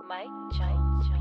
Mike Jones Beats.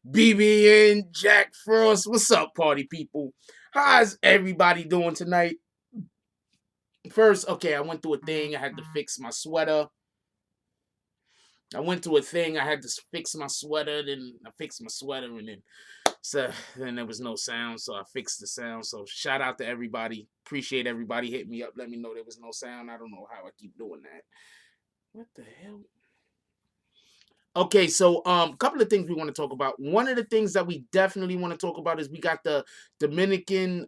BBN, Jack Frost, what's up, party people? How's everybody doing tonight? First, okay, I went through a thing. I had to fix my sweater. Then I fixed my sweater, and then there was no sound, so I fixed the sound. So shout out to everybody. Appreciate everybody hitting me up. Let me know there was no sound. I don't know how I keep doing that. What the hell? Okay, so a couple of things we want to talk about. One of the things that we definitely want to talk about is we got the Dominican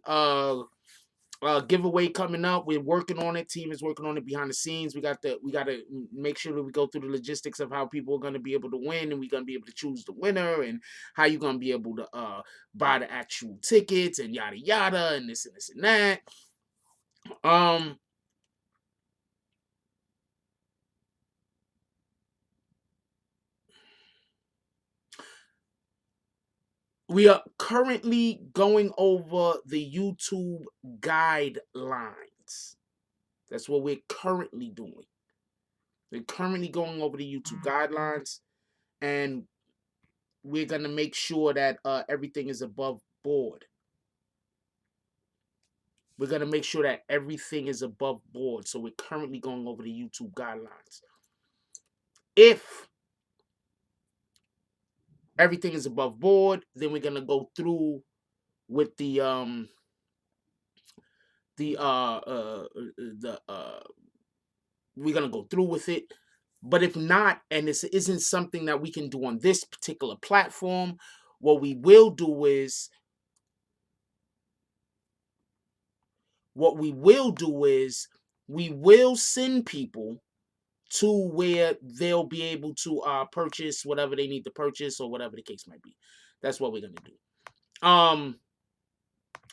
giveaway coming up. We're working on it. Team is working on it behind the scenes. We got to make sure that we go through the logistics of how people are going to be able to win, and we're going to be able to choose the winner, and how you're going to be able to buy the actual tickets, and yada yada, and this and that. We are currently going over the YouTube guidelines. That's what we're currently doing. We're currently going over the YouTube guidelines, and we're going to make sure that everything is above board. We're going to make sure that everything is above board. So we're currently going over the YouTube guidelines. If everything is above board, then we're going to go through with the we're going to go through with it. But if not, and this isn't something that we can do on this particular platform, what we will do is we will send people to where they'll be able to purchase whatever they need to purchase or whatever the case might be. That's what we're gonna do.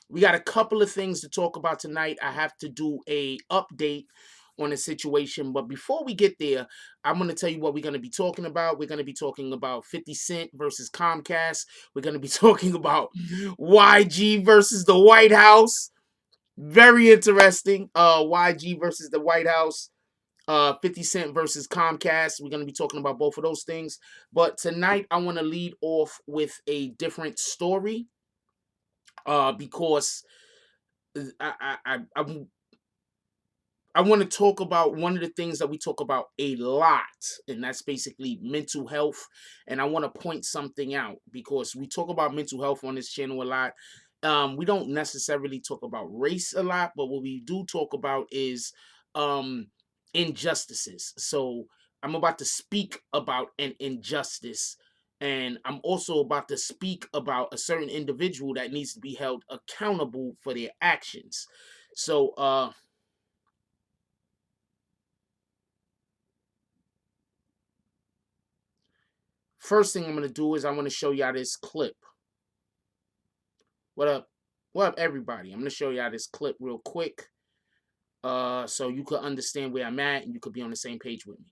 We got a couple of things to talk about tonight. I have to do a update on the situation, but before we get there, I'm going to tell you what we're going to be talking about. We're going to be talking about 50 Cent versus Comcast. We're going to be talking about YG versus the White House. Very interesting. YG versus the White House. 50 Cent versus Comcast. We're going to be talking about both of those things. But tonight, I want to lead off with a different story. Because I want to talk about one of the things that we talk about a lot, and that's basically mental health. And I want to point something out because we talk about mental health on this channel a lot. We don't necessarily talk about race a lot, but what we do talk about is injustices. So I'm about to speak about an injustice, and I'm also about to speak about a certain individual that needs to be held accountable for their actions. So first thing I'm going to do is I want to show y'all this clip. What up? What up, everybody? I'm going to show y'all this clip real quick so you could understand where I'm at and you could be on the same page with me.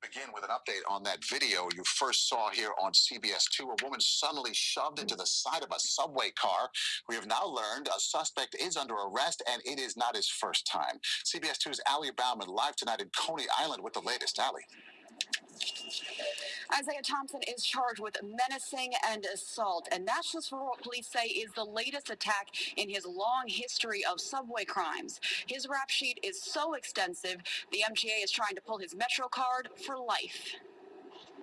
Begin with an update on that video you first saw here on CBS 2. A woman suddenly shoved into the side of a subway car. We have now learned a suspect is under arrest, and it is not his first time. CBS 2's Ali Bauman live tonight in Coney Island with the latest. Ali. Isaiah Thompson is charged with menacing and assault, and that's just for what police say is the latest attack in his long history of subway crimes. His rap sheet is so extensive, the MTA is trying to pull his Metro card for life.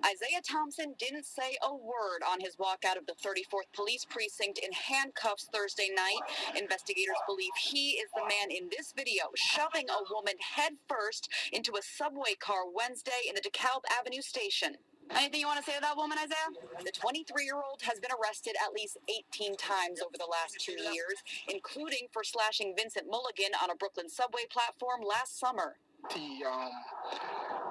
Isaiah Thompson didn't say a word on his walk out of the 34th Police Precinct in handcuffs Thursday night. Investigators believe he is the man in this video shoving a woman head first into a subway car Wednesday in the DeKalb Avenue station. Anything you want to say to that woman, Isaiah? The 23-year-old has been arrested at least 18 times over the last 2 years, including for slashing Vincent Mulligan on a Brooklyn subway platform last summer. He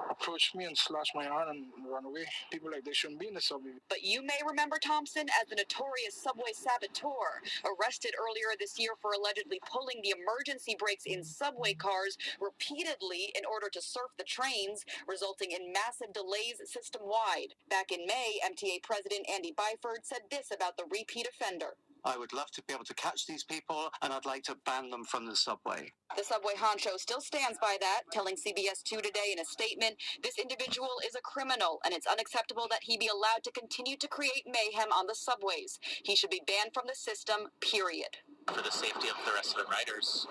approached me and slashed my arm and ran away. People like they shouldn't be in the subway. But you may remember Thompson as the notorious subway saboteur, arrested earlier this year for allegedly pulling the emergency brakes in subway cars repeatedly in order to surf the trains, resulting in massive delays system-wide. Back in May, MTA President Andy Byford said this about the repeat offender. I would love to be able to catch these people, and I'd like to ban them from the subway. The subway honcho still stands by that, telling CBS 2 today in a statement, this individual is a criminal, and it's unacceptable that he be allowed to continue to create mayhem on the subways. He should be banned from the system, period. For the safety of the rest of the riders,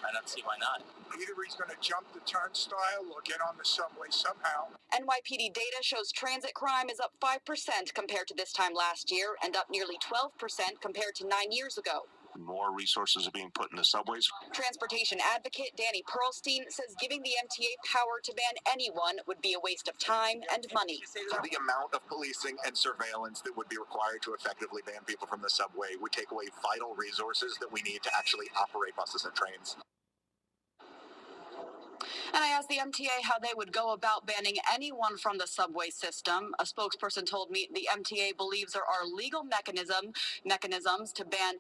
I don't see why not. Either he's going to jump the turnstile or get on the subway somehow. NYPD data shows transit crime is up 5% compared to this time last year and up nearly 12% compared to 9 years ago. More resources are being put in the subways. Transportation advocate Danny Pearlstein says giving the MTA power to ban anyone would be a waste of time and money. The amount of policing and surveillance that would be required to effectively ban people from the subway would take away vital resources that we need to actually operate buses and trains. And I asked the MTA how they would go about banning anyone from the subway system. A spokesperson told me the MTA believes there are legal mechanisms to ban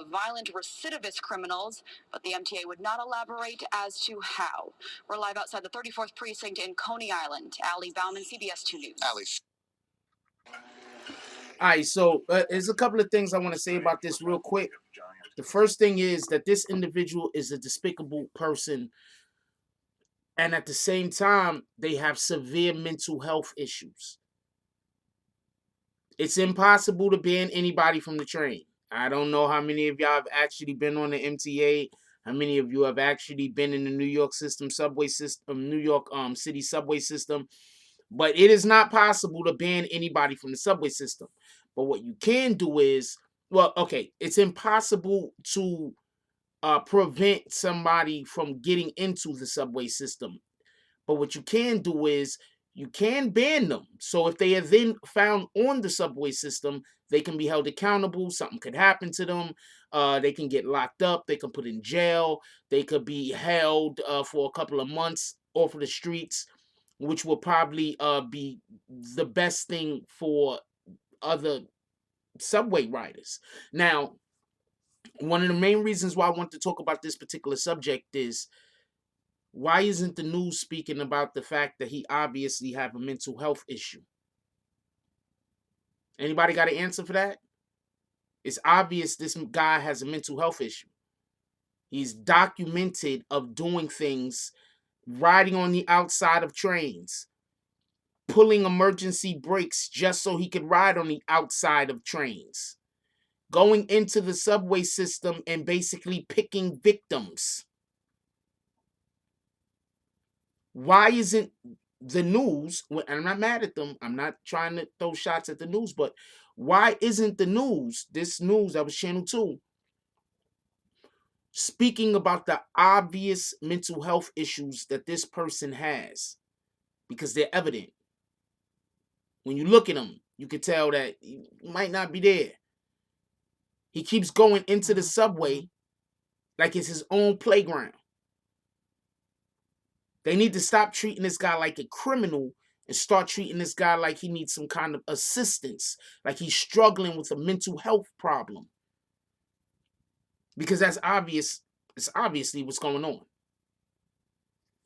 violent recidivist criminals, but the MTA would not elaborate as to how. We're live outside the 34th Precinct in Coney Island. Ali Bauman, CBS 2 News. Ali. All right, so there's a couple of things I want to say about this real quick. The first thing is that this individual is a despicable person, and at the same time, they have severe mental health issues. It's impossible to ban anybody from the train. I don't know how many of y'all have actually been on the MTA. How many of you have actually been in the New York system, subway system, New York city subway system? But it is not possible to ban anybody from the subway system. But what you can do is, well, okay, it's impossible to prevent somebody from getting into the subway system. But what you can do is you can ban them. So if they are then found on the subway system, they can be held accountable. Something could happen to them. They can get locked up. They can put in jail. They could be held for a couple of months off of the streets, which will probably be the best thing for other subway riders. Now, one of the main reasons why I want to talk about this particular subject is, why isn't the news speaking about the fact that he obviously have a mental health issue? Anybody got an answer for that? It's obvious this guy has a mental health issue. He's documented of doing things, riding on the outside of trains, pulling emergency brakes just so he could ride on the outside of trains, going into the subway system and basically picking victims. Why isn't the news, and I'm not mad at them, I'm not trying to throw shots at the news, but why isn't the news, this news that was Channel 2, speaking about the obvious mental health issues that this person has? Because they're evident. When you look at him, you can tell that he might not be there. He keeps going into the subway like it's his own playground. They need to stop treating this guy like a criminal and start treating this guy like he needs some kind of assistance, like he's struggling with a mental health problem. Because that's obvious. It's obviously what's going on.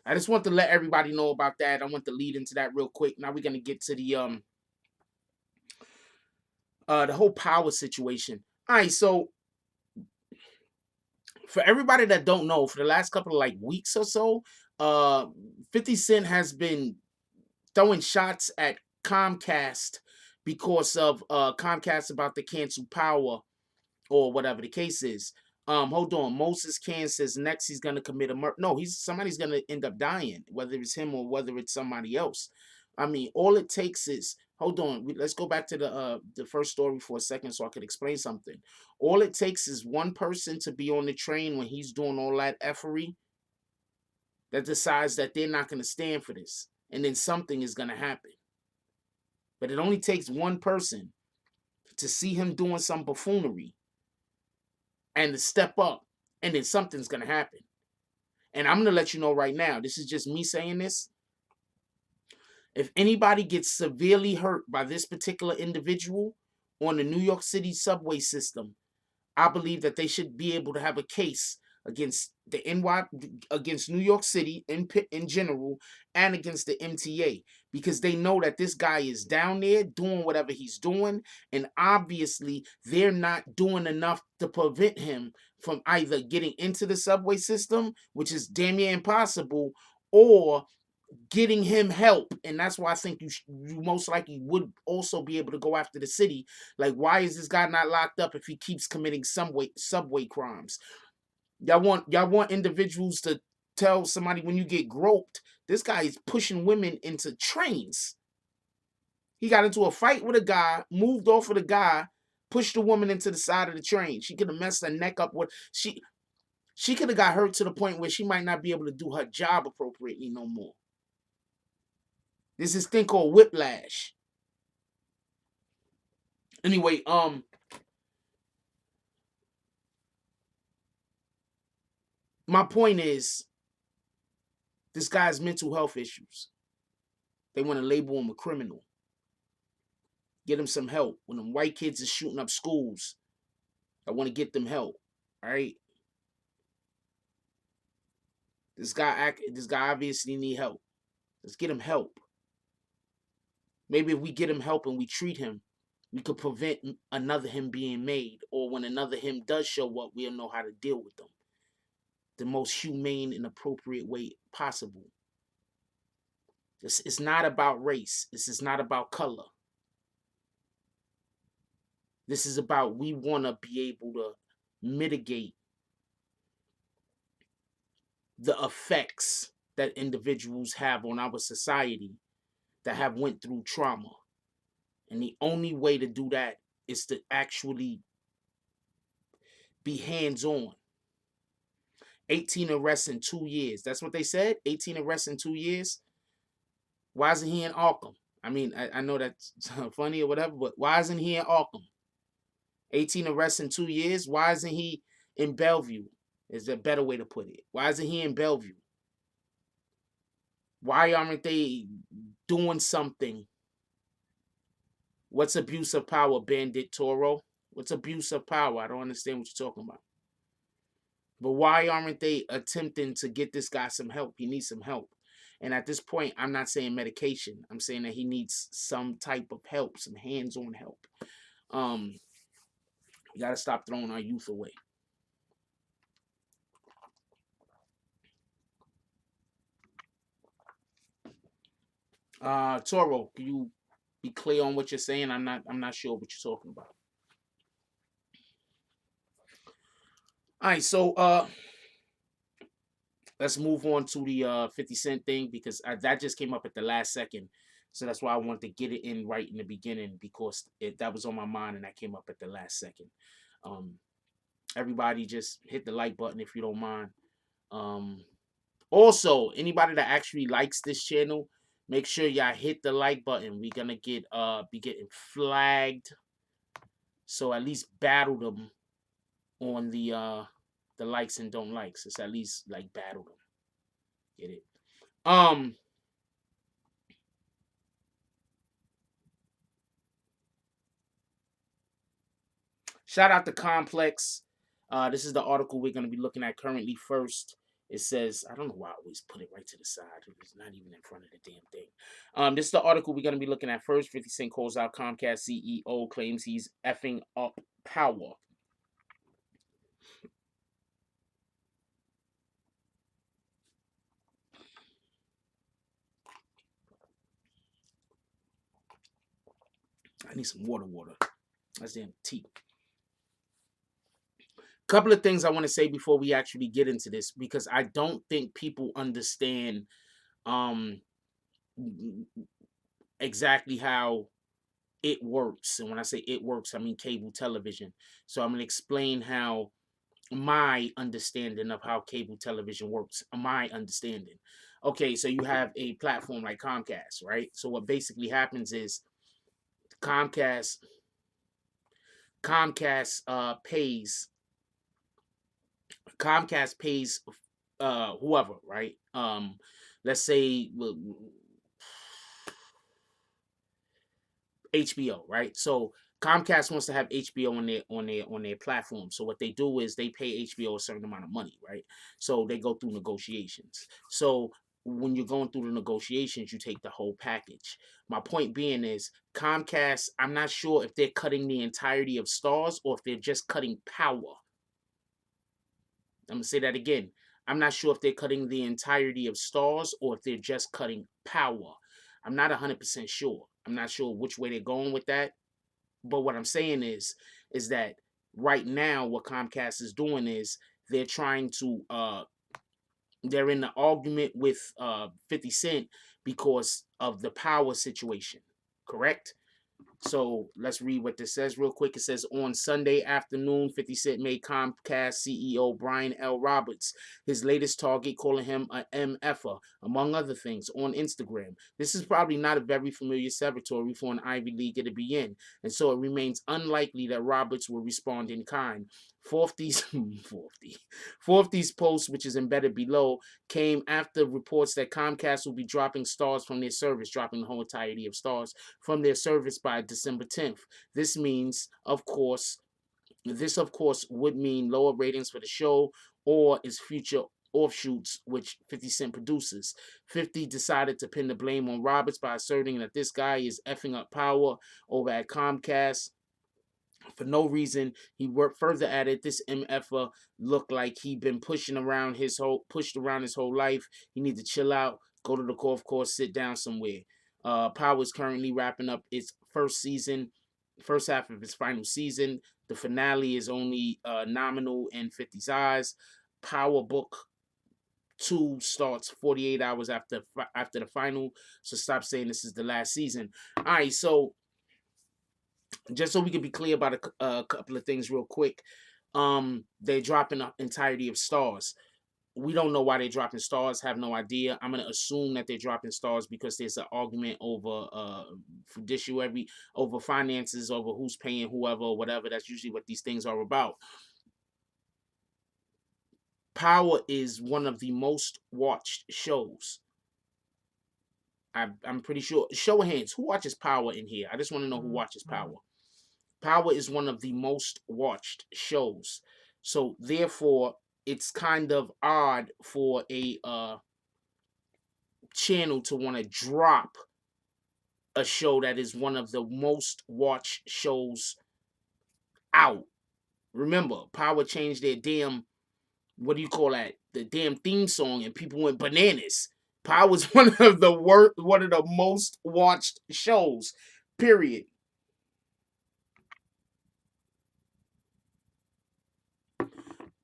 I just want to let everybody know about that. I want to lead into that real quick. Now we're going to get to the whole power situation. All right, so for everybody that don't know, for the last couple of like weeks or so, 50 Cent has been throwing shots at Comcast because of Comcast about to cancel power or whatever the case is. Hold on. Moses Can says next he's gonna commit a murder. No, somebody's gonna end up dying, whether it's him or whether it's somebody else. I mean, all it takes is, hold on. Let's go back to the first story for a second so I could explain something. All it takes is one person to be on the train when he's doing all that effery that decides that they're not gonna stand for this, and then something is gonna happen. But it only takes one person to see him doing some buffoonery and to step up, and then something's gonna happen. And I'm gonna let you know right now, this is just me saying this. If anybody gets severely hurt by this particular individual on the New York City subway system, I believe that they should be able to have a case against the against New York City in general, and against the MTA, because they know that this guy is down there doing whatever he's doing, and obviously they're not doing enough to prevent him from either getting into the subway system, which is damn near impossible, or getting him help. And that's why I think you most likely would also be able to go after the city. Like, why is this guy not locked up if he keeps committing subway crimes? Y'all want individuals to tell somebody when you get groped, this guy is pushing women into trains. He got into a fight with a guy, moved off of the guy, pushed the woman into the side of the train. She could have messed her neck up. She could have got hurt to the point where she might not be able to do her job appropriately no more. There's this thing called whiplash. Anyway, my point is, this guy's mental health issues. They want to label him a criminal. Get him some help. When them white kids are shooting up schools, I want to get them help. All right. This guy obviously need help. Let's get him help. Maybe if we get him help and we treat him, we could prevent another him being made. Or when another him does show up, we'll know how to deal with them the most humane and appropriate way possible. This is not about race. This is not about color. This is about, we want to be able to mitigate the effects that individuals have on our society that have went through trauma. And the only way to do that is to actually be hands-on. 18 arrests in 2 years. That's what they said. 18 arrests in 2 years. Why isn't he in Arkham? I mean, I know that's funny or whatever, but why isn't he in Arkham? 18 arrests in 2 years. Why isn't he in Bellevue? Is a better way to put it. Why isn't he in Bellevue? Why aren't they doing something? What's abuse of power, Bandit Toro? What's abuse of power? I don't understand what you're talking about. But why aren't they attempting to get this guy some help? He needs some help. And at this point, I'm not saying medication. I'm saying that he needs some type of help, some hands-on help. We got to stop throwing our youth away. Toro, can you be clear on what you're saying? I'm not sure what you're talking about. All right, so let's move on to the 50 Cent thing, because that just came up at the last second. So that's why I wanted to get it in right in the beginning, because that was on my mind and that came up at the last second. Everybody just hit the like button if you don't mind. Also, anybody that actually likes this channel, make sure y'all hit the like button. We're gonna be getting flagged. So at least battle them on the likes and don't likes. It's at least like battle them. Get it? Shout out to Complex. This is the article we're going to be looking at currently first. It says, I don't know why I always put it right to the side. It's not even in front of the damn thing. This is the article we're going to be looking at first. 50 Cent calls out Comcast CEO, claims he's effing up power. I need some water. That's damn tea. Couple of things I want to say before we actually get into this, because I don't think people understand exactly how it works. And when I say it works, I mean cable television. So I'm going to explain how my understanding of how cable television works. My understanding. Okay, so you have a platform like Comcast, right? So what basically happens is Comcast pays whoever, right? Let's say HBO, right? So Comcast wants to have HBO on their platform. So what they do is they pay HBO a certain amount of money, right? So they go through negotiations. So when you're going through the negotiations, you take the whole package. My point being is Comcast, I'm not sure if they're cutting the entirety of Stars or if they're just cutting power. I'm going to say that again. I'm not sure if they're cutting the entirety of Stars or if they're just cutting power. I'm not 100% sure. I'm not sure which way they're going with that. But what I'm saying is that right now what Comcast is doing is they're trying to they're in the argument with 50 Cent because of the power situation, correct? So let's read what this says real quick. It says, on Sunday afternoon, 50 Cent made Comcast CEO Brian L. Roberts his latest target, calling him a MFer, among other things, on Instagram. This is probably not a very familiar territory for an Ivy Leaguer to be in, and so it remains unlikely that Roberts will respond in kind. Fourth, these posts, which is embedded below, came after reports that Comcast will be dropping Stars from their service, dropping the whole entirety of Stars from their service by December 10th. This of course, would mean lower ratings for the show or its future offshoots, which 50 Cent produces. 50 decided to pin the blame on Roberts by asserting that this guy is effing up power over at Comcast. For no reason, he worked further at it. This MFer looked like he'd been pushed around his whole life. He needs to chill out, go to the golf course, sit down somewhere. Power is currently wrapping up its first half of its final season. The finale is only nominal in 50's eyes. Power book 2 starts 48 hours after the final. So stop saying this is the last season. All right, so just so we can be clear about a couple of things real quick. They're dropping the entirety of stars. We don't know why they're dropping stars. Have no idea. I'm gonna assume that they're dropping stars because there's an argument over fiduciary, over finances, over who's paying whoever or whatever. That's usually what these things are about. Power is one of the most watched shows. I'm pretty sure. Show of hands, who watches Power in here? I just want to know who watches Power. Power is one of the most watched shows. So therefore, it's kind of odd for a channel to want to drop a show that is one of the most watched shows out. Remember, Power changed their damn, what do you call that? The damn theme song, and people went bananas. Power is one of the most watched shows. Period.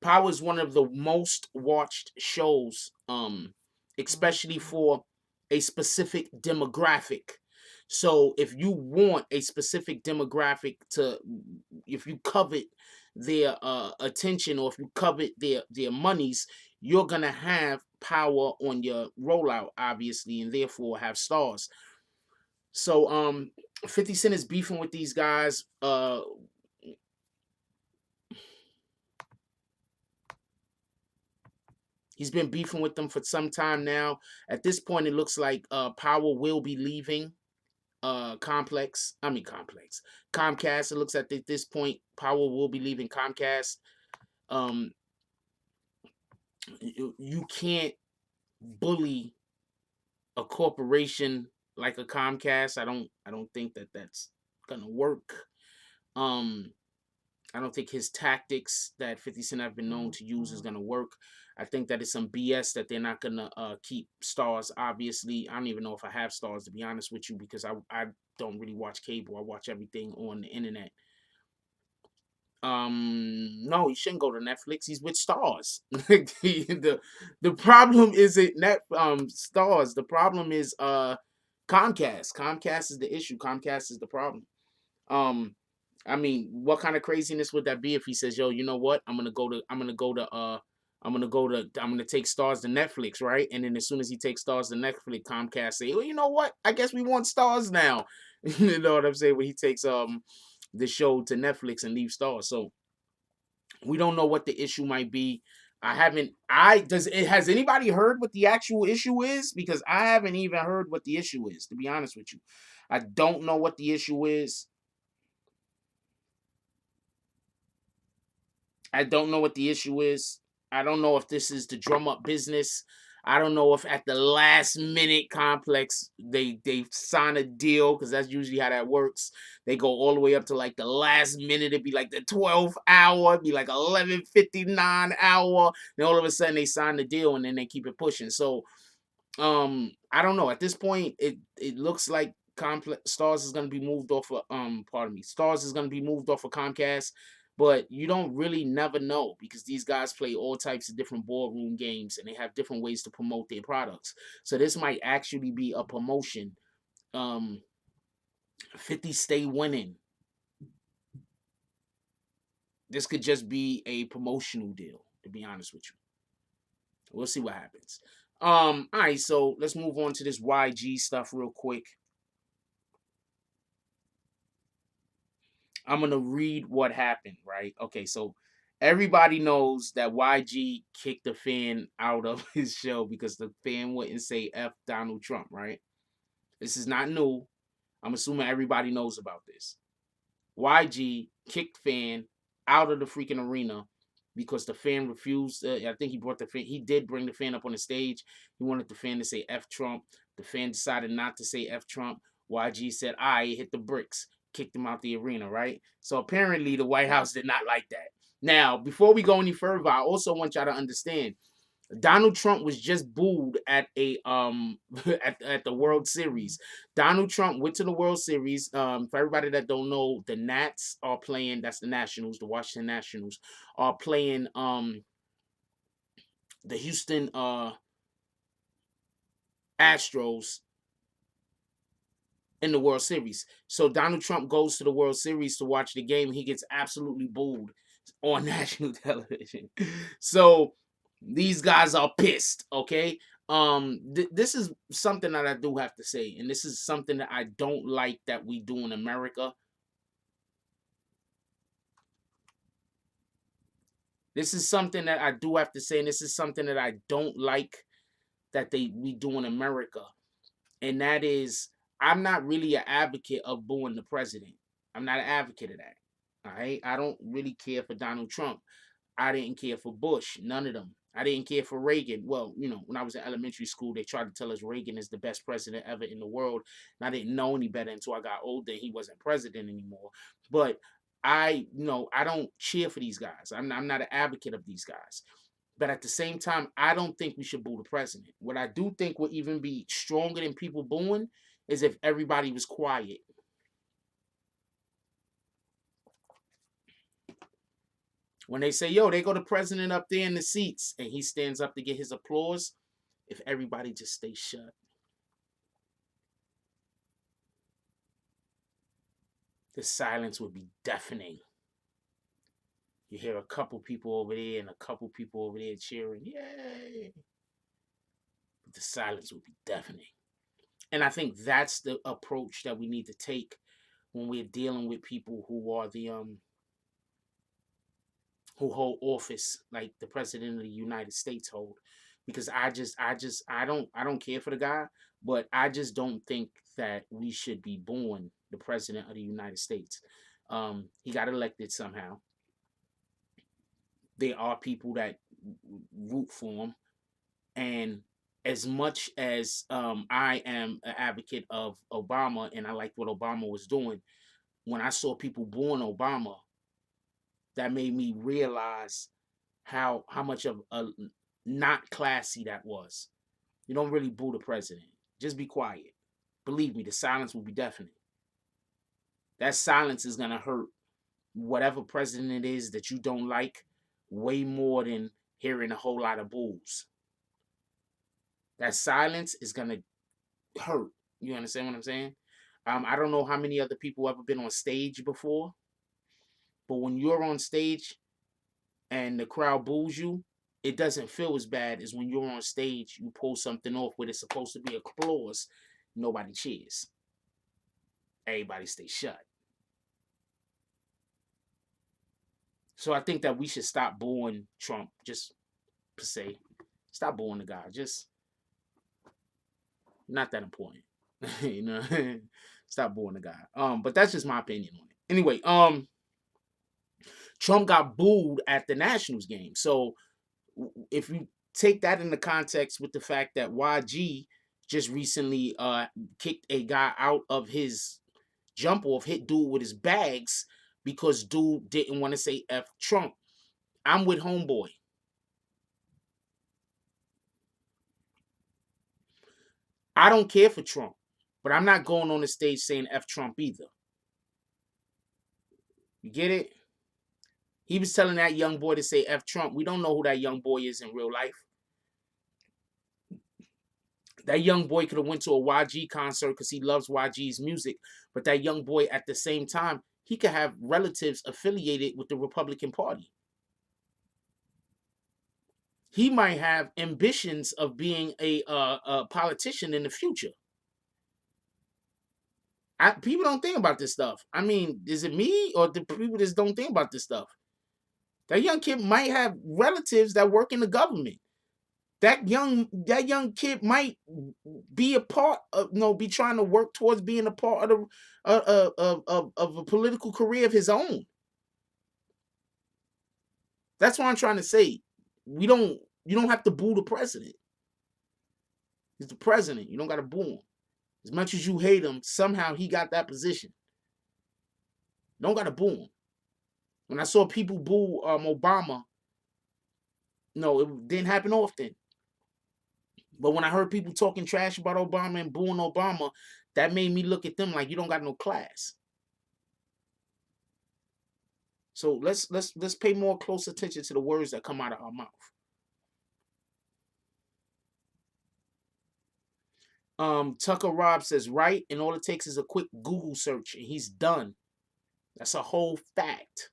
Power is one of the most watched shows, especially for a specific demographic. So if you want a specific demographic if you covet their attention, or if you covet their monies, you're gonna have Power on your rollout, obviously, and therefore have stars. So 50 Cent is beefing with these guys. He's been beefing with them for some time now. At this point, it looks like Power will be leaving Comcast. It looks at this point, Power will be leaving Comcast. You can't bully a corporation like a Comcast. I don't think that's gonna work. I don't think his tactics that 50 Cent have been known to use is gonna work. I think that it's some BS that they're not gonna keep stars. Obviously, I don't even know if I have stars, to be honest with you, because I don't really watch cable. I watch everything on the internet. No, he shouldn't go to Netflix. He's with stars. The problem isn't stars. The problem is Comcast. Comcast is the issue. Comcast is the problem. I mean, what kind of craziness would that be if he says, "Yo, you know what? I'm gonna take stars to Netflix, right?" And then as soon as he takes stars to Netflix, Comcast say, "Well, you know what? I guess we want stars now." You know what I'm saying? When he takes the show to Netflix and leaves stars, so we don't know what the issue might be. Has anybody heard what the actual issue is? Because I haven't even heard what the issue is, to be honest with you. I don't know what the issue is. I don't know what the issue is. I don't know if this is the drum up business. I don't know if at the last minute Complex they sign a deal, because that's usually how that works. They go all the way up to like the last minute. It'd be like the 12th hour, it'd be like 11:59 hour. Then all of a sudden they sign the deal and then they keep it pushing. So I don't know. At this point, it looks like Complex Stars is gonna be moved off of Stars is gonna be moved off of Comcast. But you don't really never know, because these guys play all types of different boardroom games and they have different ways to promote their products. So this might actually be a promotion. 50 stay winning. This could just be a promotional deal, to be honest with you. We'll see what happens. All right, so let's move on to this YG stuff real quick. I'm gonna read what happened, right? Okay, so everybody knows that YG kicked the fan out of his show because the fan wouldn't say F Donald Trump, right? This is not new. I'm assuming everybody knows about this. YG kicked fan out of the freaking arena because the fan refused. I think he did bring the fan up on the stage. He wanted the fan to say F Trump. The fan decided not to say F Trump. YG said, I hit the bricks, kicked him out the arena, right? So apparently the White House did not like that. Now, before we go any further, I also want y'all to understand Donald Trump was just booed at a at the World Series. Donald Trump went to the World Series. For everybody that don't know, the Nats are playing. That's the Nationals. The Washington Nationals are playing the Houston Astros in the World Series. So Donald Trump goes to the World Series to watch the game. He gets absolutely booed on national television. So these guys are pissed, okay? This is something that I do have to say, and this is something that I don't like that we do in America. This is something that I do have to say, and this is something that I don't like that we do in America. And that is, I'm not really an advocate of booing the president. I'm not an advocate of that. All right. I don't really care for Donald Trump. I didn't care for Bush. None of them. I didn't care for Reagan. Well, you know, when I was in elementary school, they tried to tell us Reagan is the best president ever in the world. And I didn't know any better until I got older. He wasn't president anymore. But I don't cheer for these guys. I'm not an advocate of these guys. But at the same time, I don't think we should boo the president. What I do think would even be stronger than people booing is if everybody was quiet. When they say, yo, they go the president up there in the seats and he stands up to get his applause, if everybody just stays shut. The silence would be deafening. You hear a couple people over there and a couple people over there cheering, yay. But the silence would be deafening. And I think that's the approach that we need to take when we're dealing with people who are the who hold office like the president of the United States hold. Because I don't care for the guy, but I just don't think that we should be booing the president of the United States. He got elected somehow. There are people that root for him, and as much as I am an advocate of Obama and I liked what Obama was doing, when I saw people booing Obama, that made me realize how much of a not classy that was. You don't really boo the president. Just be quiet. Believe me, the silence will be deafening. That silence is going to hurt whatever president it is that you don't like way more than hearing a whole lot of boos. That silence is going to hurt. You understand what I'm saying? I don't know how many other people ever been on stage before, but when you're on stage and the crowd boos you, it doesn't feel as bad as when you're on stage, you pull something off where it's supposed to be applause, nobody cheers. Everybody stays shut. So I think that we should stop booing Trump, just per se. Stop booing the guy. Just not that important. You know, stop booing the guy. But that's just my opinion on it. Anyway, Trump got booed at the Nationals game. So if you take that into context with the fact that YG just recently kicked a guy out of his jump off, hit dude with his bags because dude didn't want to say F Trump. I'm with homeboy. I don't care for Trump, but I'm not going on the stage saying F Trump either. You get it? He was telling that young boy to say F Trump. We don't know who that young boy is in real life. That young boy could have went to a YG concert because he loves YG's music. But that young boy, at the same time, he could have relatives affiliated with the Republican Party. He might have ambitions of being a politician in the future. People don't think about this stuff. I mean, is it me or the people just don't think about this stuff? That young kid might have relatives that work in the government. That young kid might be a part of, be trying to work towards being a part of a political career of his own. That's what I'm trying to say. You don't have to boo the president. He's the president. You don't got to boo him. As much as you hate him, somehow he got that position. Don't got to boo him. When I saw people boo Obama, no, it didn't happen often. But when I heard people talking trash about Obama and booing Obama, that made me look at them like you don't got no class. So let's pay more close attention to the words that come out of our mouth. Tucker Robb says, right, and all it takes is a quick Google search and he's done. That's a whole fact.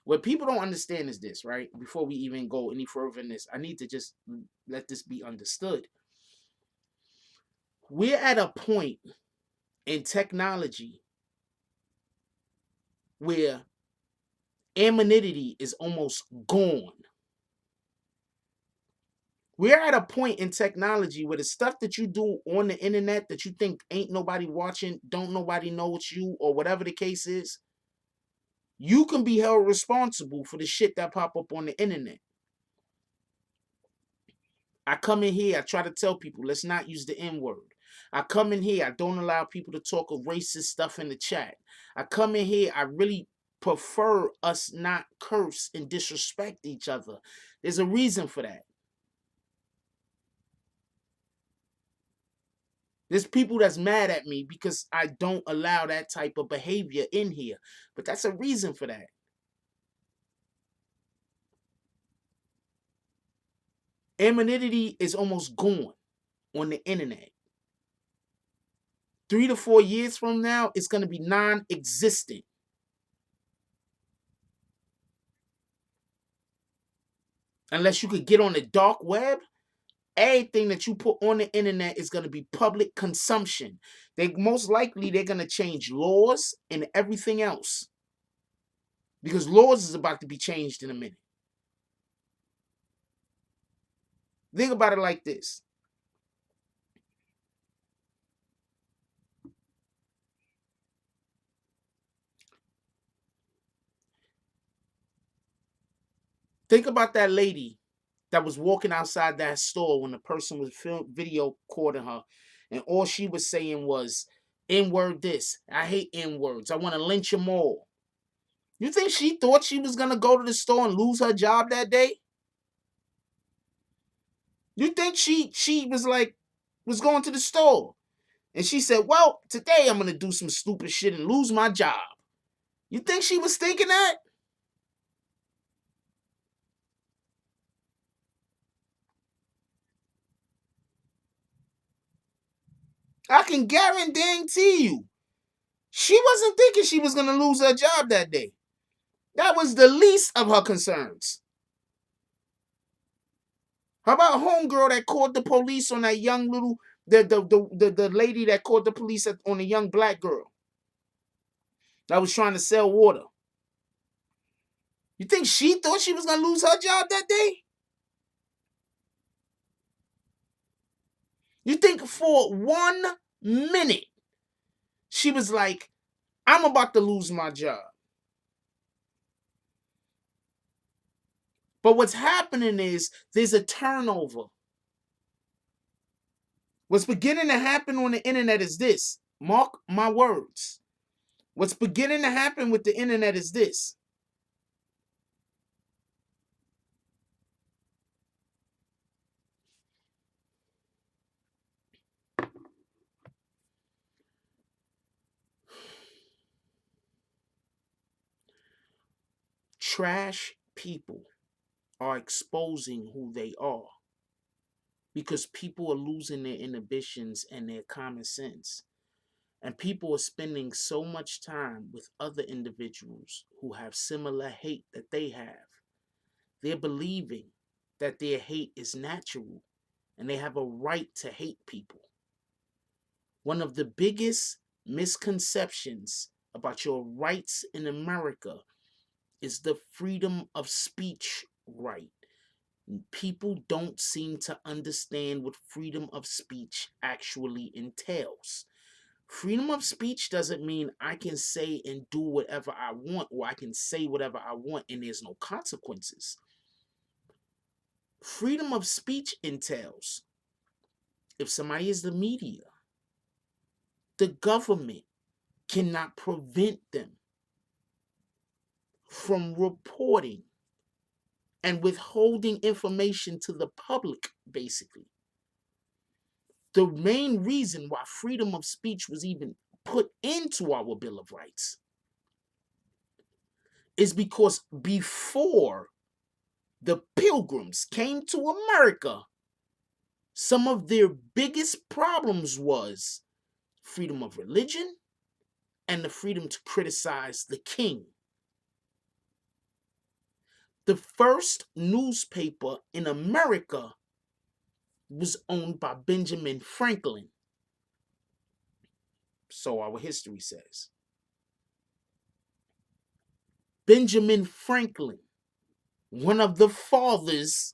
What people don't understand is this, right? Before we even go any further in this, I need to just let this be understood. We're at a point in technology where anonymity is almost gone. We're at a point in technology where the stuff that you do on the internet that you think ain't nobody watching, don't nobody know it's you, or whatever the case is, you can be held responsible for the shit that pop up on the internet. I come in here, I try to tell people, let's not use the N-word. I come in here, I don't allow people to talk of racist stuff in the chat. I come in here, I really prefer us not curse and disrespect each other. There's a reason for that. There's people that's mad at me because I don't allow that type of behavior in here. But that's a reason for that. Anonymity is almost gone on the internet. 3 to 4 years from now, it's going to be non-existent. Unless you could get on the dark web, everything that you put on the internet is going to be public consumption. They're going to change laws and everything else. Because laws is about to be changed in a minute. Think about it like this. Think about that lady that was walking outside that store when the person was video recording her, and all she was saying was, N-word this. I hate N-words. I want to lynch them all. You think she thought she was going to go to the store and lose her job that day? You think she was going to the store and she said, well, today I'm going to do some stupid shit and lose my job. You think she was thinking that? I can guarantee you, she wasn't thinking she was going to lose her job that day. That was the least of her concerns. How about homegirl that called the police on that young little, the lady that called the police on a young black girl that was trying to sell water? You think she thought she was going to lose her job that day? You think for 1 minute she was like, I'm about to lose my job? But what's happening is there's a turnover. What's beginning to happen on the internet is this. Mark my words. What's beginning to happen with the internet is this. Trash people are exposing who they are because people are losing their inhibitions and their common sense. And people are spending so much time with other individuals who have similar hate that they have. They're believing that their hate is natural and they have a right to hate people. One of the biggest misconceptions about your rights in America is the freedom of speech right. People don't seem to understand what freedom of speech actually entails. Freedom of speech doesn't mean I can say and do whatever I want, or I can say whatever I want and there's no consequences. Freedom of speech entails if somebody is the media, the government cannot prevent them from reporting and withholding information to the public, basically. The main reason why freedom of speech was even put into our Bill of Rights is because before the Pilgrims came to America, some of their biggest problems was freedom of religion and the freedom to criticize the king. The first newspaper in America was owned by Benjamin Franklin. So our history says. Benjamin Franklin, one of the fathers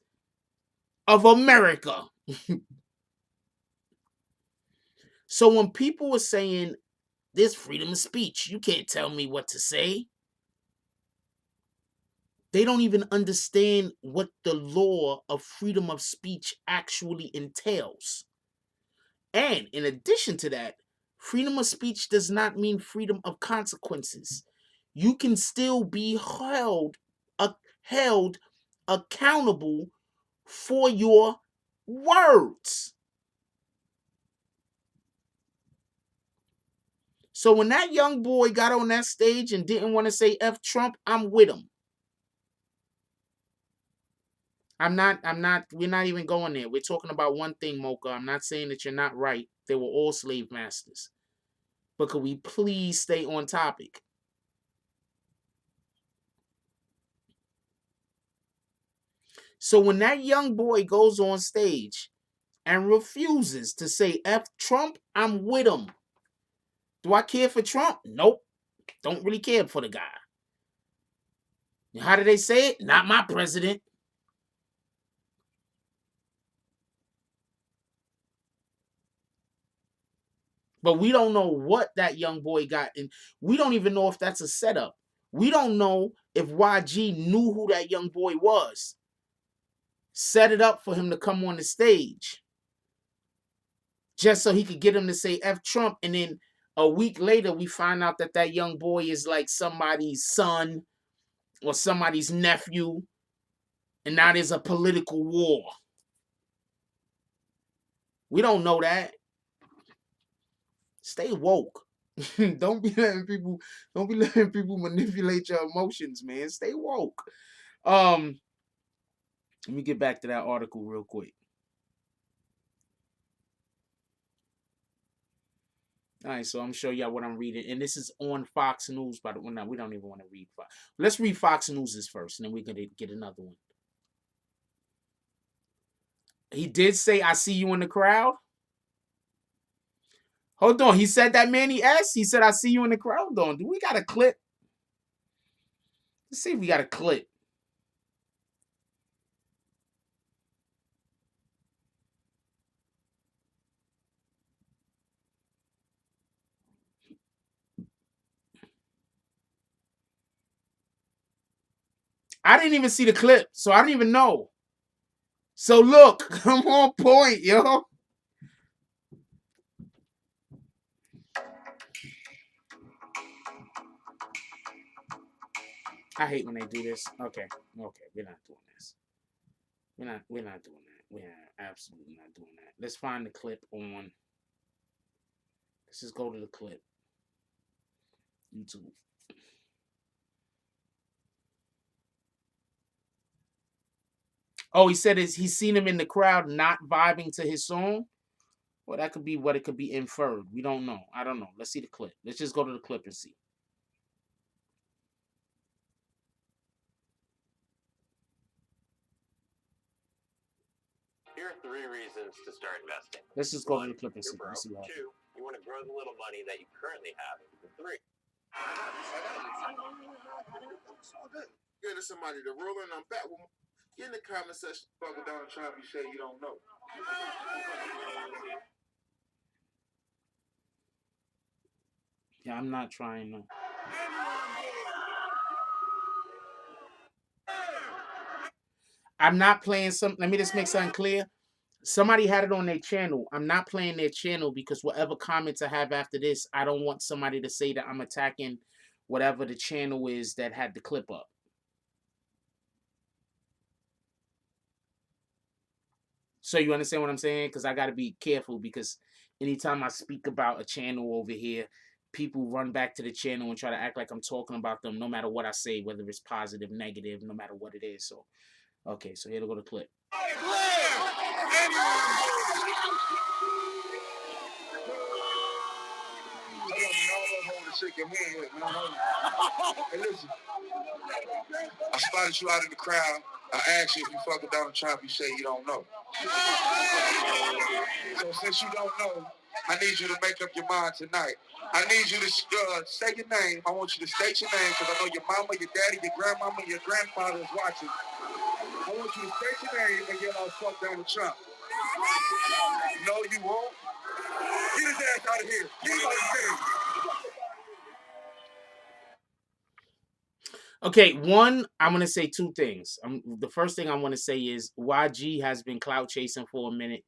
of America. So when people were saying, there's freedom of speech, you can't tell me what to say, they don't even understand what the law of freedom of speech actually entails. And in addition to that, freedom of speech does not mean freedom of consequences. You can still be held accountable for your words. So when that young boy got on that stage and didn't want to say F Trump, I'm with him. We're not even going there. We're talking about one thing, Mocha. I'm not saying that you're not right. They were all slave masters. But could we please stay on topic? So when that young boy goes on stage and refuses to say F Trump, I'm with him. Do I care for Trump? Nope. Don't really care for the guy. How do they say it? Not my president. But we don't know what that young boy got. And we don't even know if that's a setup. We don't know if YG knew who that young boy was. Set it up for him to come on the stage. Just so he could get him to say F Trump. And then a week later, we find out that that young boy is like somebody's son or somebody's nephew. And now there's a political war. We don't know that. Stay woke. Don't be letting people manipulate your emotions, man. Stay woke. Let me get back to that article real quick. All right, so I'm show y'all what I'm reading, and this is on Fox News. By the way, no, we don't even want to read Fox. Let's read Fox News first, and then we're gonna get another one. He did say, "I see you in the crowd." Hold on, he said that, Manny S. He said, "I see you in the crowd." Hold on, do we got a clip? Let's see if we got a clip. I didn't even see the clip, so I don't even know. So look, I'm on point, yo. I hate when they do this. Okay, we're not doing this. We're not doing that. We're absolutely not doing that. Let's find the clip on. Let's just go to the clip. YouTube. Oh, he said he's seen him in the crowd not vibing to his song. Well, that could be what it could be inferred. We don't know. I don't know. Let's see the clip. Let's just go to the clip and see. Here are 3 reasons to start investing. Let's just go to the clip and see. You're broke. 2, you want to grow the little money that you currently have. 3. It's all good. Good to somebody to roll in. I'm back. Get in the comment section. Fuck down and try to be shady you don't know. Yeah, I'm not trying no. I'm not playing some. Let me just make something clear. Somebody had it on their channel. I'm not playing their channel because whatever comments I have after this, I don't want somebody to say that I'm attacking whatever the channel is that had the clip up. So you understand what I'm saying? Because I got to be careful because anytime I speak about a channel over here, people run back to the channel and try to act like I'm talking about them no matter what I say, whether it's positive, negative, no matter what it is. So Okay, so here to go to clip. Hey, listen. I spotted you out in the crowd. I asked you if you fuck with Donald Trump. You say you don't know. So since you don't know, I need you to make up your mind tonight. I need you to say your name. I want you to state your name because I know your mama, your daddy, your grandmama, your grandfather is watching. I want you to state your name and yell out fuck Donald Trump. No, you won't. Get his ass out of here. Get him out of here. Okay, one, I'm gonna say two things. The first thing I want to say is YG has been clout chasing for a minute.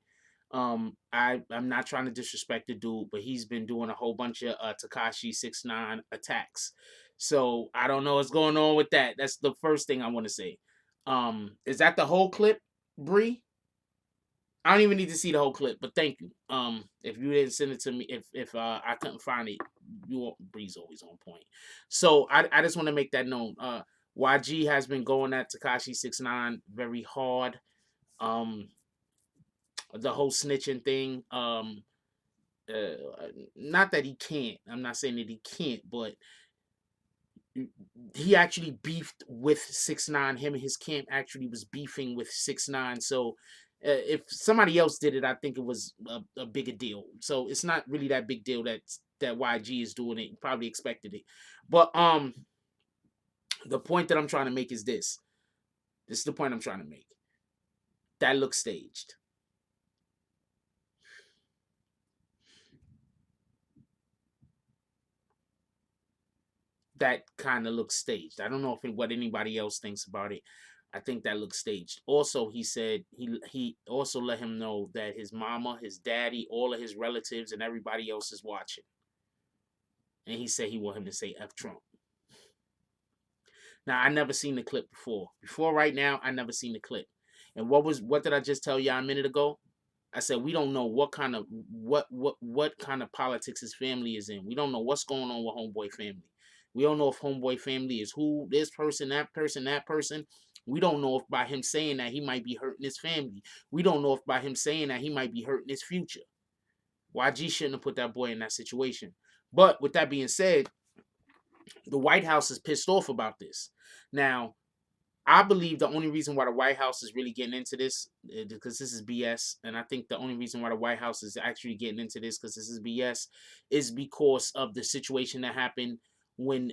I'm not trying to disrespect the dude, but he's been doing a whole bunch of Tekashi 6ix9ine attacks. So I don't know what's going on with that. That's the first thing I want to say. Is that the whole clip, Bree? I don't even need to see the whole clip, but thank you. If you didn't send it to me, if I couldn't find it, Bree's always on point. So I just want to make that known. YG has been going at Tekashi 6ix9ine very hard. The whole snitching thing. Not that he can't. I'm not saying that he can't, but he actually beefed with 6ix9ine. Him and his camp actually was beefing with 6ix9ine. So if somebody else did it, I think it was a bigger deal. So it's not really that big deal that YG is doing it. You probably expected it. But the point that I'm trying to make is this. This is the point I'm trying to make. That looks staged. That kind of looks staged. I don't know what anybody else thinks about it. I think that looks staged. Also, he said he also let him know that his mama, his daddy, all of his relatives, and everybody else is watching. And he said he want him to say F Trump. Now, I never seen the clip before. Before right now, I never seen the clip. And what did I just tell y'all a minute ago? I said we don't know what kind of politics his family is in. We don't know what's going on with Homeboy family. We don't know if Homeboy family is who, this person, that person, that person. We don't know if by him saying that he might be hurting his family. We don't know if by him saying that he might be hurting his future. YG shouldn't have put that boy in that situation. But with that being said, the White House is pissed off about this. Now, I believe the only reason why the White House is really getting into this is because this is BS. And I think the only reason why the White House is actually getting into this because this is BS is because of the situation that happened when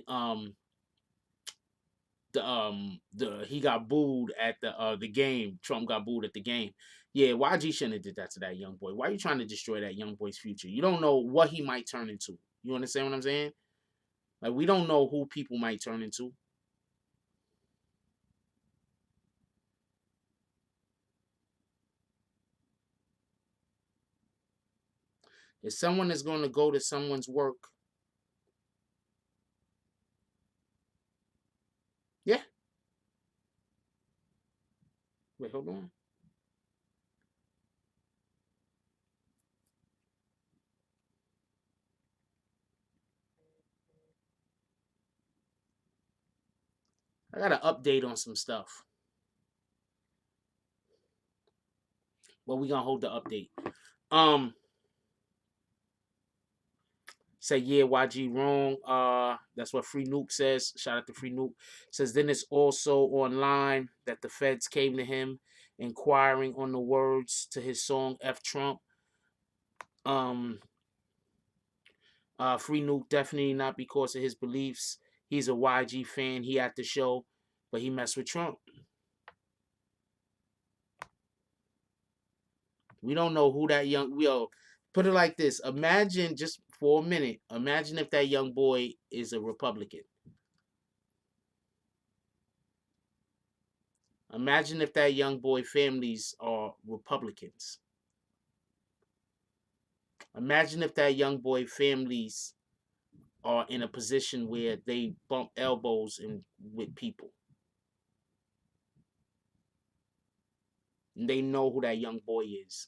he got booed at the game. Trump got booed at the game. Yeah, YG shouldn't have did that to that young boy. Why are you trying to destroy that young boy's future? You don't know what he might turn into. You understand what I'm saying? Like, we don't know who people might turn into. If someone is going to go to someone's work, yeah. Wait, hold on. I got an update on some stuff. But we gonna hold the update. Say yeah, YG wrong. That's what Free Nuke says. Shout out to Free Nuke. Says then it's also online that the feds came to him inquiring on the words to his song F Trump. Free Nuke definitely not because of his beliefs. He's a YG fan. He at the show, but he messed with Trump. We don't know who that young put it like this. Imagine just for a minute. Imagine if that young boy is a Republican. Imagine if that young boy families are Republicans. Imagine if that young boy families are in a position where they bump elbows with people. And they know who that young boy is.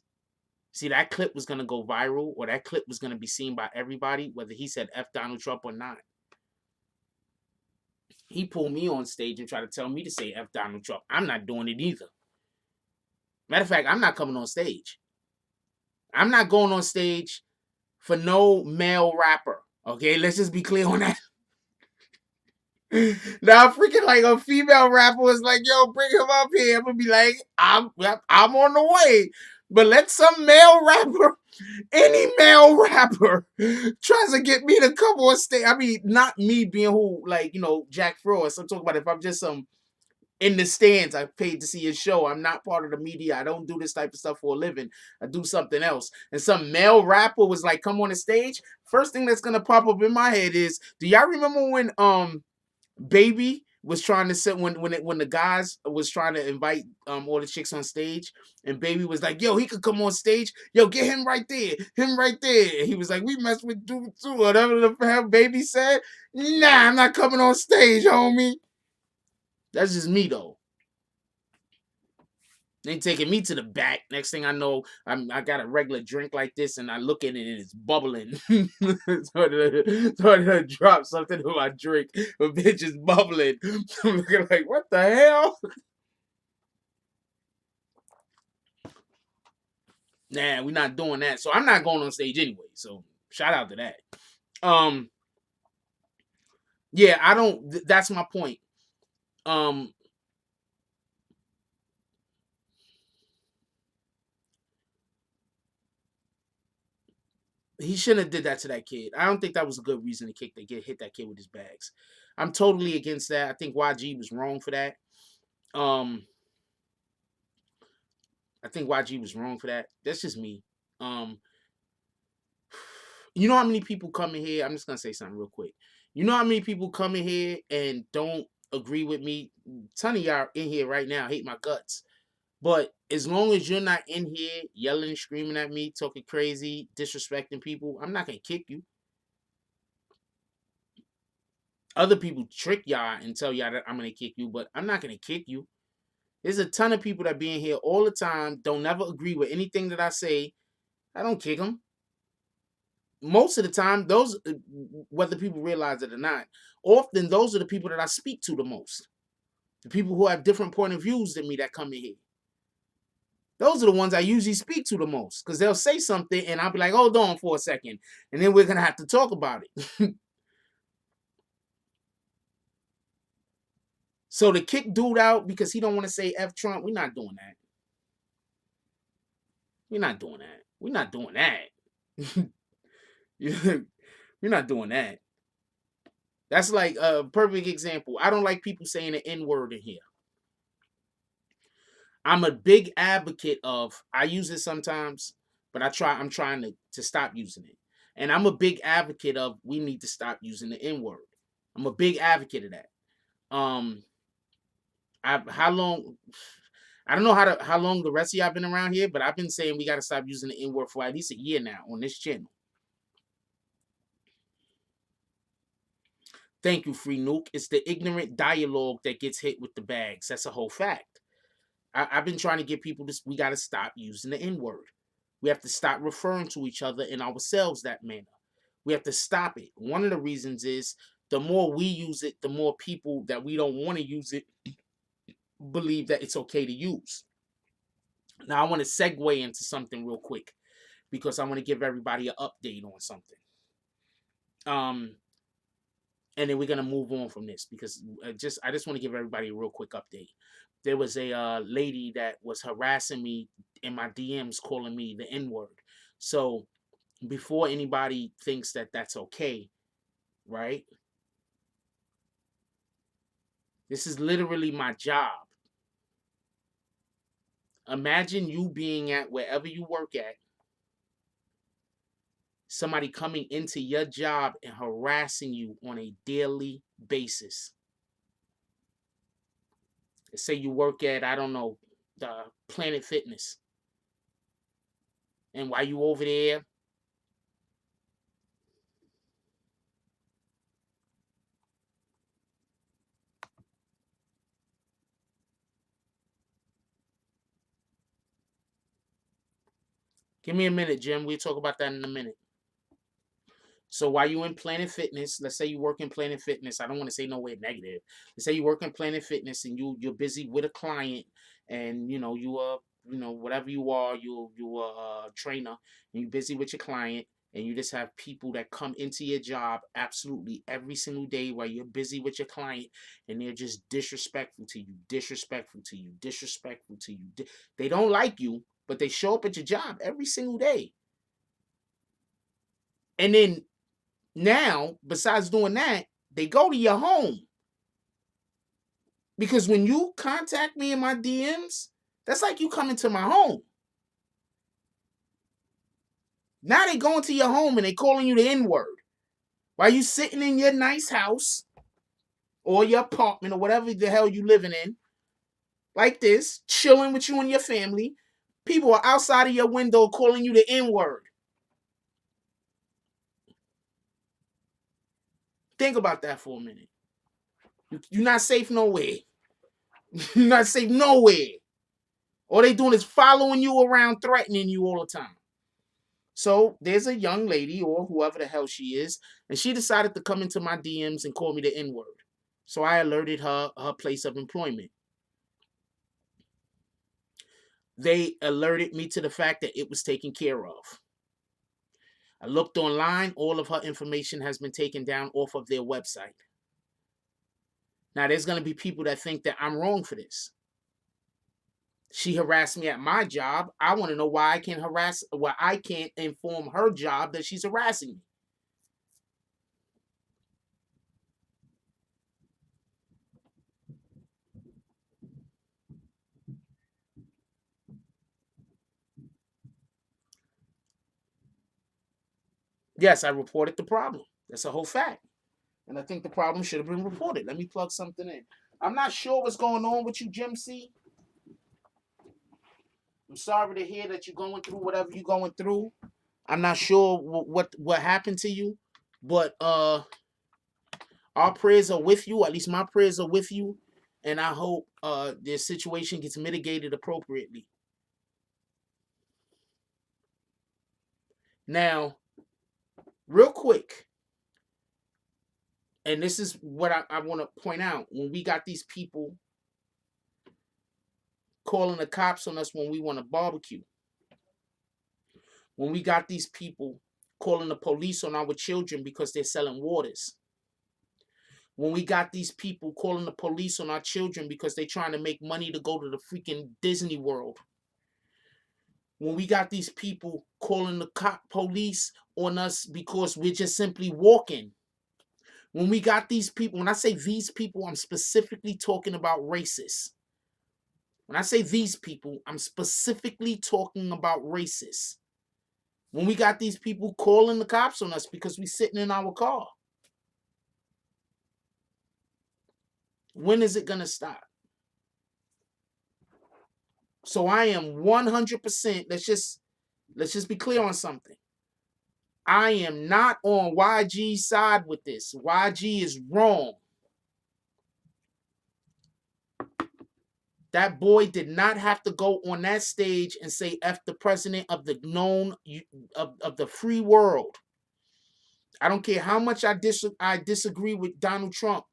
See, that clip was going to go viral, or that clip was going to be seen by everybody, whether he said F Donald Trump or not. He pulled me on stage and tried to tell me to say F Donald Trump. I'm not doing it either. Matter of fact, I'm not coming on stage. I'm not going on stage for no male rapper. Okay, let's just be clear on that. Now, freaking like a female rapper was like, "Yo, bring him up here." I'm gonna be like, "I'm on the way." But let some male rapper, any male rapper, tries to get me to come on stage. I mean, not me being who, like, you know, Jack Frost. I'm talking about if I'm just some in the stands. I paid to see his show. I'm not part of the media. I don't do this type of stuff for a living. I do something else. And some male rapper was like, "Come on the stage." First thing that's gonna pop up in my head is, do y'all remember when Baby was trying to sit when the guys was trying to invite all the chicks on stage, and Baby was like, "Yo, he could come on stage. Yo, get him right there, him right there." And he was like, "We mess with dude too," whatever the hell Baby said. Nah, I'm not coming on stage, homie. That's just me though. They taking me to the back. Next thing I know, I got a regular drink like this, and I look at it and it's bubbling. so to drop something in my drink, a bitch is bubbling. I'm looking like, what the hell? Nah, we're not doing that. So I'm not going on stage anyway. So shout out to that. Yeah, I don't. That's my point. He shouldn't have did that to that kid. I don't think that was a good reason to hit that kid with his bags. I'm totally against that. I think YG was wrong for that. I think YG was wrong for that. That's just me. You know how many people come in here? I'm just gonna say something real quick. You know how many people come in here and don't agree with me? Ton of y'all in here right now hate my guts. But as long as you're not in here yelling, screaming at me, talking crazy, disrespecting people, I'm not gonna kick you. Other people trick y'all and tell y'all that I'm gonna kick you, but I'm not gonna kick you. There's a ton of people that be in here all the time, don't never agree with anything that I say. I don't kick them. Most of the time, those, whether people realize it or not, often those are the people that I speak to the most. The people who have different point of views than me that come in here. Those are the ones I usually speak to the most, because they'll say something and I'll be like, hold on for a second, and then we're gonna have to talk about it. So to kick dude out because he don't want to say F Trump, we're not doing that. We're not doing that. We're not doing that. We're not doing that. That's like a perfect example. I don't like people saying the N-word in here. I'm a big advocate of, I use it sometimes, but I'm trying to stop using it. And I'm a big advocate of, we need to stop using the N-word. I'm a big advocate of that. How long, I don't know how long the rest of y'all been around here, but I've been saying we got to stop using the N-word for at least a year now on this channel. Thank you, Free Nuke. It's the ignorant dialogue that gets hit with the bags. That's a whole fact. I've been trying to get people to, we got to stop using the N-word. We have to stop referring to each other and ourselves that manner. We have to stop it. One of the reasons is the more we use it, the more people that we don't want to use it believe that it's okay to use. Now, I want to segue into something real quick because I want to give everybody an update on something. And then we're gonna move on from this because I just want to give everybody a real quick update. There was a lady that was harassing me in my DMs, calling me the N-word. So before anybody thinks that that's okay, right? This is literally my job. Imagine you being at wherever you work at, somebody coming into your job and harassing you on a daily basis. Say you work at, I don't know, the Planet Fitness. And while you over there, give me a minute, Jim. We'll talk about that in a minute. So while you in Planet Fitness, let's say you work in Planet Fitness. I don't want to say nowhere negative. Let's say you work in Planet Fitness and you're busy with a client, and whatever you are, you a trainer, and you're busy with your client, and you just have people that come into your job absolutely every single day while you're busy with your client, and they're just disrespectful to you, disrespectful to you, disrespectful to you. They don't like you, but they show up at your job every single day. And then now, besides doing that, they go to your home. Because when you contact me in my DMs, that's like you coming to my home. Now they going to your home and they calling you the N-word. While you sitting in your nice house or your apartment or whatever the hell you living in, like this, chilling with you and your family, people are outside of your window calling you the N-word. Think about that for a minute. You're not safe nowhere. You're not safe nowhere. All they doing is following you around, threatening you all the time. So there's a young lady or whoever the hell she is, and she decided to come into my DMs and call me the N-word. So I alerted her place of employment. They alerted me to the fact that it was taken care of. I looked online. All of her information has been taken down off of their website. Now, there's going to be people that think that I'm wrong for this. She harassed me at my job. I want to know why I can't inform her job that she's harassing me. Yes, I reported the problem. That's a whole fact. And I think the problem should have been reported. Let me plug something in. I'm not sure what's going on with you, Jim C. I'm sorry to hear that you're going through whatever you're going through. I'm not sure what happened to you, but our prayers are with you. At least my prayers are with you, and I hope this situation gets mitigated appropriately. Now, real quick, and this is what I want to point out. When we got these people calling the cops on us when we want to barbecue, when we got these people calling the police on our children because they're selling waters, when we got these people calling the police on our children because they're trying to make money to go to the freaking Disney World, when we got these people calling the police on us because we're just simply walking, when we got these people, when I say these people, I'm specifically talking about racists. When I say these people, I'm specifically talking about racists. When we got these people calling the cops on us because we're sitting in our car, when is it going to stop? So I am 100%, let's just be clear on something. I am not on YG's side with this. YG is wrong. That boy did not have to go on that stage and say F the president of the of the free world. I don't care how much I disagree with Donald Trump.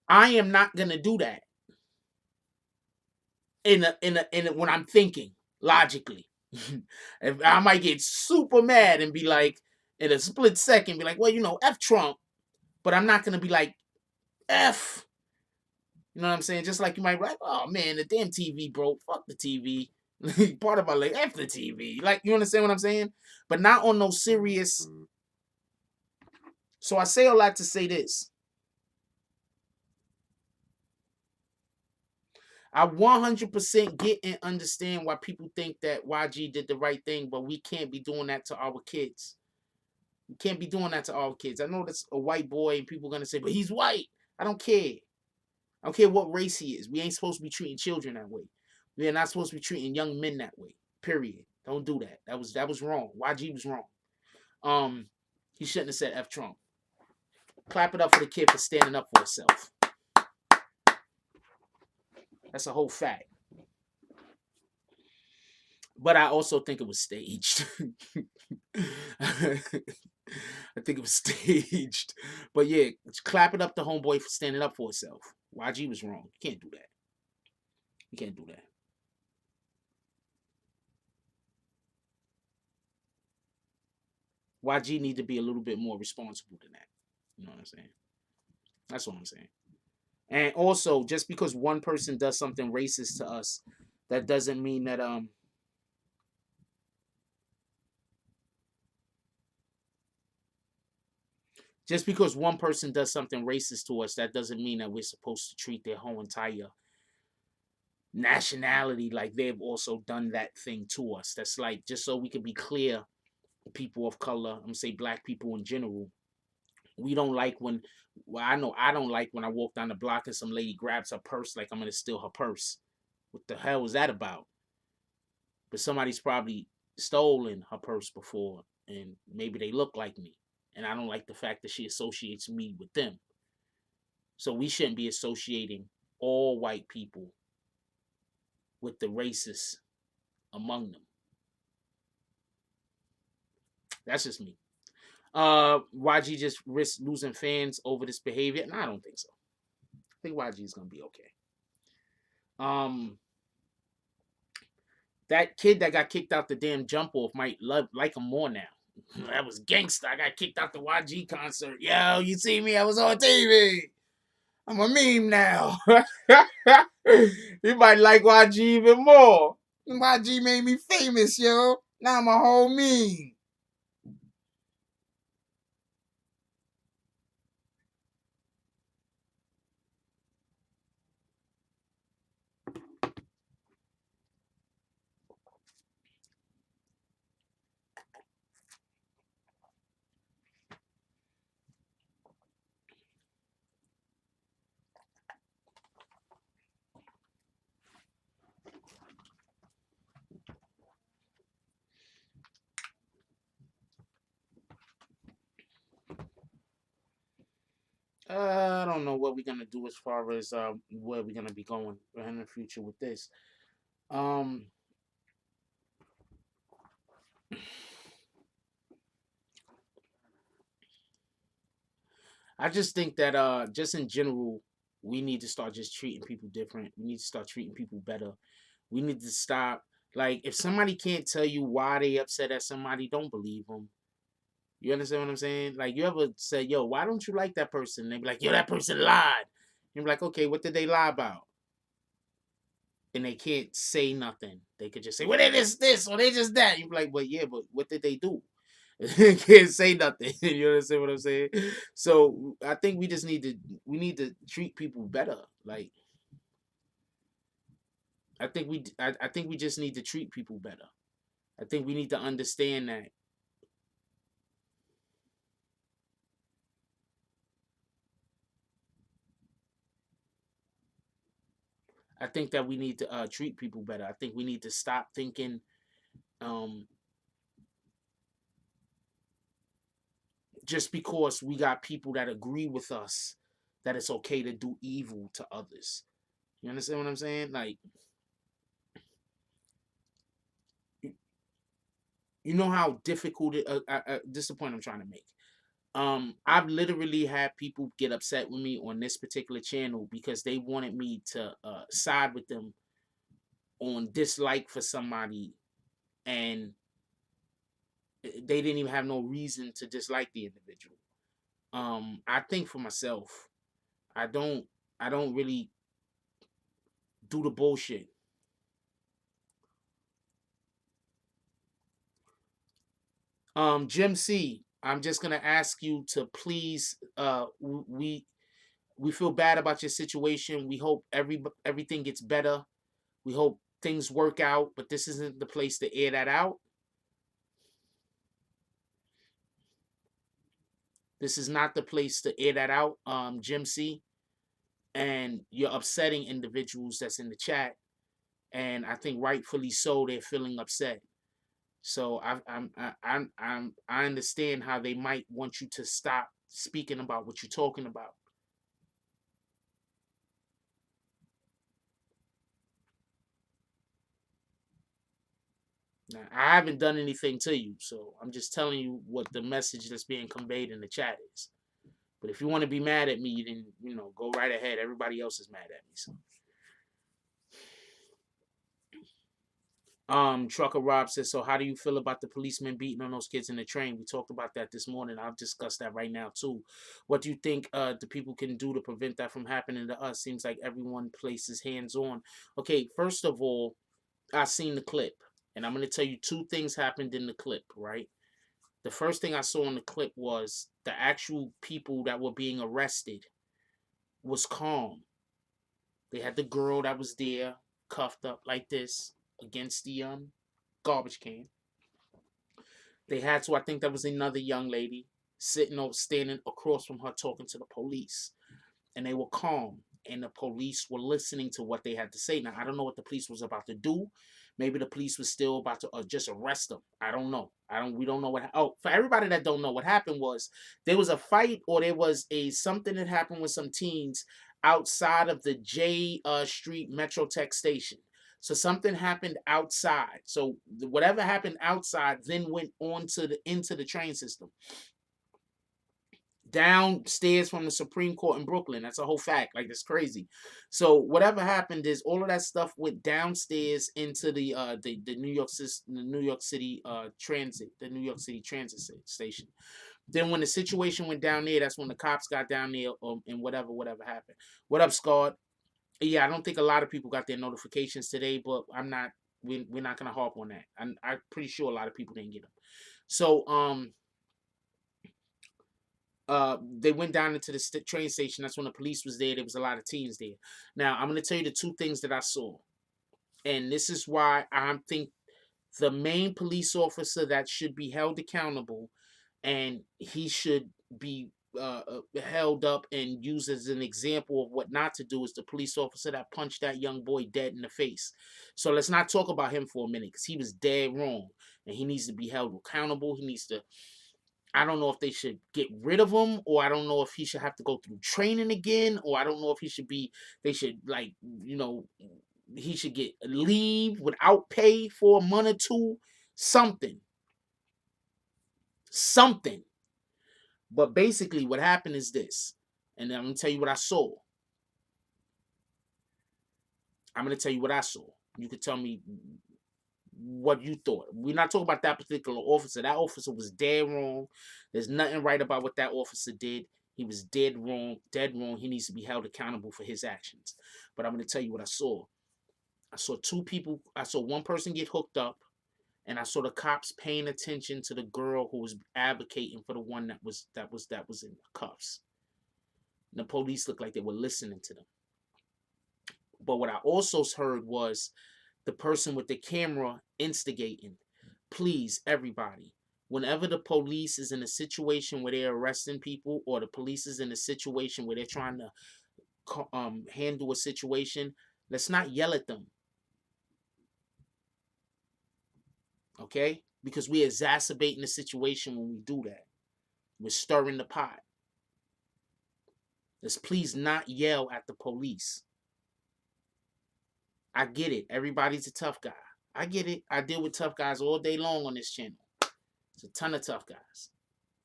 I am not gonna do that. When I'm thinking logically. If I might get super mad and be like, in a split second, be like, well, F Trump, but I'm not gonna be like F. You know what I'm saying? Just like you might be like, oh man, the damn TV broke. Fuck the TV. Part of my like F the TV. Like, you understand what I'm saying? But not on no serious. So I say a lot to say this. I 100% get and understand why people think that YG did the right thing, but we can't be doing that to our kids. We can't be doing that to our kids. I know that's a white boy and people are going to say, but he's white. I don't care. I don't care what race he is. We ain't supposed to be treating children that way. We are not supposed to be treating young men that way. Period. Don't do that. That was wrong. YG was wrong. He shouldn't have said F Trump. Clap it up for the kid for standing up for himself. That's a whole fact. But I also think it was staged. I think it was staged. But yeah, clap it up to homeboy for standing up for himself. YG was wrong. You can't do that. You can't do that. YG need to be a little bit more responsible than that. You know what I'm saying? That's what I'm saying. And also, just because one person does something racist to us, that doesn't mean that just because one person does something racist to us, that doesn't mean that we're supposed to treat their whole entire nationality like they've also done that thing to us. That's like, just so we can be clear, people of color, I'm gonna say black people in general, we don't like when, well, I know I don't like when I walk down the block and some lady grabs her purse like I'm gonna steal her purse. What the hell was that about? But somebody's probably stolen her purse before, and maybe they look like me, and I don't like the fact that she associates me with them. So we shouldn't be associating all white people with the racists among them. That's just me. YG just risked losing fans over this behavior? No, I don't think so. I think YG is gonna be okay. That kid that got kicked out the damn jump off might like him more now. That was gangster. I got kicked out the YG concert. Yo, you see me? I was on TV. I'm a meme now. You might like YG even more. YG made me famous, yo. Now I'm a whole meme. I don't know what we're gonna do as far as where we're gonna be going in the future with this. Um, I just think that just in general, we need to start just treating people different. We need to start treating people better. We need to stop, like, if somebody can't tell you why they upset at somebody, don't believe them. You understand what I'm saying? Like, you ever say, yo, why don't you like that person? And they be like, yo, that person lied. You're like, okay, what did they lie about? And they can't say nothing. They could just say, well, they just this or they just that. You're like, well, yeah, but what did they do? Can't say nothing. You understand what I'm saying? So I think we need to treat people better. Like, I think we just need to treat people better. I think we need to understand that. I think that we need to treat people better. I think we need to stop thinking um, just because we got people that agree with us that it's okay to do evil to others. You understand what I'm saying? Like, you know how difficult it. This is the point I'm trying to make. I've literally had people get upset with me on this particular channel because they wanted me to side with them on dislike for somebody, and they didn't even have no reason to dislike the individual. I think for myself, I don't I don't really do the bullshit. Jim C, I'm just gonna ask you to please we feel bad about your situation. We hope everything gets better. We hope things work out, but this isn't the place to air that out. This is not the place to air that out, Jim C. And you're upsetting individuals that's in the chat, and I think rightfully so. They're feeling upset. So I understand how they might want you to stop speaking about what you're talking about. Now, I haven't done anything to you, so I'm just telling you what the message that's being conveyed in the chat is. But if you want to be mad at me, then, you know, go right ahead. Everybody else is mad at me. So. Trucker Rob says, so how do you feel about the policeman beating on those kids in the train? We talked about that this morning. I'll discuss that right now too. What do you think the people can do to prevent that from happening to us? Seems like everyone places hands on. Okay, first of all, I seen the clip, and I'm going to tell you two things happened in the clip, right? The first thing I saw in the clip was the actual people that were being arrested was calm. They had the girl that was there cuffed up like this against the garbage can. They had to, I think that was another young lady standing across from her talking to the police. And they were calm. And the police were listening to what they had to say. Now, I don't know what the police was about to do. Maybe the police was still about to just arrest them. I don't know. We don't know what. Oh, for everybody that don't know, what happened was there was a fight, or there was something that happened with some teens outside of the J Street Metro Tech station. So something happened outside. So whatever happened outside then went on to into the train system. Downstairs from the Supreme Court in Brooklyn. That's a whole fact. Like, that's crazy. So whatever happened is all of that stuff went downstairs into the New York City transit station. Then when the situation went down there, that's when the cops got down there, and whatever happened. What up, Scott? Yeah, I don't think a lot of people got their notifications today, but we're not gonna harp on that. I'm pretty sure a lot of people didn't get them. So they went down into the train station. That's when the police was there. There was a lot of teens there. Now, I'm going to tell you the two things that I saw. And this is why I think the main police officer that should be held accountable, and he should be held up and used as an example of what not to do, is the police officer that punched that young boy dead in the face. So let's not talk about him for a minute, because he was dead wrong. And he needs to be held accountable. He needs to... I don't know if they should get rid of him, or I don't know if he should have to go through training again, or I don't know if they should, like, you know, he should get leave without pay for a month or two, something. But basically what happened is this, and I'm going to tell you what I saw. You could tell me what you thought. We're not talking about that particular officer. That officer was dead wrong. There's nothing right about what that officer did. He was dead wrong. He needs to be held accountable for his actions. But I'm going to tell you what I saw. I saw two people. I saw one person get hooked up, and I saw the cops paying attention to the girl who was advocating for the one that was in cuffs. And the police looked like they were listening to them. But what I also heard was the person with the camera instigating. Please, everybody, whenever the police is in a situation where they're arresting people, or the police is in a situation where they're trying to handle a situation, let's not yell at them. Okay? Because we're exacerbating the situation when we do that. We're stirring the pot. Let's please not yell at the police. I get it. Everybody's a tough guy. I get it. I deal with tough guys all day long on this channel. It's a ton of tough guys.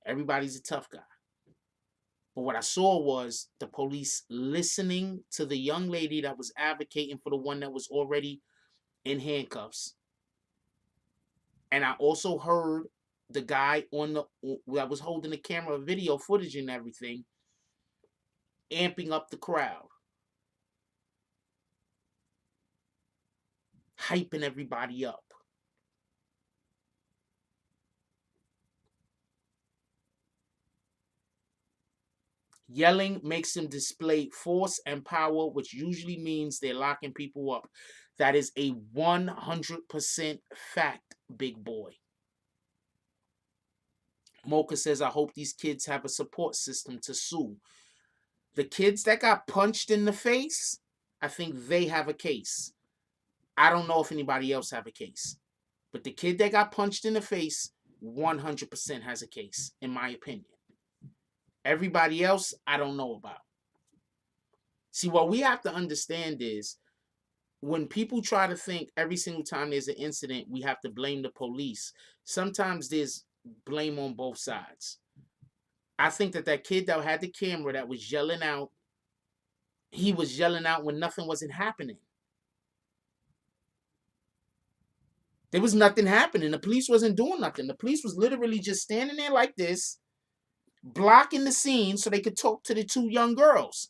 Everybody's a tough guy. But what I saw was the police listening to the young lady that was advocating for the one that was already in handcuffs. And I also heard the guy that was holding the camera, video footage and everything, amping up the crowd. Hyping everybody up. Yelling makes them display force and power, which usually means they're locking people up. That is a 100% fact, big boy. Mocha says, I hope these kids have a support system to sue. The kids that got punched in the face, I think they have a case. I don't know if anybody else have a case. But the kid that got punched in the face 100% has a case, in my opinion. Everybody else, I don't know about. See, what we have to understand is when people try to think every single time there's an incident, we have to blame the police. Sometimes there's blame on both sides. I think that kid that had the camera that was yelling out, he was yelling out when nothing wasn't happening. There was nothing happening. The police wasn't doing nothing. The police was literally just standing there like this, blocking the scene so they could talk to the two young girls.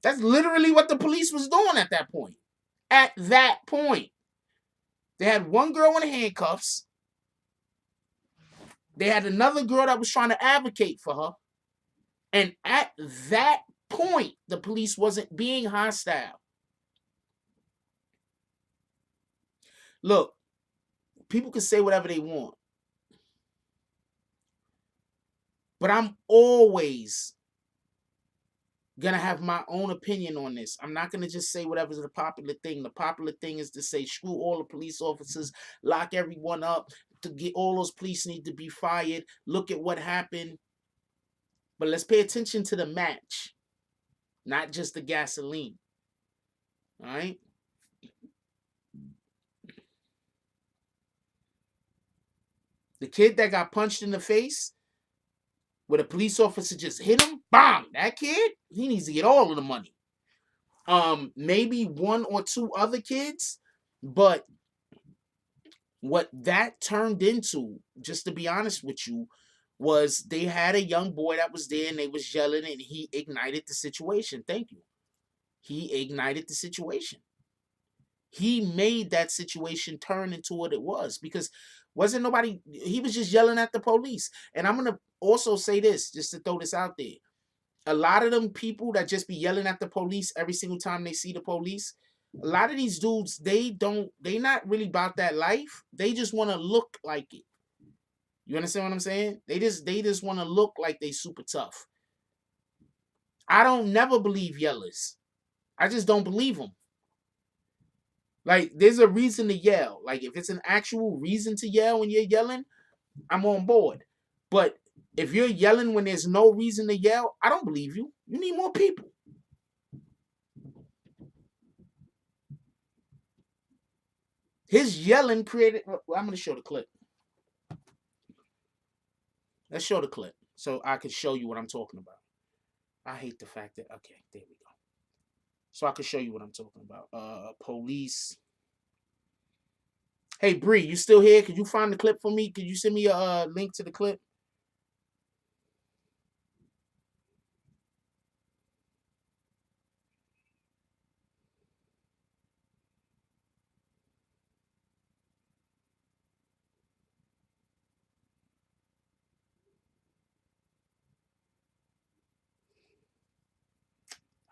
That's literally what the police was doing at that point. At that point. They had one girl in handcuffs. They had another girl that was trying to advocate for her. And at that point, the police wasn't being hostile. Look, people can say whatever they want. But I'm always going to have my own opinion on this. I'm not going to just say whatever's the popular thing. The popular thing is to say, screw all the police officers, lock everyone up, to get all those police need to be fired. Look at what happened. But let's pay attention to the match, not just the gasoline. All right? The kid that got punched in the face, where the police officer just hit him, bang, that kid, he needs to get all of the money. Maybe one or two other kids, but what that turned into, just to be honest with you, was they had a young boy that was there and they was yelling and he ignited the situation. Thank you. He ignited the situation. He made that situation turn into what it was because wasn't nobody, he was just yelling at the police. And I'm going to also say this, just to throw this out there. A lot of them people that just be yelling at the police every single time they see the police, a lot of these dudes, they not really about that life. They just want to look like it. You understand what I'm saying? They just want to look like they super tough. I don't never believe yellers. I just don't believe them. Like, there's a reason to yell. Like, if it's an actual reason to yell when you're yelling, I'm on board. But if you're yelling when there's no reason to yell, I don't believe you. You need more people. His yelling created... Well, I'm going to show the clip. Let's show the clip so I can show you what I'm talking about. I hate the fact that... Okay, there we go. So I can show you what I'm talking about. Police... Hey, Bree, you still here? Could you find the clip for me? Could you send me a link to the clip?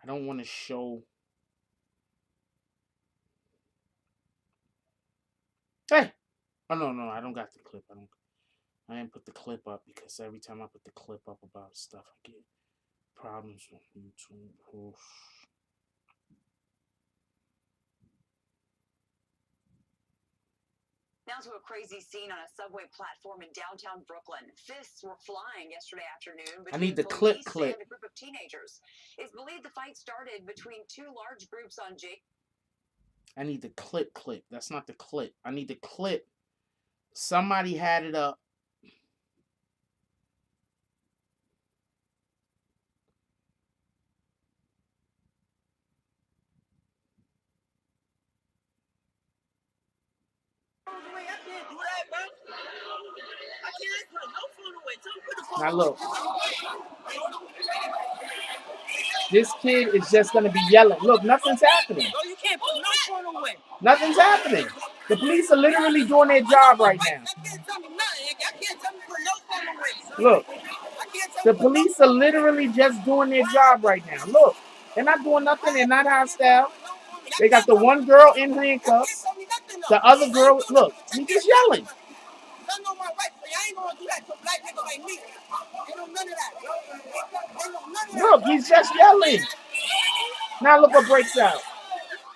I don't want to show... Hey! Oh, no, I don't got the clip. I didn't put the clip up because every time I put the clip up about stuff, I get problems with YouTube. Oof. Now to a crazy scene on a subway platform in downtown Brooklyn. Fists were flying yesterday afternoon I need the between clip. police and a group of teenagers. It's believed the fight started between two large groups on J. I need the clip. That's not the clip. I need the clip. Somebody had it up. Now look, this kid is just gonna be yelling. Look, nothing's happening. You can't put no phone away. Nothing's happening. The police are literally doing their job right now. Look, the police are literally just doing their job right now. Look, they're not doing nothing. They're not hostile. They got the one girl in handcuffs. The other girl, look, he's just yelling. Look, he's just yelling. Now look what breaks out.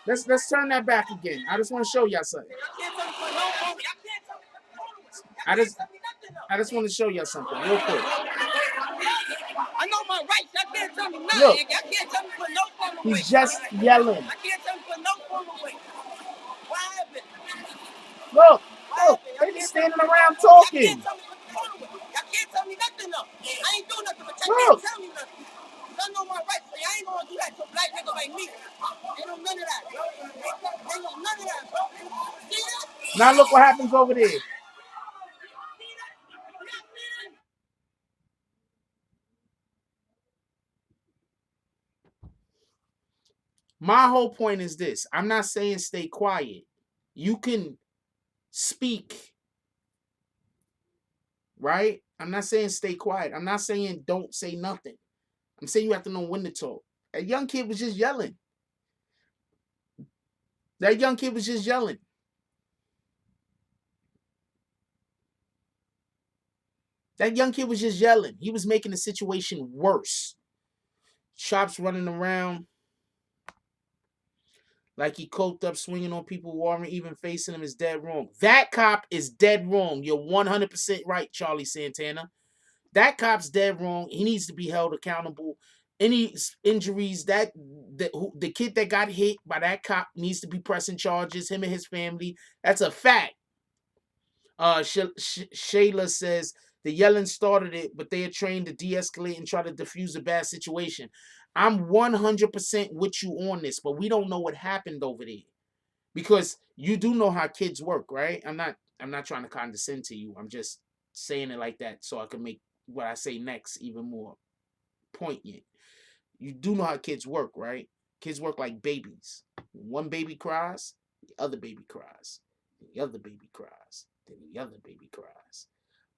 Let's turn that back again. I just want to show y'all something. I just want to show y'all something real quick. I know my rights. can't tell me nothing. Look. I can't tell me for no form of way. He's just yelling. I can't tell me for no form of way. What happened? Look, What look, happened? they Y'all just can't tell me standing for no around form. Y'all can't talking. tell me for no form of way. Y'all can't tell me nothing though. I ain't doing nothing, but y'all Look. can't tell me nothing. Y'all know my rights, so y'all ain't gonna do that to a black nigga like me. Ain't no none of that, bro. Ain't no none of that, bro. See that? Now look what happens over there. My whole point is this. I'm not saying stay quiet. You can speak, right? I'm not saying stay quiet. I'm not saying don't say nothing. I'm saying you have to know when to talk. That young kid was just yelling. That young kid was just yelling. That young kid was just yelling. He was making the situation worse. Chops running around like he coked up, swinging on people, warring, even facing him is dead wrong. That cop is dead wrong. You're 100% right, Charlie Santana. That cop's dead wrong. He needs to be held accountable. Any injuries, the kid that got hit by that cop needs to be pressing charges, him and his family. That's a fact. Shayla says the yelling started it, but they are trained to de-escalate and try to diffuse a bad situation. I'm 100% with you on this, but we don't know what happened over there because you do know how kids work, right? I'm not trying to condescend to you. I'm just saying it like that so I can make what I say next even more poignant. You do know how kids work, right? Kids work like babies. One baby cries, the other baby cries, the other baby cries, then the other baby cries.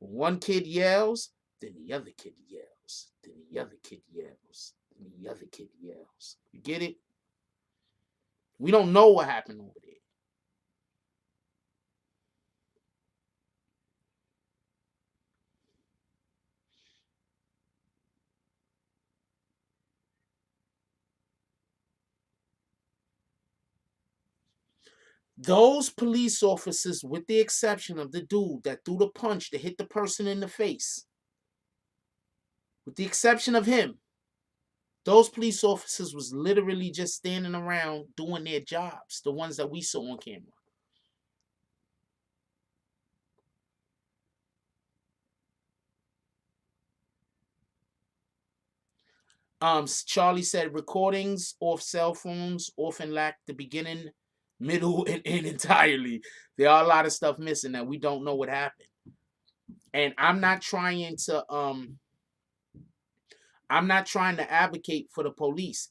When one kid yells, then the other kid yells, then the other kid yells, then the other kid yells. You get it? We don't know what happened over there. Those police officers, with the exception of the dude that threw the punch to hit the person in the face, with the exception of him, those police officers was literally just standing around doing their jobs, the ones that we saw on camera. Charlie said recordings off cell phones often lack the beginning, middle, and end entirely. There are a lot of stuff missing that we don't know what happened. And I'm not trying to advocate for the police.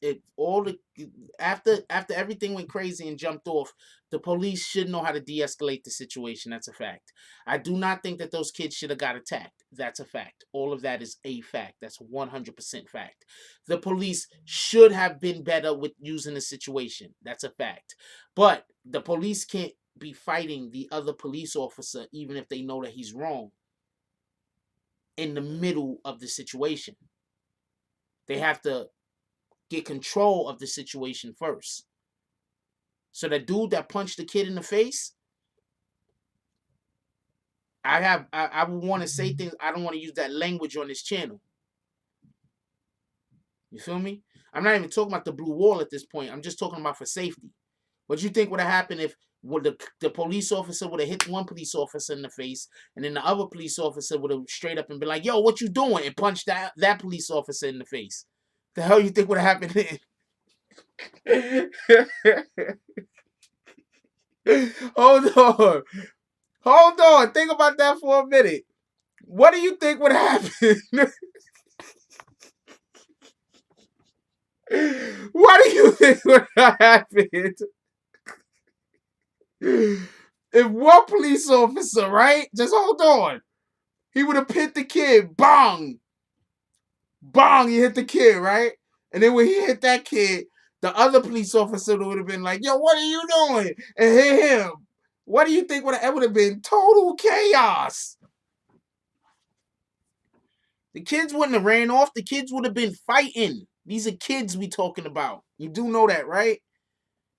After everything went crazy and jumped off, the police should know how to de-escalate the situation. That's a fact. I do not think that those kids should have got attacked. That's a fact. All of that is a fact. That's 100% fact. The police should have been better with using the situation. That's a fact. But the police can't be fighting the other police officer even if they know that he's wrong in the middle of the situation. They have to get control of the situation first. So the dude that punched the kid in the face, I would want to say things. I don't want to use that language on this channel. You feel me? I'm not even talking about the blue wall at this point. I'm just talking about for safety. What do you think would have happened if the police officer would have hit one police officer in the face, and then the other police officer would have straight up and been like, "Yo, what you doing?" and punched that police officer in the face? The hell you think would have happened then? Hold on. Hold on. Think about that for a minute. What do you think would happen? What do you think would happen? If one police officer, right? Just hold on. He would have hit the kid. Bong. Bong. He hit the kid, right? And then when he hit that kid, the other police officer would have been like, "Yo, what are you doing?" and hit him. What do you think would have been? Total chaos. The kids wouldn't have ran off. The kids would have been fighting. These are kids we talking about. You do know that, right?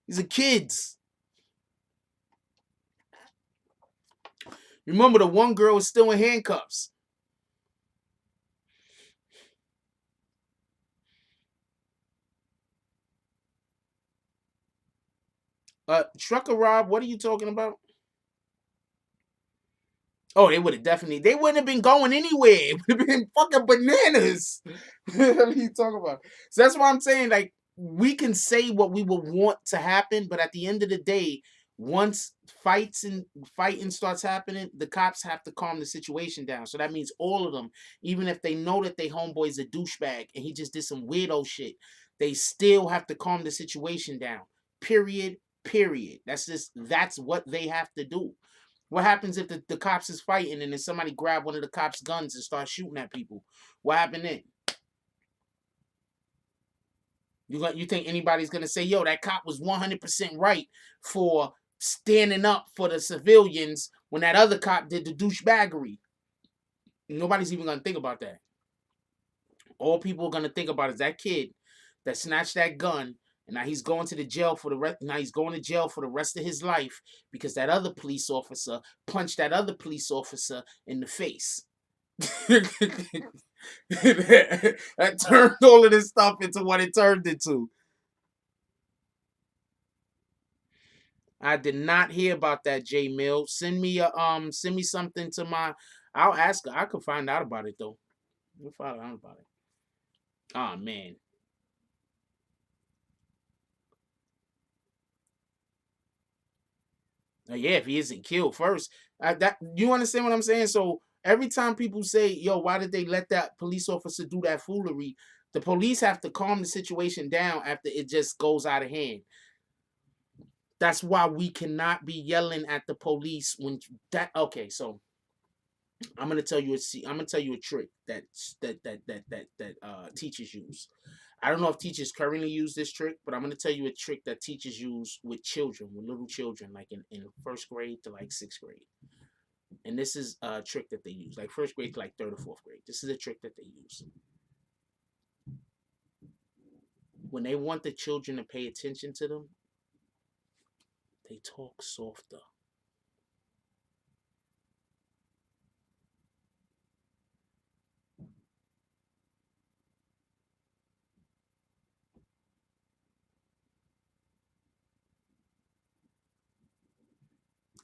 These are kids. Remember, the one girl is still in handcuffs. Trucker Rob, what are you talking about? Oh, they would have definitely. They wouldn't have been going anywhere. It would have been fucking bananas. What are you talking about? So that's why I'm saying, like, we can say what we would want to happen, but at the end of the day, once fighting starts happening, the cops have to calm the situation down. So that means all of them, even if they know that they homeboy's a douchebag and he just did some weirdo shit, they still have to calm the situation down. Period. Period. That's what they have to do. What happens if the cops is fighting and then somebody grab one of the cops' guns and start shooting at people? What happened then? You think anybody's gonna say, yo, that cop was 100% right for standing up for the civilians when that other cop did the douchebaggery? Nobody's even gonna think about that. All people are gonna think about is that kid that snatched that gun, and now he's going to the jail for the rest. Now he's going to jail for the rest of his life because that other police officer punched that other police officer in the face. That turned all of this stuff into what it turned into. I did not hear about that, J Mill. Send me something to my. I'll ask her. I could find out about it though. We'll find out about it. Oh man. Yeah, if he isn't killed first. That you understand what I'm saying? So every time people say, yo, why did they let that police officer do that foolery? The police have to calm the situation down after it just goes out of hand. That's why we cannot be yelling at the police when that. Okay, so I'm gonna tell you a trick that teachers use. I don't know if teachers currently use this trick, but I'm gonna tell you a trick that teachers use with children, with little children, like in first grade to like sixth grade. And this is a trick that they use, like first grade to like third or fourth grade. This is a trick that they use. When they want the children to pay attention to them, they talk softer.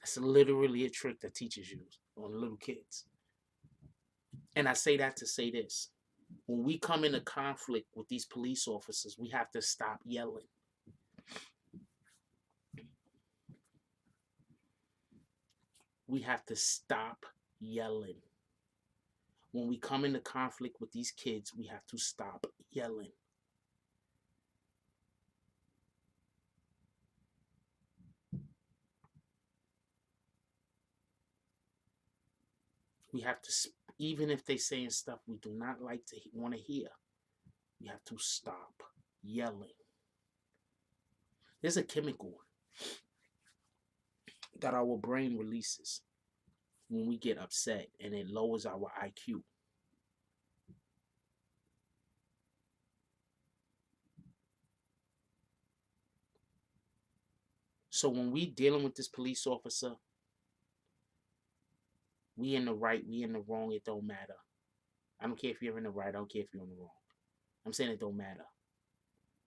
It's literally a trick that teachers use on little kids. And I say that to say this. When we come into conflict with these police officers, we have to stop yelling. We have to stop yelling. When we come into conflict with these kids, we have to stop yelling. We have to, even if they're saying stuff we do not like to want to hear, we have to stop yelling. There's a chemical that our brain releases when we get upset, and it lowers our IQ. So when we dealing with this police officer, we in the right, we in the wrong, it don't matter. I don't care if you're in the right, I don't care if you're in the wrong. I'm saying it don't matter.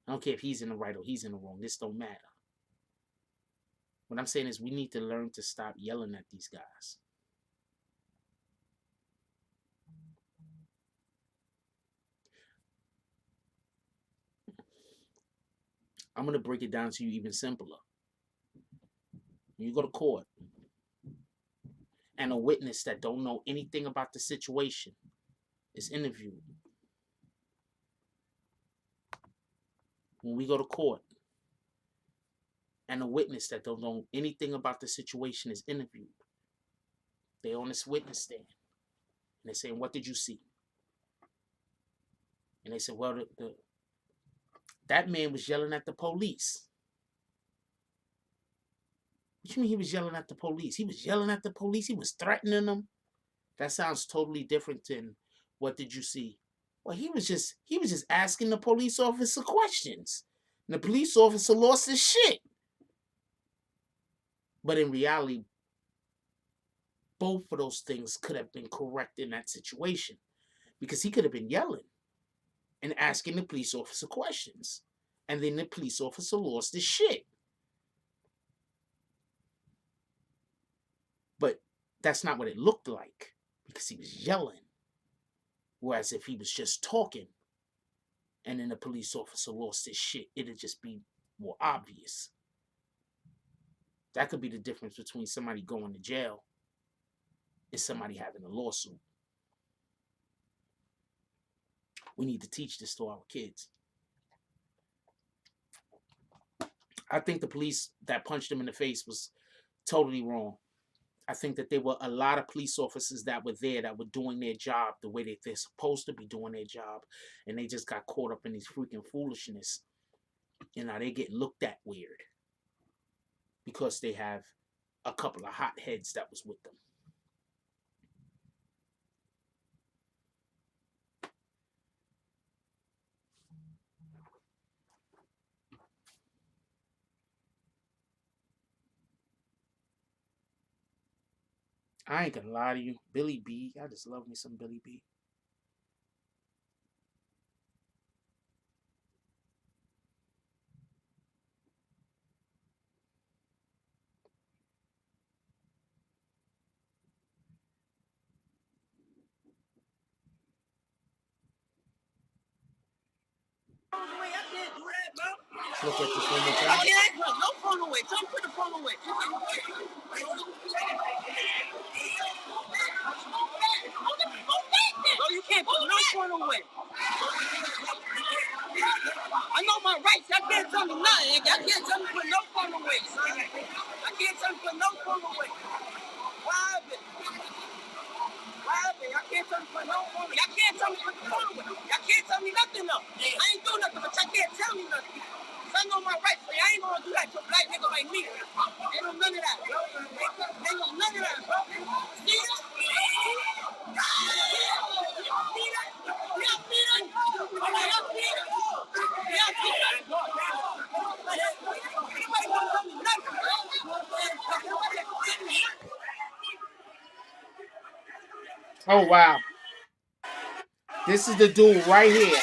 I don't care if he's in the right or he's in the wrong. This don't matter. What I'm saying is we need to learn to stop yelling at these guys. I'm going to break it down to you even simpler. When you go to court and a witness that don't know anything about the situation is interviewed. When we go to court and a witness that don't know anything about the situation is interviewed, they on this witness stand and they're saying, what did you see? And they said, well, that man was yelling at the police. What you mean he was yelling at the police? He was yelling at the police. He was threatening them. That sounds totally different than what did you see? Well, he was just asking the police officer questions. And the police officer lost his shit. But in reality, both of those things could have been correct in that situation. Because he could have been yelling and asking the police officer questions. And then the police officer lost his shit. That's not what it looked like because he was yelling. Whereas if he was just talking and then the police officer lost his shit, it'd just be more obvious. That could be the difference between somebody going to jail and somebody having a lawsuit. We need to teach this to our kids. I think the police that punched him in the face was totally wrong. I think that there were a lot of police officers that were there that were doing their job the way that they're supposed to be doing their job, and they just got caught up in this freaking foolishness. And now they're getting looked at weird because they have a couple of hot heads that was with them. I ain't gonna lie to you. Billy B. I just love me some Billy B. Let's look at this one more time. No phone away. Don't put the phone away. No, you can't put no phone away. I know my rights. I can't tell me nothing. I can't tell me to put no phone away. I can't tell me to put no phone away. Why happened? Why happened? I can't tell me to put no phone away. Y'all can't tell me to put the phone away. Y'all can't tell me nothing though. I ain't doing nothing, but y'all can't tell me nothing. I know my rights, but I ain't gonna do that to a black nigga like me. Ain't no none of that, bro. Ain't no none of that, bro. See that? Oh wow. This is the dude right here.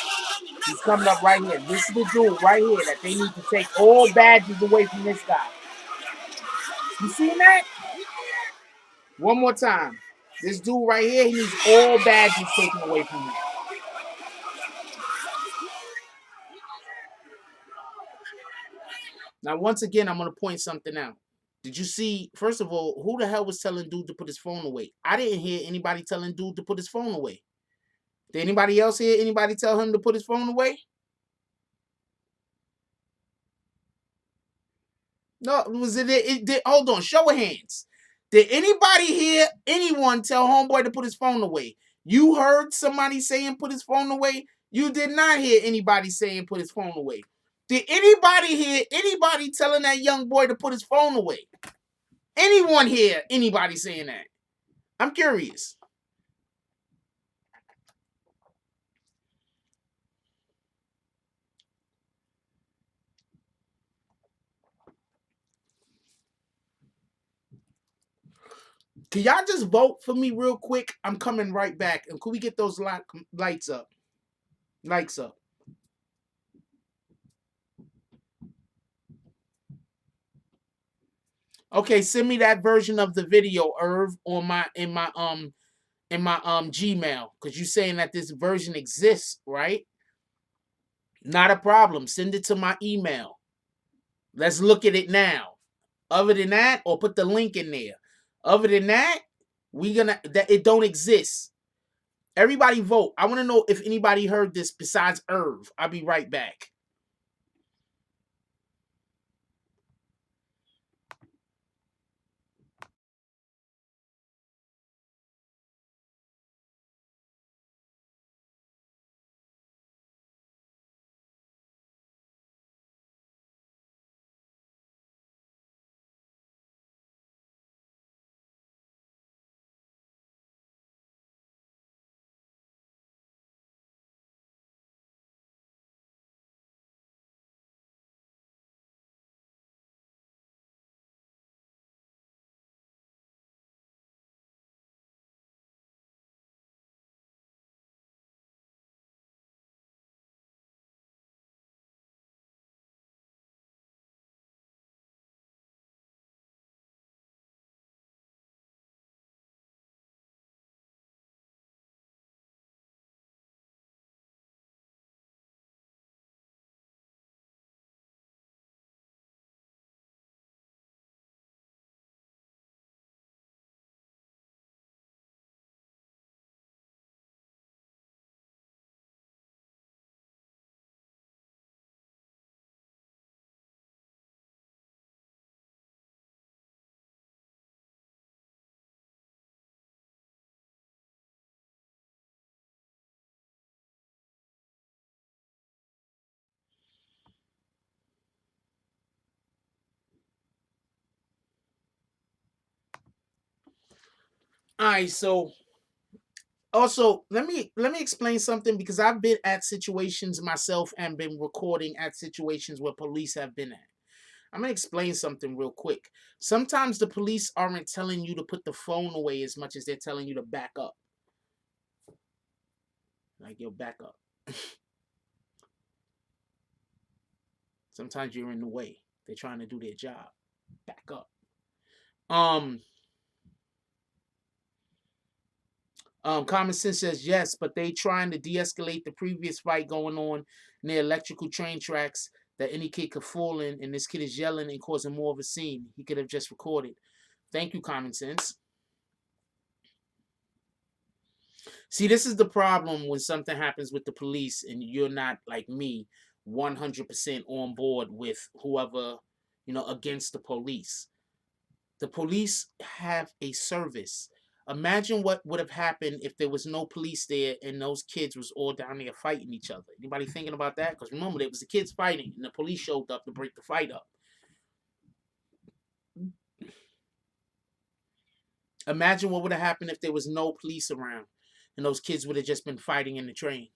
He's coming up right here. This is the dude right here that they need to take all badges away from this guy. You seen that? One more time. This dude right here, he needs all badges taken away from him. Now, once again, I'm going to point something out. Did you see, first of all, who the hell was telling dude to put his phone away? I didn't hear anybody telling dude to put his phone away. Did anybody else hear anybody tell him to put his phone away? No, was it hold on, show of hands. Did anybody hear anyone tell homeboy to put his phone away? You heard somebody saying put his phone away? You did not hear anybody saying put his phone away. Did anybody hear anybody telling that young boy to put his phone away? Anyone hear anybody saying that? I'm curious. Can y'all just vote for me real quick? I'm coming right back. And could we get those lights up? Lights up. Okay, send me that version of the video, Irv, on in my Gmail, because you're saying that this version exists, right? Not a problem. Send it to my email. Let's look at it now. Other than that, or put the link in there. Other than that, that it don't exist. Everybody vote. I want to know if anybody heard this besides Irv. I'll be right back. right, so also let me explain something, because I've been at situations myself and been recording at situations where police have been at. I'm gonna explain something real quick. Sometimes the police aren't telling you to put the phone away as much as they're telling you to back up. Like, yo, back up. Sometimes you're in the way. They're trying to do their job. Back up. Common sense says yes, but they trying to de-escalate the previous fight going on near electrical train tracks that any kid could fall in, and this kid is yelling and causing more of a scene. He could have just recorded. Thank you, common sense. See, this is the problem when something happens with the police and you're not, like me, 100% on board with whoever, against the police. The police have a service. Imagine what would have happened if there was no police there and those kids was all down there fighting each other. Anybody thinking about that? Because remember, there was the kids fighting and the police showed up to break the fight up. Imagine what would have happened if there was no police around and those kids would have just been fighting in the train.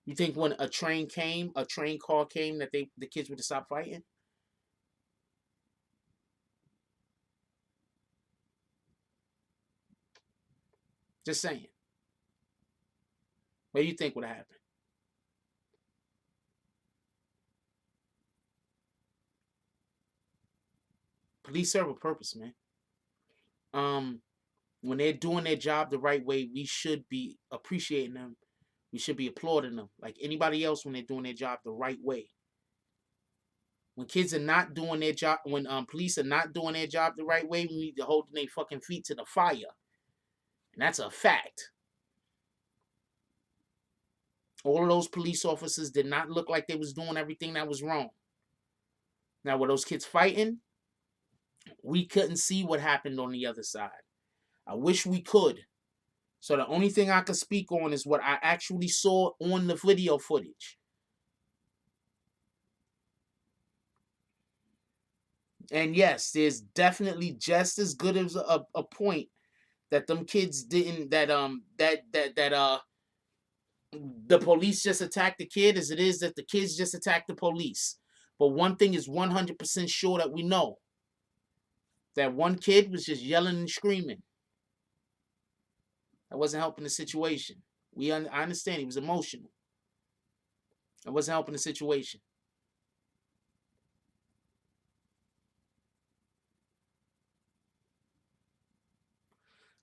You think when a train car came, that the kids would have stopped fighting? Just saying. What do you think would have happened? Police serve a purpose, man. When they're doing their job the right way, we should be appreciating them. We should be applauding them like anybody else when they're doing their job the right way. When kids are not doing their job, when police are not doing their job the right way, we need to hold their fucking feet to the fire. And that's a fact. All of those police officers did not look like they was doing everything that was wrong. Now, were those kids fighting? We couldn't see what happened on the other side. I wish we could. So the only thing I could speak on is what I actually saw on the video footage. And yes, there's definitely just as good as a point that them kids didn't, the police just attacked the kid as it is that the kids just attacked the police. But one thing is 100% sure that we know. That one kid was just yelling and screaming. That wasn't helping the situation. I understand he was emotional. That wasn't helping the situation.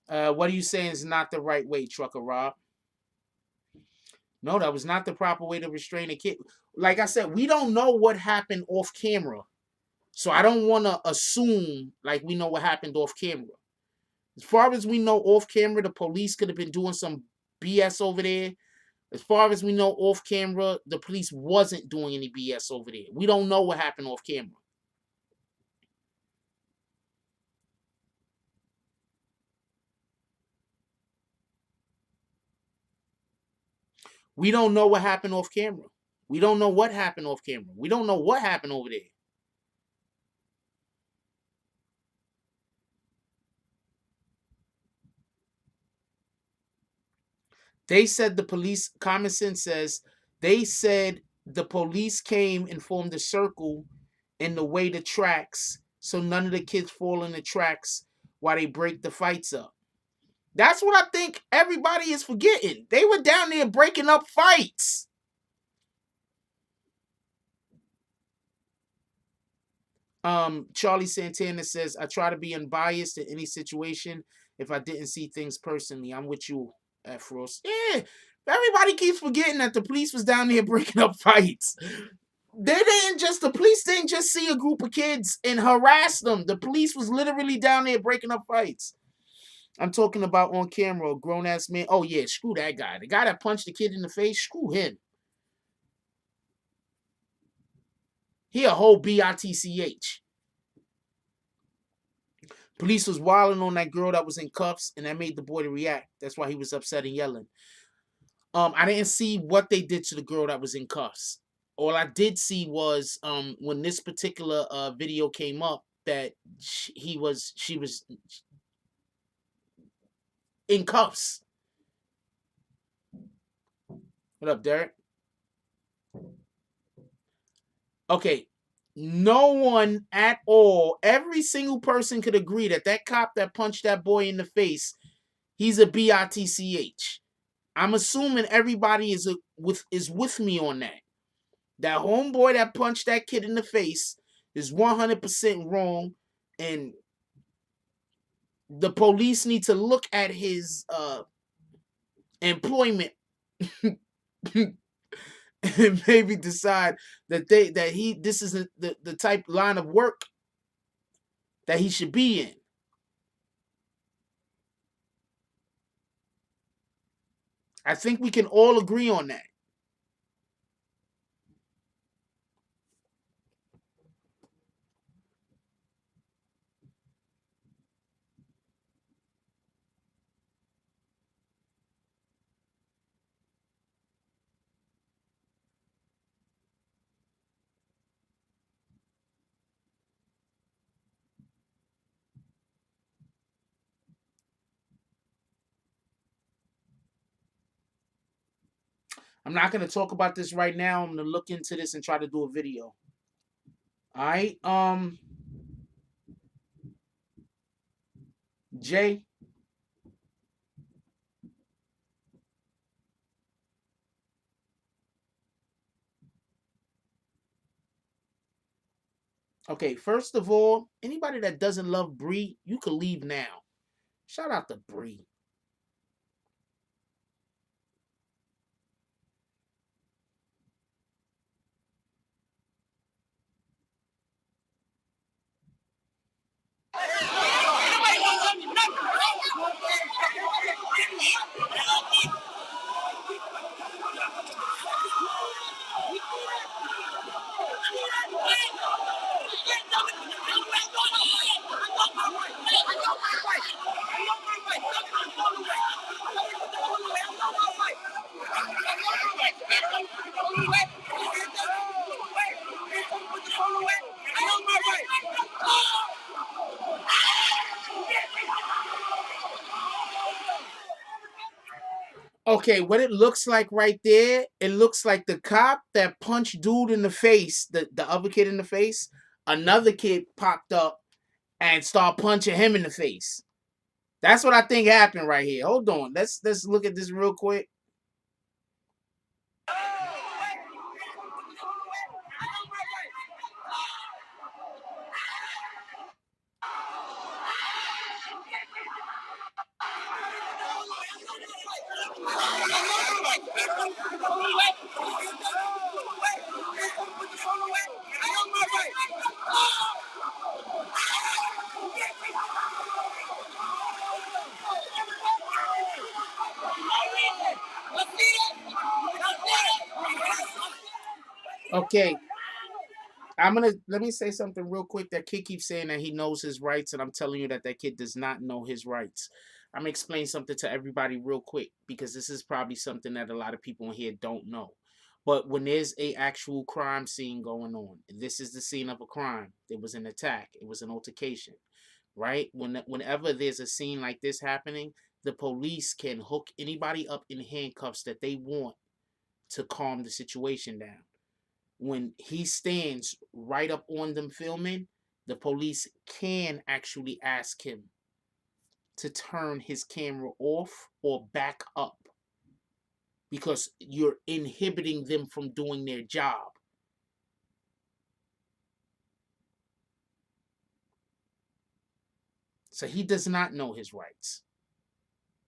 What are you saying is not the right way, Trucker Rob? No, that was not the proper way to restrain a kid. Like I said, we don't know what happened off camera. So I don't want to assume like we know what happened off camera. As far as we know off camera, the police could have been doing some BS over there. As far as we know off camera, the police wasn't doing any BS over there. We don't know what happened off camera. We don't know what happened off camera. We don't know what happened off camera. We don't know what happened over there. They said the police, common sense says, they said the police came and formed a circle in the way the tracks so none of the kids fall in the tracks while they break the fights up. That's what I think everybody is forgetting. They were down there breaking up fights. Charlie Santana says, I try to be unbiased in any situation if I didn't see things personally. I'm with you, Frost. Yeah, everybody keeps forgetting that the police was down there breaking up fights. The police didn't just see a group of kids and harass them. The police was literally down there breaking up fights. I'm talking about on camera, a grown-ass man. Oh, yeah, screw that guy. The guy that punched the kid in the face, screw him. He a whole BITCH. Police was wilding on that girl that was in cuffs, and that made the boy to react. That's why he was upset and yelling. I didn't see what they did to the girl that was in cuffs. All I did see was when this particular video came up that in cuffs. What up, Derek? Okay, no one at all, every single person could agree that that cop that punched that boy in the face, he's a bitch. I'm assuming everybody is with me on that. That homeboy that punched that kid in the face is 100% wrong, and the police need to look at his employment and maybe decide that this isn't the type line of work that he should be in. I think we can all agree on that. I'm not going to talk about this right now. I'm going to look into this and try to do a video. All right. Jay. Okay, first of all, anybody that doesn't love Bree, you can leave now. Shout out to Bree. Okay, what it looks like right there, it looks like the cop that punched dude in the face, the other kid in the face, another kid popped up and started punching him in the face. That's what I think happened right here. Hold on. Let's look at this real quick. Okay. Let me say something real quick. That kid keeps saying that he knows his rights, and I'm telling you that that kid does not know his rights. I'm gonna explain something to everybody real quick because this is probably something that a lot of people in here don't know. But when there's a actual crime scene going on, this is the scene of a crime. There was an attack. It was an altercation, right? Whenever there's a scene like this happening, the police can hook anybody up in handcuffs that they want to calm the situation down. When he stands right up on them filming, the police can actually ask him to turn his camera off or back up because you're inhibiting them from doing their job. So he does not know his rights.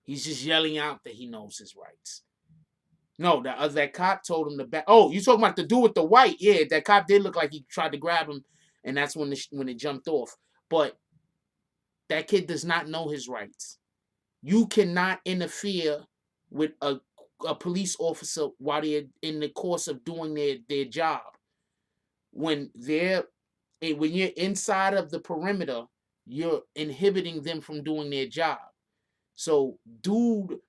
He's just yelling out that he knows his rights. No, that cop told him to back. Oh, you talking about the dude with the white? Yeah, that cop did look like he tried to grab him, and that's when it jumped off. But that kid does not know his rights. You cannot interfere with a police officer while they're in the course of doing their job. When you're inside of the perimeter, you're inhibiting them from doing their job. So, dude,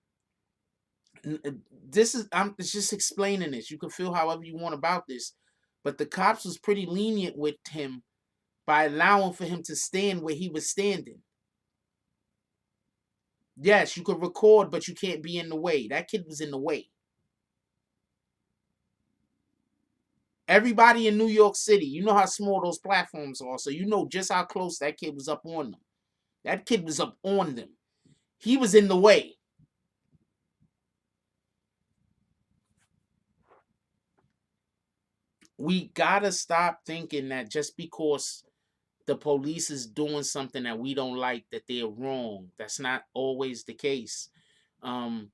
I'm just explaining this. You can feel however you want about this, but the cops was pretty lenient with him by allowing for him to stand where he was standing. Yes, you could record, but you can't be in the way. That kid was in the way. Everybody in New York City, you know how small those platforms are, so you know just how close that kid was up on them. That kid was up on them. He was in the way. We gotta stop thinking that just because the police is doing something that we don't like, that they're wrong. That's not always the case. Um,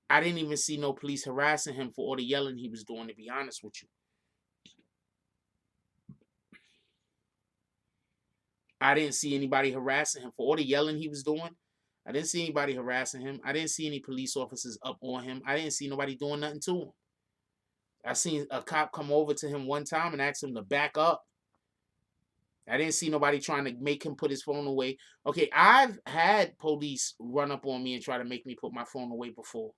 I didn't even see no police harassing him for all the yelling he was doing, to be honest with you. I didn't see anybody harassing him for all the yelling he was doing. I didn't see anybody harassing him. I didn't see any police officers up on him. I didn't see nobody doing nothing to him. I seen a cop come over to him one time and ask him to back up. I didn't see nobody trying to make him put his phone away. Okay, I've had police run up on me and try to make me put my phone away before.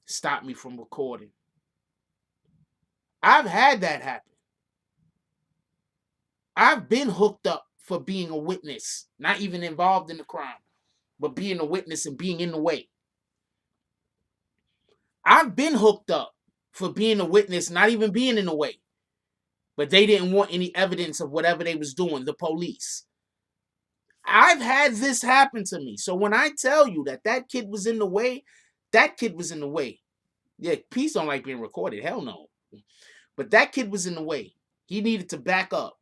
Stop me from recording. I've had that happen. I've been hooked up for being a witness, not even involved in the crime, but being a witness and being in the way. I've been hooked up for being a witness, not even being in the way, but they didn't want any evidence of whatever they was doing, the police. I've had this happen to me. So when I tell you that that kid was in the way, that kid was in the way. Yeah, police don't like being recorded. Hell no. But that kid was in the way. He needed to back up.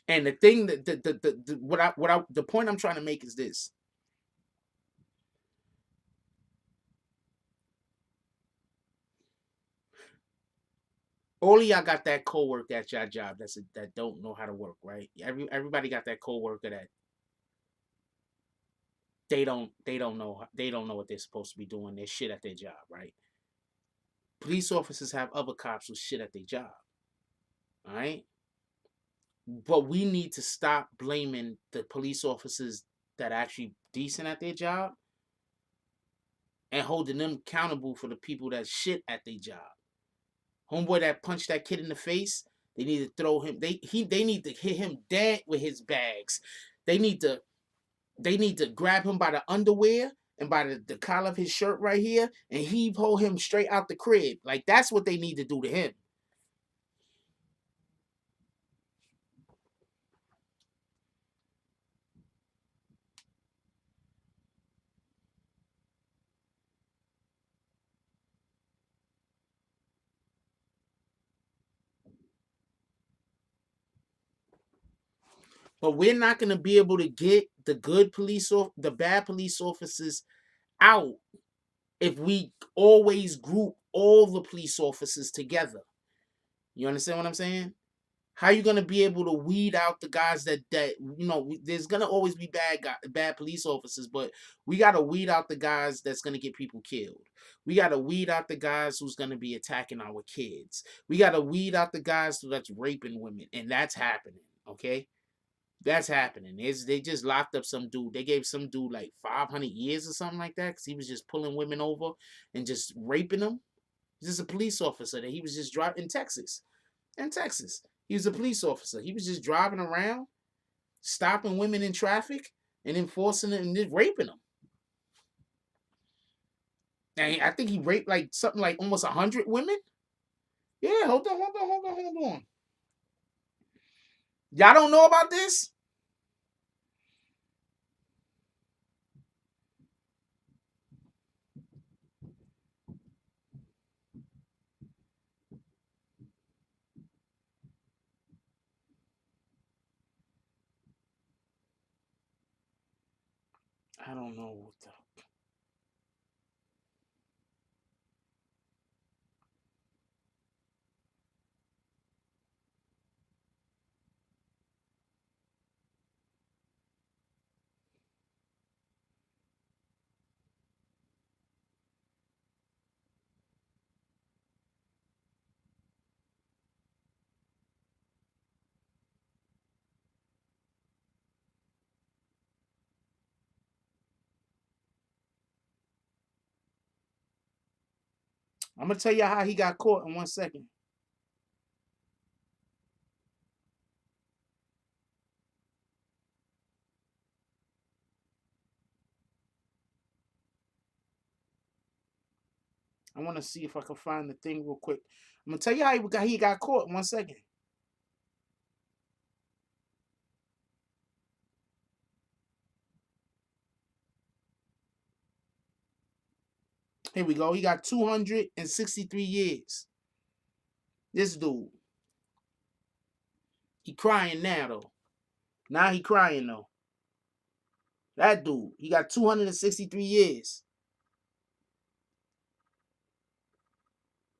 And the thing that the point I'm trying to make is this. All of y'all got that coworker at your job that don't know how to work, right? Everybody got that coworker that they don't know what they're supposed to be doing. They're shit at their job, right? Police officers have other cops who shit at their job. All right? But we need to stop blaming the police officers that are actually decent at their job and holding them accountable for the people that shit at their job. Homeboy that punched that kid in the face, they need to throw him. They need to hit him dead with his bags. They need to grab him by the underwear and by the collar of his shirt right here and heave hold him straight out the crib. Like that's what they need to do to him. But we're not gonna be able to get the the bad police officers out if we always group all the police officers together. You understand what I'm saying? How you gonna be able to weed out the guys that there's gonna always be bad police officers, but we gotta weed out the guys that's gonna get people killed. We gotta weed out the guys who's gonna be attacking our kids. We gotta weed out the guys that's raping women, and that's happening. Okay, that's happening. They just locked up some dude. They gave some dude like 500 years or something like that because he was just pulling women over and just raping them. He's just a police officer that he was just driving in Texas. In Texas. He was a police officer. He was just driving around, stopping women in traffic and enforcing it and raping them. And I think he raped like something like almost 100 women. Yeah, hold on. Y'all don't know about this? I don't know what the. I'm gonna tell you how he got caught in 1 second. I want to see if I can find the thing real quick. I'm gonna tell you how he got caught in 1 second. Here we go. He got 263 years. This dude. He crying now though. Now he crying though. That dude. He got 263 years.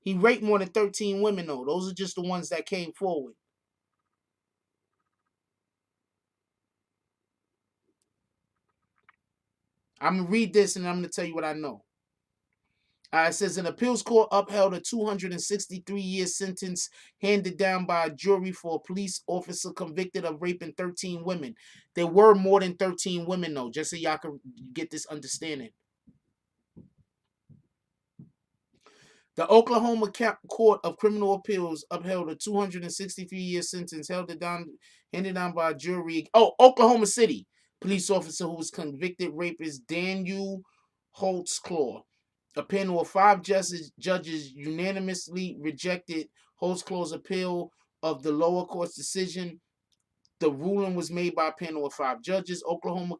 He raped more than 13 women though. Those are just the ones that came forward. I'm gonna read this and I'm gonna tell you what I know. It says an appeals court upheld a 263-year sentence handed down by a jury for a police officer convicted of raping 13 women. There were more than 13 women, though, just so y'all can get this understanding. The Oklahoma Court of Criminal Appeals upheld a 263-year sentence handed down by a jury. Oh, Oklahoma City police officer who was convicted rapist Daniel Holtzclaw. A panel of 5 judges unanimously rejected Holtzclaw's appeal of the lower court's decision. The ruling was made by a panel of 5 judges. Oklahoma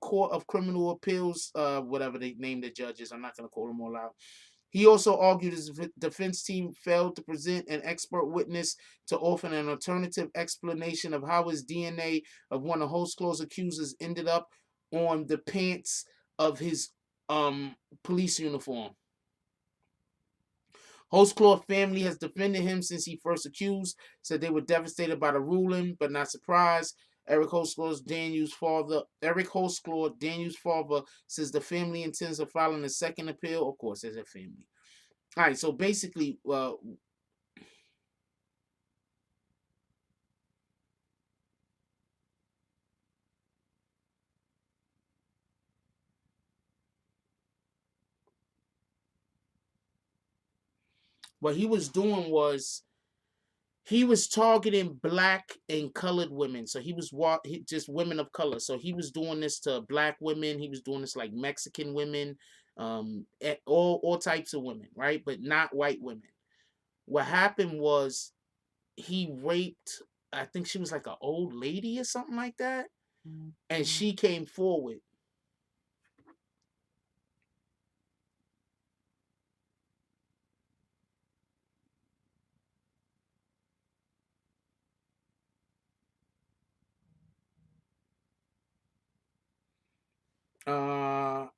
Court of Criminal Appeals, whatever they named the judges. I'm not going to call them all out. He also argued his defense team failed to present an expert witness to offer an alternative explanation of how his DNA of one of Holtzclaw's accusers ended up on the pants of his police uniform. Holtzclaw family has defended him since he first accused, said they were devastated by the ruling, but not surprised. Eric Holtzclaw, Daniel's father, says the family intends on filing a second appeal. Of course, as a family. All right, so basically, what he was doing was he was targeting black and colored women. So he was just women of color. So he was doing this to black women. He was doing this like Mexican women, all types of women, right? But not white women. What happened was he raped, I think she was like an old lady or something like that. And she came forward.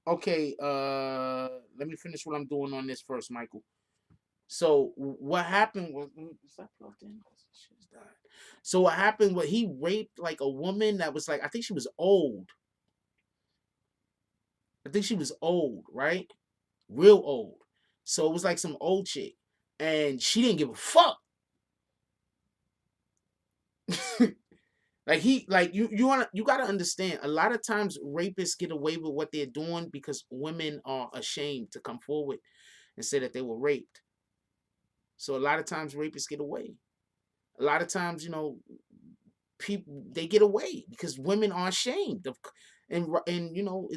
Okay, let me finish what I'm doing on this first, Michael. So what happened was, is that plugged in? So what happened was he raped like a woman that was like, I think she was old. I think she was old, right? Real old. So it was like some old chick. And she didn't give a fuck. You gotta understand, a lot of times rapists get away with what they're doing because women are ashamed to come forward and say that they were raped. So a lot of times rapists get away. A lot of times, people, they get away because women are ashamed of, and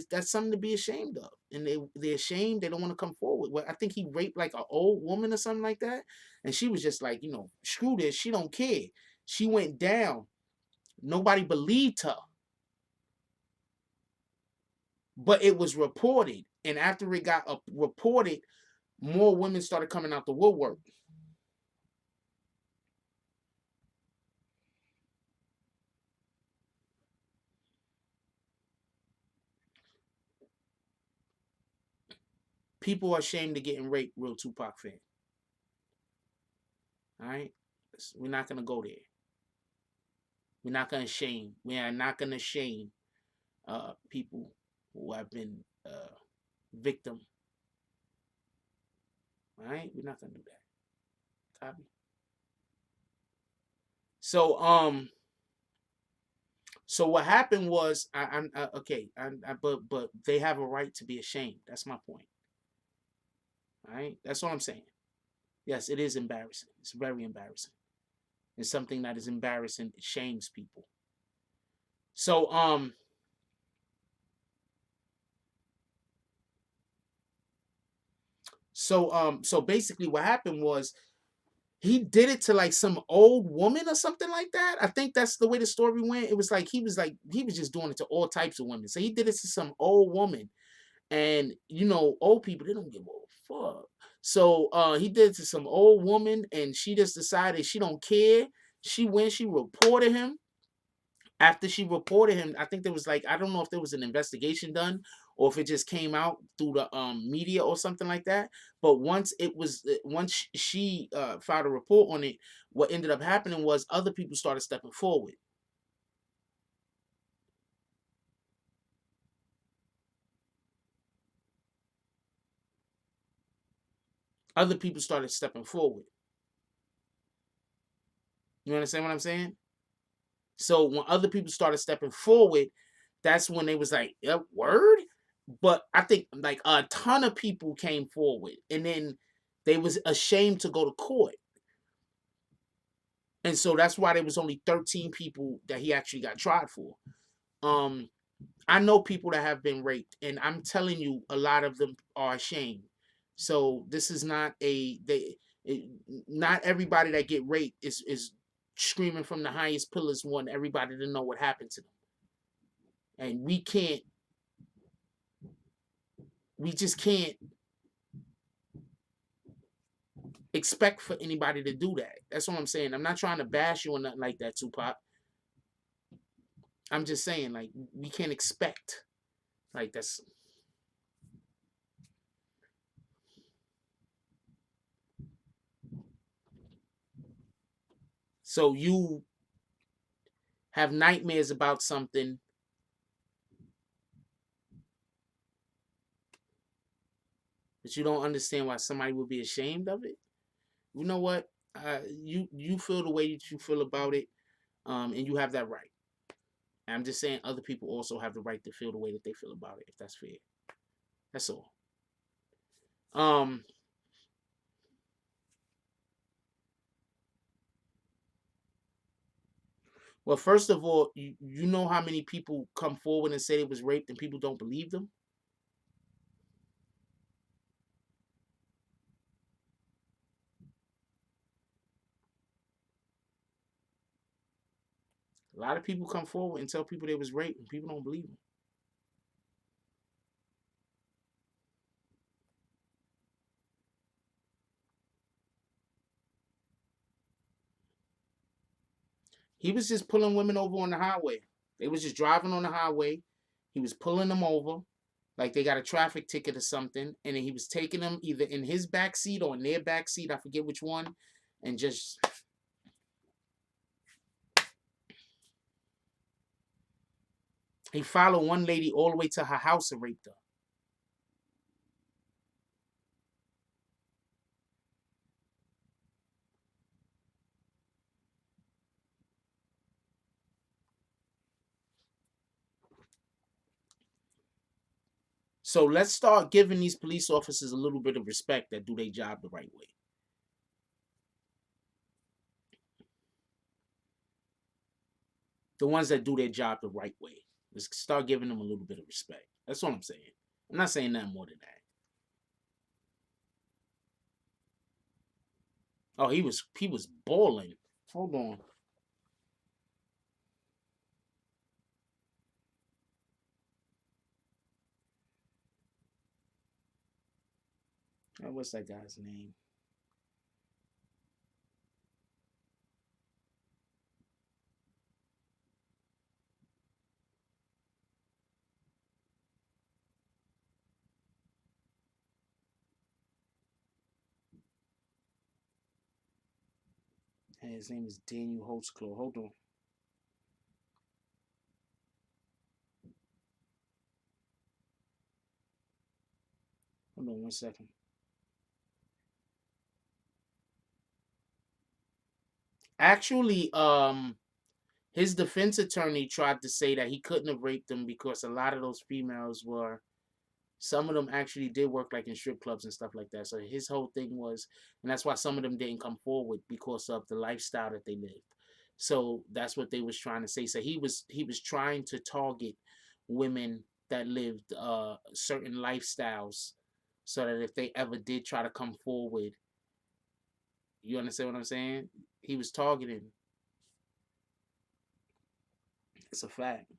that's something to be ashamed of, and they're ashamed. They don't want to come forward. Well, I think he raped like an old woman or something like that, and she was just like, screw this. She don't care. She went down. Nobody believed her, but it was reported, and after it got reported, more women started coming out the woodwork. People are ashamed of getting raped. Real Tupac fan. All right, we're not gonna go there. We're not gonna shame. We are not gonna shame people who have been victim. All right, we're not gonna do that. Copy. So what happened was, but they have a right to be ashamed. That's my point. All right, that's all I'm saying. Yes, it is embarrassing. It's very embarrassing. It's something that is embarrassing. It shames people. So so basically what happened was he did it to like some old woman or something like that. I think that's the way the story went. It was like he was just doing it to all types of women. So he did it to some old woman. And you know, old people, they don't give a fuck. So he did it to some old woman, and she just decided she don't care. She went, she reported him. After she reported him, I think there was like, I don't know if there was an investigation done or if it just came out through the media or something like that. But once she filed a report on it, what ended up happening was other people started stepping forward. Other people started stepping forward. You understand what I'm saying? So when other people started stepping forward, that's when they was like, yep, word. But I think like a ton of people came forward, and then they was ashamed to go to court. And so that's why there was only 13 people that he actually got tried for. Um, I know people that have been raped, and I'm telling you, a lot of them are ashamed. So this is not not everybody that get raped is screaming from the highest pillars, want everybody to know what happened to them. And we just can't expect for anybody to do that. That's what I'm saying. I'm not trying to bash you or nothing like that, Tupac. I'm just saying, like, we can't expect. Like, that's. So you have nightmares about something, but you don't understand why somebody would be ashamed of it. You know what? You feel the way that you feel about it, and you have that right. And I'm just saying, other people also have the right to feel the way that they feel about it, if that's fair. That's all. Um, well, first of all, you know how many people come forward and say they was raped and people don't believe them? A lot of people come forward and tell people they was raped and people don't believe them. He was just pulling women over on the highway. They was just driving on the highway. He was pulling them over like they got a traffic ticket or something, and then he was taking them either in his back seat or in their back seat, I forget which one, and just he followed one lady all the way to her house and raped her. So let's start giving these police officers a little bit of respect that do their job the right way. The ones that do their job the right way. Let's start giving them a little bit of respect. That's what I'm saying. I'm not saying nothing more than that. Oh, he was balling. Hold on. What's that guy's name? And his name is Daniel Holtzclaw. Hold on. Hold on 1 second. Actually, his defense attorney tried to say that he couldn't have raped them because a lot of those females were Some of them actually did work like in strip clubs and stuff like that. So his whole thing was, and that's why some of them didn't come forward because of the lifestyle that they lived. So that's what they was trying to say. So he was trying to target women that lived certain lifestyles, so that if they ever did try to come forward, you understand what I'm saying? He was targeting. It's a fact.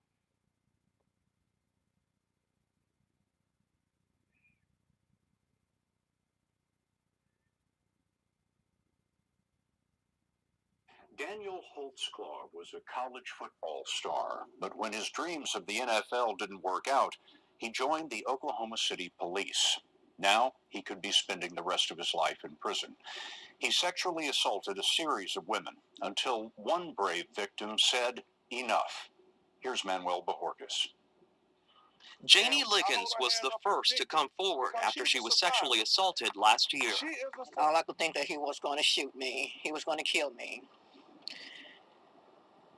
Daniel Holtzclaw was a college football star, but when his dreams of the NFL didn't work out, he joined the Oklahoma City Police. Now he could be spending the rest of his life in prison. He sexually assaulted a series of women until one brave victim said, "Enough." Here's Manuel Bojorquez. Janie Liggins was the first to come forward after she was sexually assaulted last year. All I could think that he was going to shoot me. He was going to kill me.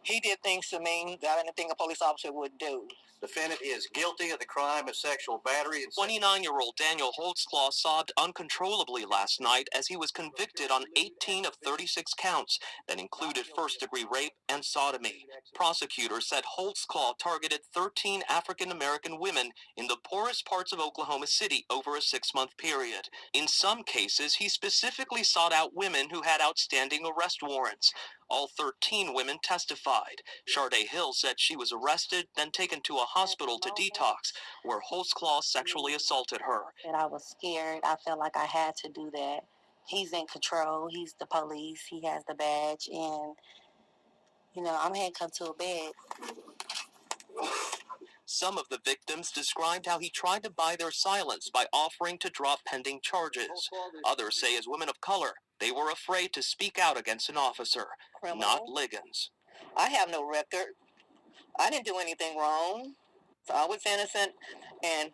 He did things to me that I didn't think a police officer would do. Defendant is guilty of the crime of sexual battery. 29-year-old Daniel Holtzclaw sobbed uncontrollably last night as he was convicted on 18 of 36 counts that included first-degree rape and sodomy. Prosecutors said Holtzclaw targeted 13 African-American women in the poorest parts of Oklahoma City over a 6-month period. In some cases, he specifically sought out women who had outstanding arrest warrants. All 13 women testified. Sharday Hill said she was arrested, then taken to a hospital to detox, where Holtzclaw sexually assaulted her. And I was scared. I felt like I had to do that. He's in control. He's the police. He has the badge. And, I'm handcuffed to a bed. Some of the victims described how he tried to buy their silence by offering to drop pending charges. Others say as women of color, they were afraid to speak out against an officer. Criminal. Not Liggins. I have no record. I didn't do anything wrong. So I was innocent, and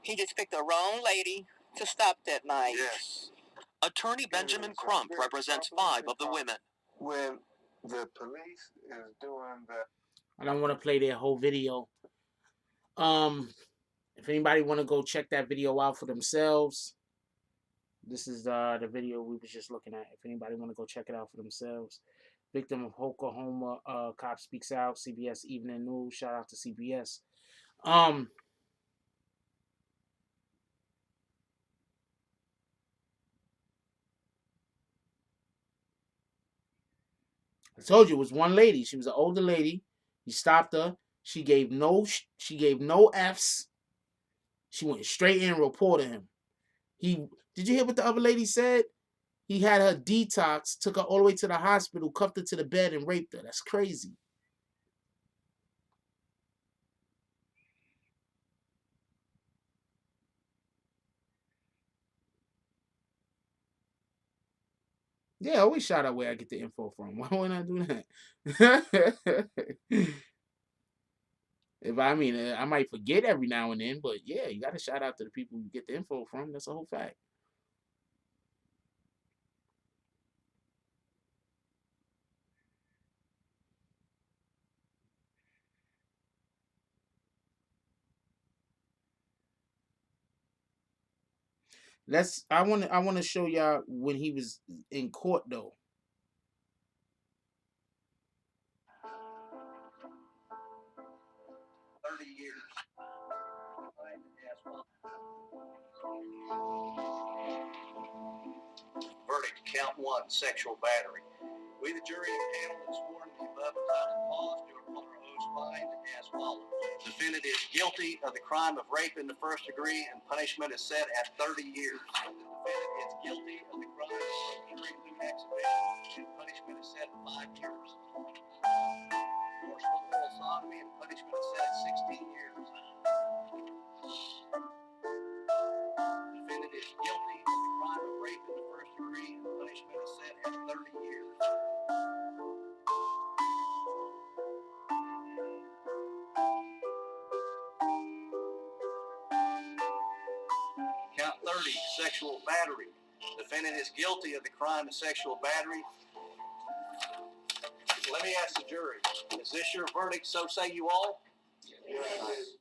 he just picked the wrong lady to stop that night. Yes. Attorney Benjamin Crump represents 5 of the women. When the police is doing that. I don't want to play their whole video. If anybody want to go check that video out for themselves, this is the video we was just looking at. If anybody want to go check it out for themselves. Victim of Oklahoma cop speaks out. CBS Evening News. Shout out to CBS. I told you it was one lady. She was an older lady. He stopped her. She gave no F's. She went straight in and reported him. Did you hear what the other lady said? He had her detox, took her all the way to the hospital, cuffed her to the bed, and raped her. That's crazy. Yeah, I always shout out where I get the info from. Why wouldn't I do that? I might forget every now and then, but yeah, you got to shout out to the people you get the info from. That's a whole fact. I want to show y'all when he was in court though. Verdict, count 1, sexual battery. We, the jury and panel, have sworn the above without pause to upon our oaths find as follows. Defendant is guilty of the crime of rape in the first degree, and punishment is set at 30 years. The defendant is guilty of the crime of first degree lewd exhibition, and punishment is set at 5 years. Forcible oral sodomy, and punishment is set at 16 years. Defendant is guilty of the crime of rape in the first degree, and punishment is set at 30 years. Count 30, sexual battery. Defendant is guilty of the crime of sexual battery. Let me ask the jury, is this your verdict, so say you all? Yes.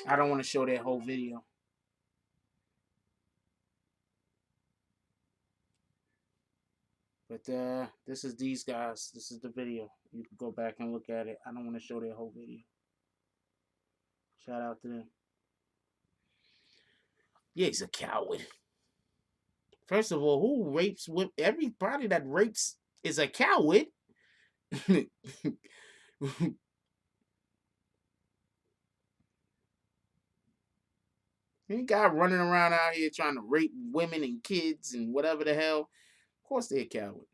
I don't want to show that whole video. But this is these guys. This is the video. You can go back and look at it. I don't want to show their whole video. Shout out to them. Yeah, he's a coward. First of all, who rapes women? Everybody that rapes is a coward. Any guy running around out here trying to rape women and kids and whatever the hell, of course they're a coward.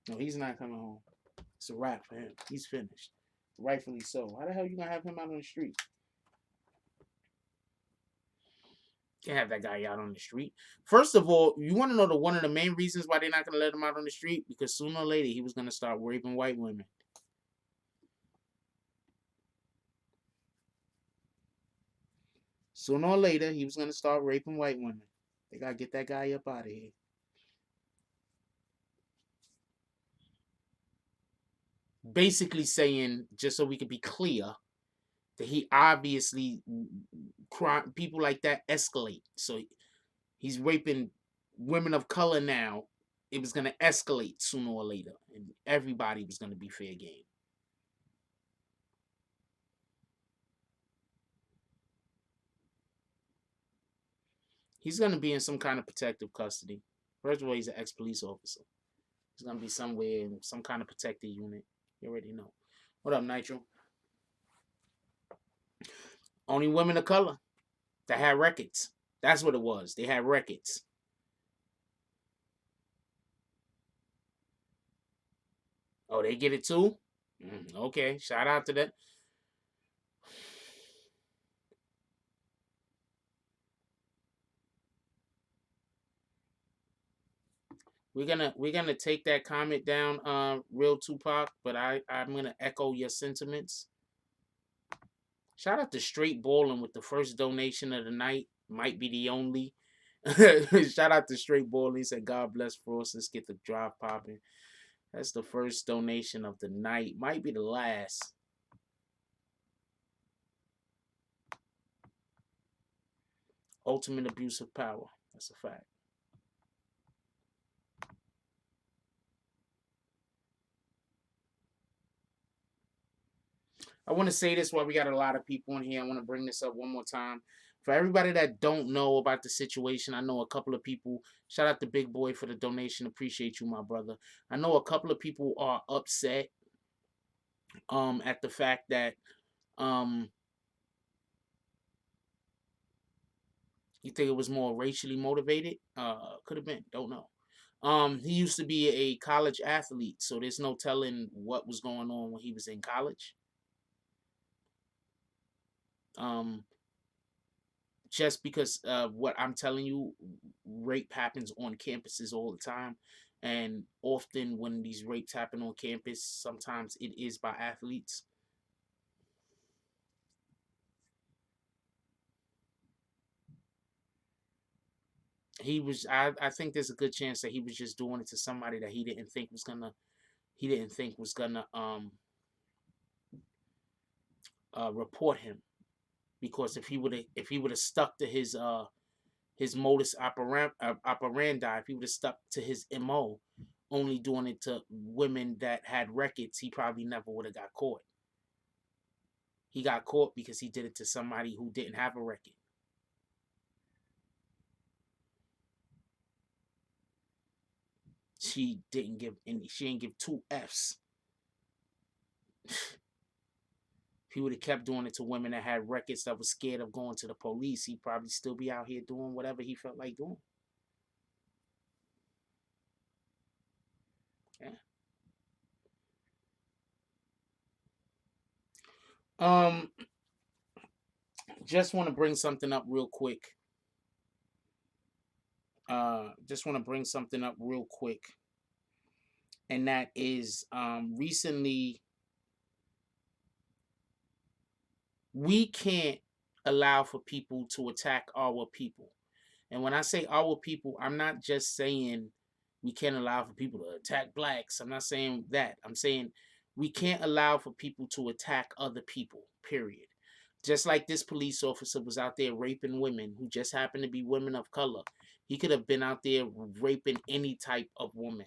No, he's not coming home. It's a wrap for him. He's finished. Rightfully so. How the hell you gonna have him out on the street? Can't have that guy out on the street. First of all, you want to know one of the main reasons why they're not gonna let him out on the street? Because sooner or later he was gonna start raping white women. Sooner or later he was gonna start raping white women. They gotta get that guy up out of here. Basically saying, just so we could be clear, that he obviously people like that escalate. So he's raping women of color now. It was going to escalate sooner or later, and everybody was going to be fair game. He's going to be in some kind of protective custody. First of all, he's an ex-police officer. He's going to be somewhere in some kind of protected unit. You already know. What up, Nitro? Only women of color that had records. That's what it was. They had records. Oh, they get it too? Okay, shout out to that. We're gonna take that comment down, real Tupac, but I'm gonna echo your sentiments. Shout out to Straight Ballin' with the first donation of the night. Might be the only. Shout out to Straight Ballin'. He said, "God bless Frost. Let's get the drive popping." That's the first donation of the night. Might be the last. Ultimate abuse of power. That's a fact. I want to say this while we got a lot of people in here. I want to bring this up one more time. For everybody that don't know about the situation, I know a couple of people. Shout out to Big Boy for the donation. Appreciate you, my brother. I know a couple of people are upset at the fact that you think it was more racially motivated. Could have been. Don't know. He used to be a college athlete, so there's no telling what was going on when he was in college. Just because of what I'm telling you, rape happens on campuses all the time. And often when these rapes happen on campus, sometimes it is by athletes. I think there's a good chance that he was just doing it to somebody that he didn't think was gonna report him. Because if he would have stuck to his modus operandi, if he would have stuck to his MO, only doing it to women that had records, he probably never would have got caught. He got caught because he did it to somebody who didn't have a record. She didn't give two F's. If he would have kept doing it to women that had records that was scared of going to the police, he'd probably still be out here doing whatever he felt like doing. Yeah. Just want to bring something up real quick. And that is recently we can't allow for people to attack our people. And when I say our people, I'm not just saying we can't allow for people to attack blacks. I'm not saying that. I'm saying we can't allow for people to attack other people, period. Just like this police officer was out there raping women who just happened to be women of color. He could have been out there raping any type of woman.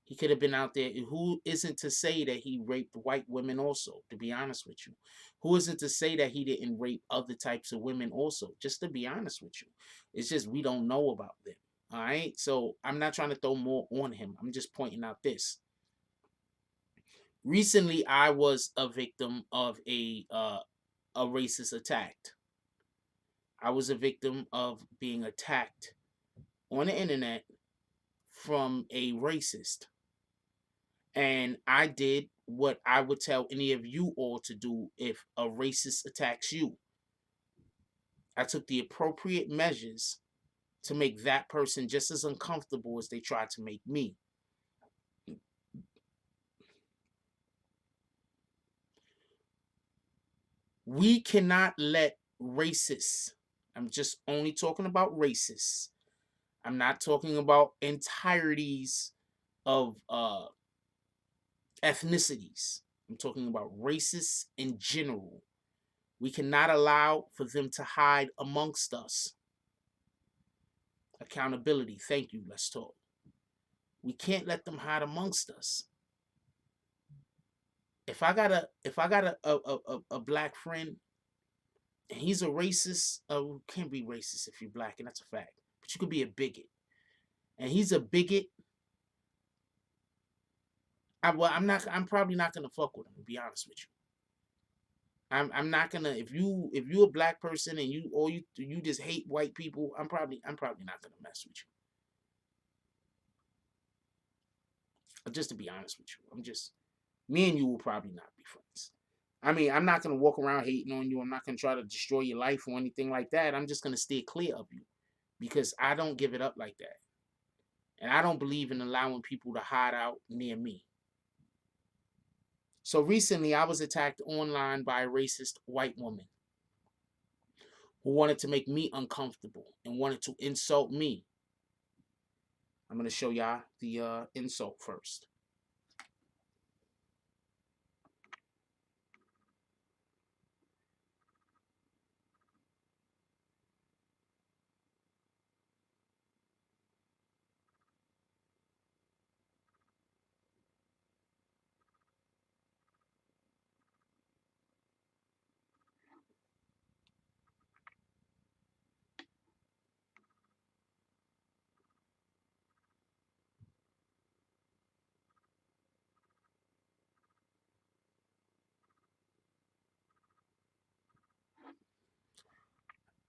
He could have been out there. Who isn't to say that he raped white women also, to be honest with you? Who isn't to say that he didn't rape other types of women also, just to be honest with you? It's just we don't know about them. All right? So I'm not trying to throw more on him. I'm just pointing out this. Recently, I was a victim of a racist attack. I was a victim of being attacked on the internet from a racist. And I did what I would tell any of you all to do if a racist attacks you. I took the appropriate measures to make that person just as uncomfortable as they tried to make me. We cannot let racists, I'm just only talking about racists. I'm not talking about entireties of ethnicities. I'm talking about racists in general. We cannot allow for them to hide amongst us. Accountability. Thank you. Let's talk. We can't let them hide amongst us. If I got a black friend and he's a racist, can't be racist if you're black, and that's a fact. But you could be a bigot. And he's a bigot. I'm probably not gonna fuck with him, to be honest with you. I'm not gonna, if you're a black person and you just hate white people, I'm probably not gonna mess with you. Just to be honest with you. Me and you will probably not be friends. I mean, I'm not gonna walk around hating on you. I'm not gonna try to destroy your life or anything like that. I'm just gonna steer clear of you because I don't give it up like that. And I don't believe in allowing people to hide out near me. So recently I was attacked online by a racist white woman who wanted to make me uncomfortable and wanted to insult me. I'm going to show y'all the insult first.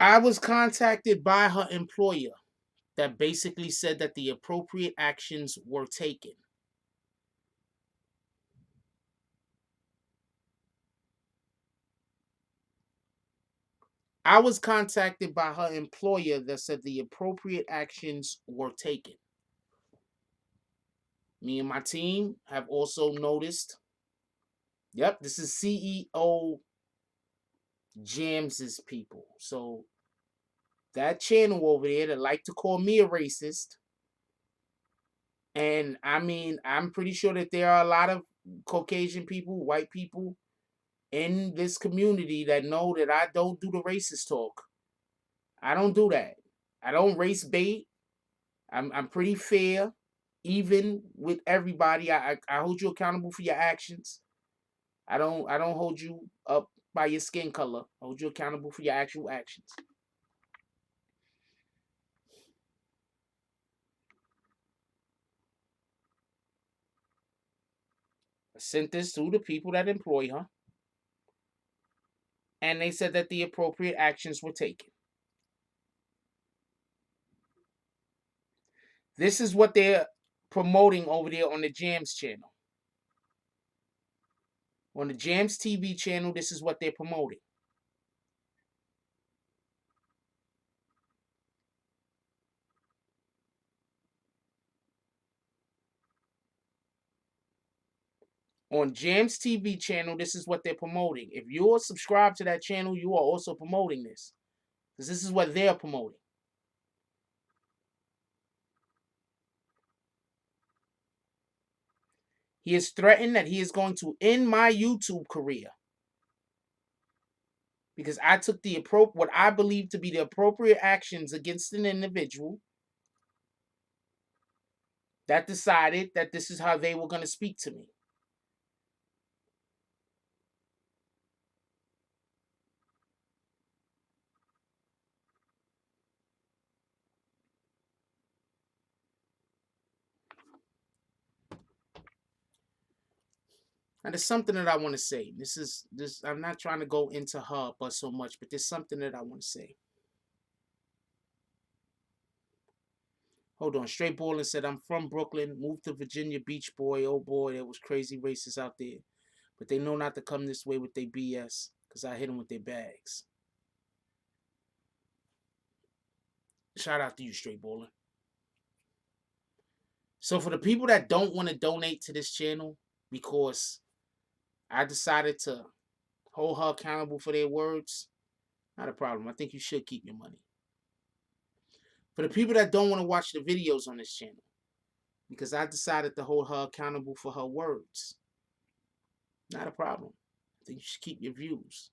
I was contacted by her employer that basically said that the appropriate actions were taken. I was contacted by her employer that said the appropriate actions were taken. Me and my team have also noticed. Yep, this is CEO James's people. So that channel over there that like to call me a racist. And I mean, I'm pretty sure that there are a lot of Caucasian people, white people in this community that know that I don't do the racist talk. I don't do that. I don't race bait. I'm pretty fair, even with everybody. I hold you accountable for your actions. I don't hold you up by your skin color. I hold you accountable for your actual actions. I sent this to the people that employ her, and they said that the appropriate actions were taken. This is what they're promoting over there on the Jams channel. On the Jams TV channel, this is what they're promoting. On Jams TV channel, this is what they're promoting. If you're subscribed to that channel, you are also promoting this. Because this is what they're promoting. He has threatened that he is going to end my YouTube career because I took what I believe to be the appropriate actions against an individual that decided that this is how they were going to speak to me. Now, there's something that I want to say. I'm not trying to go into her but so much, but there's something that I want to say. Hold on. Straight Ballin said, I'm from Brooklyn, moved to Virginia Beach, boy. Oh boy, there was crazy racists out there. But they know not to come this way with their BS because I hit them with their bags. Shout out to you, Straight Ballin. So for the people that don't want to donate to this channel because I decided to hold her accountable for their words, not a problem. I think you should keep your money. For the people that don't want to watch the videos on this channel, because I decided to hold her accountable for her words, not a problem. I think you should keep your views.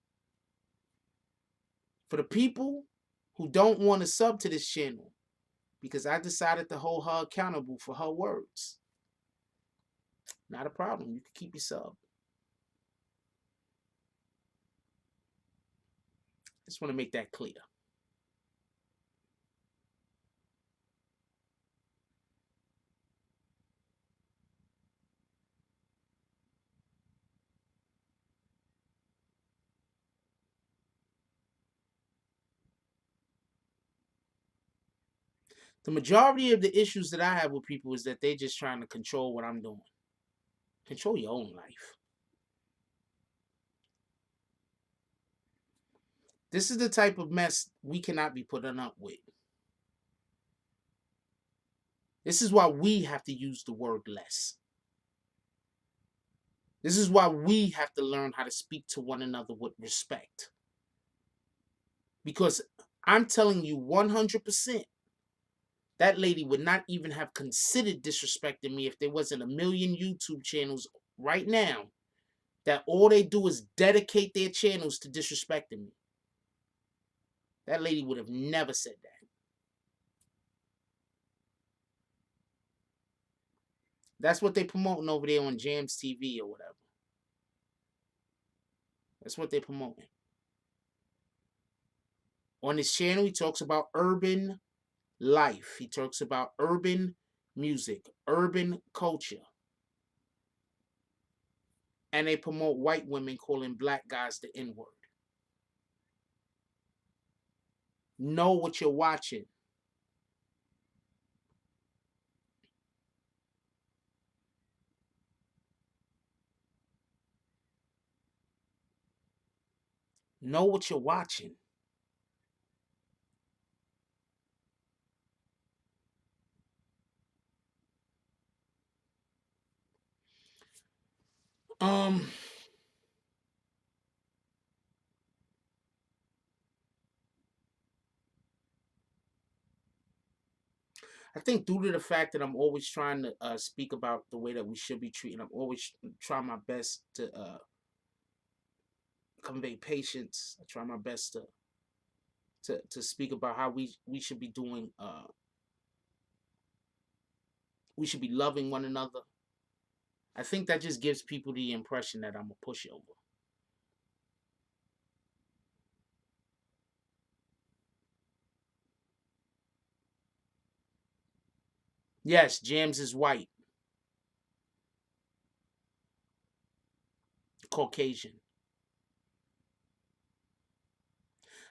For the people who don't want to sub to this channel, because I decided to hold her accountable for her words, not a problem. You can keep your sub. Just want to make that clear. The majority of the issues that I have with people is that they're just trying to control what I'm doing. Control your own life. This is the type of mess we cannot be putting up with. This is why we have to use the word less. This is why we have to learn how to speak to one another with respect. Because I'm telling you 100%, that lady would not even have considered disrespecting me if there wasn't a million YouTube channels right now that all they do is dedicate their channels to disrespecting me. That lady would have never said that. That's what they're promoting over there on Jams TV or whatever. That's what they're promoting. On this channel, he talks about urban life. He talks about urban music, urban culture. And they promote white women calling black guys the N-word. Know what you're watching. Know what you're watching. I think due to the fact that I'm always trying to speak about the way that we should be treating, I'm always trying my best to convey patience. I try my best to speak about how we should be doing. We should be loving one another. I think that just gives people the impression that I'm a pushover. Yes, Jams is white, Caucasian.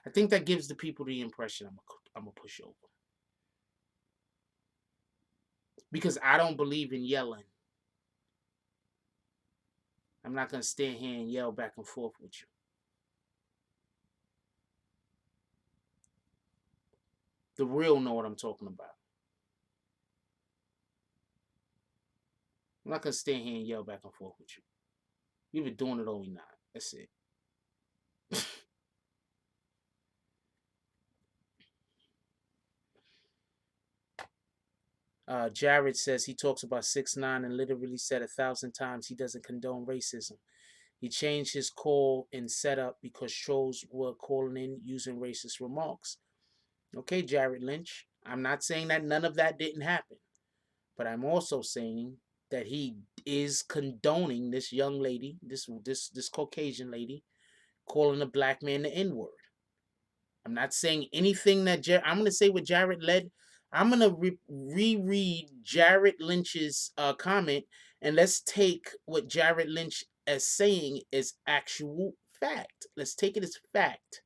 I think that gives the people the impression I'm a pushover. Because I don't believe in yelling. I'm not going to stand here and yell back and forth with you. The real know what I'm talking about. I'm not going to stand here and yell back and forth with you. We either doing it or we not. That's it. Jared says he talks about 6ix9ine and literally said 1,000 times he doesn't condone racism. He changed his call and setup because trolls were calling in using racist remarks. Okay, Jared Lynch, I'm not saying that none of that didn't happen, but I'm also saying that he is condoning this young lady, this Caucasian lady, calling a black man the N-word. I'm not saying anything that I'm going to say what Jared led. I'm going to reread Jared Lynch's comment, and let's take what Jared Lynch is saying as actual fact. Let's take it as fact.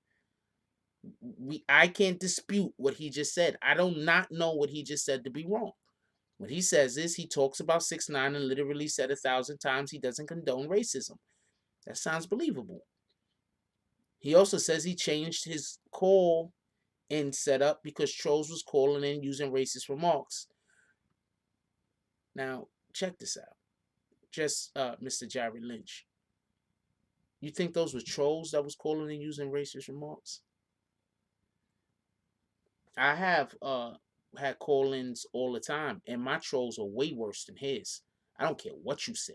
I can't dispute what he just said. I do not know what he just said to be wrong. What he says is he talks about 6ix9ine and literally said 1,000 times he doesn't condone racism. That sounds believable. He also says he changed his call and setup because trolls was calling in using racist remarks. Now, check this out. Just Mr. Jared Lynch. You think those were trolls that was calling in using racist remarks? I have had call-ins all the time, and my trolls are way worse than his. I don't care what you say.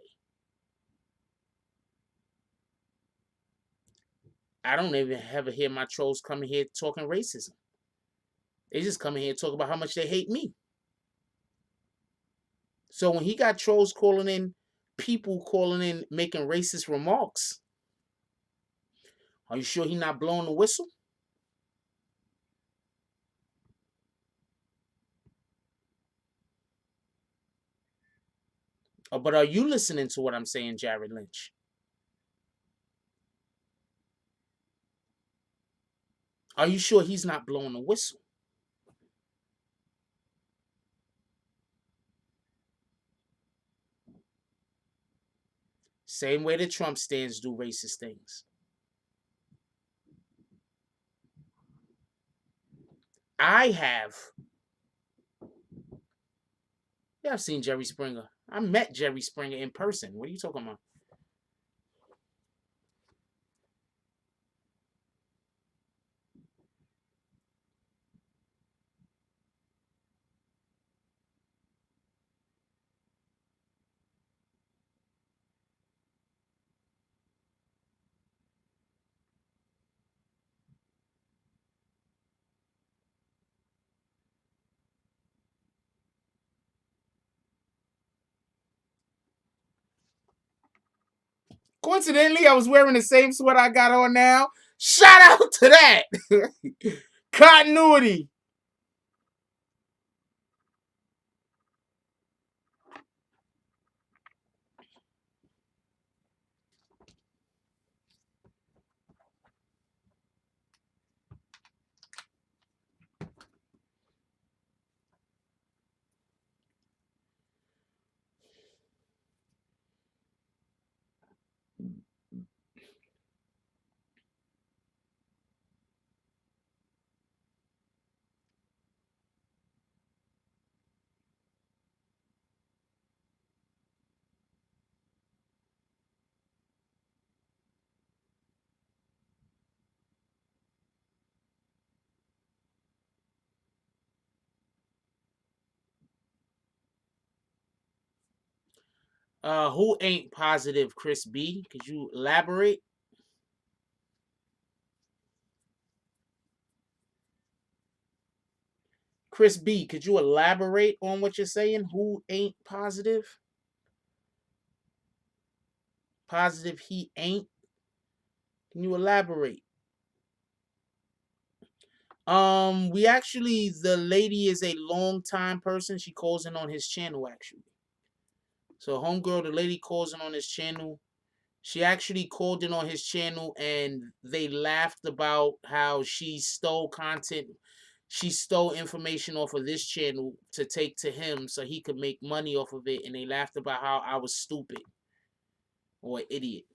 I don't even ever hear my trolls coming here talking racism. They just come in here and talk about how much they hate me. So when he got trolls calling in, people calling in making racist remarks, are you sure he's not blowing the whistle? But are you listening to what I'm saying, Jared Lynch? Are you sure he's not blowing the whistle? Same way the Trump stands do racist things. I have. Yeah, I've seen Jerry Springer. I met Jerry Springer in person. What are you talking about? Coincidentally, I was wearing the same sweater I got on now. Shout out to that. Continuity. Who ain't positive, Chris B? Could you elaborate? Chris B, could you elaborate on what you're saying? Who ain't positive? Positive he ain't? Can you elaborate? We actually, the lady is a long time person. She calls in on his channel actually. So homegirl, the lady calls in on his channel. She actually called in on his channel and they laughed about how she stole content. She stole information off of this channel to take to him so he could make money off of it. And they laughed about how I was stupid or an idiot.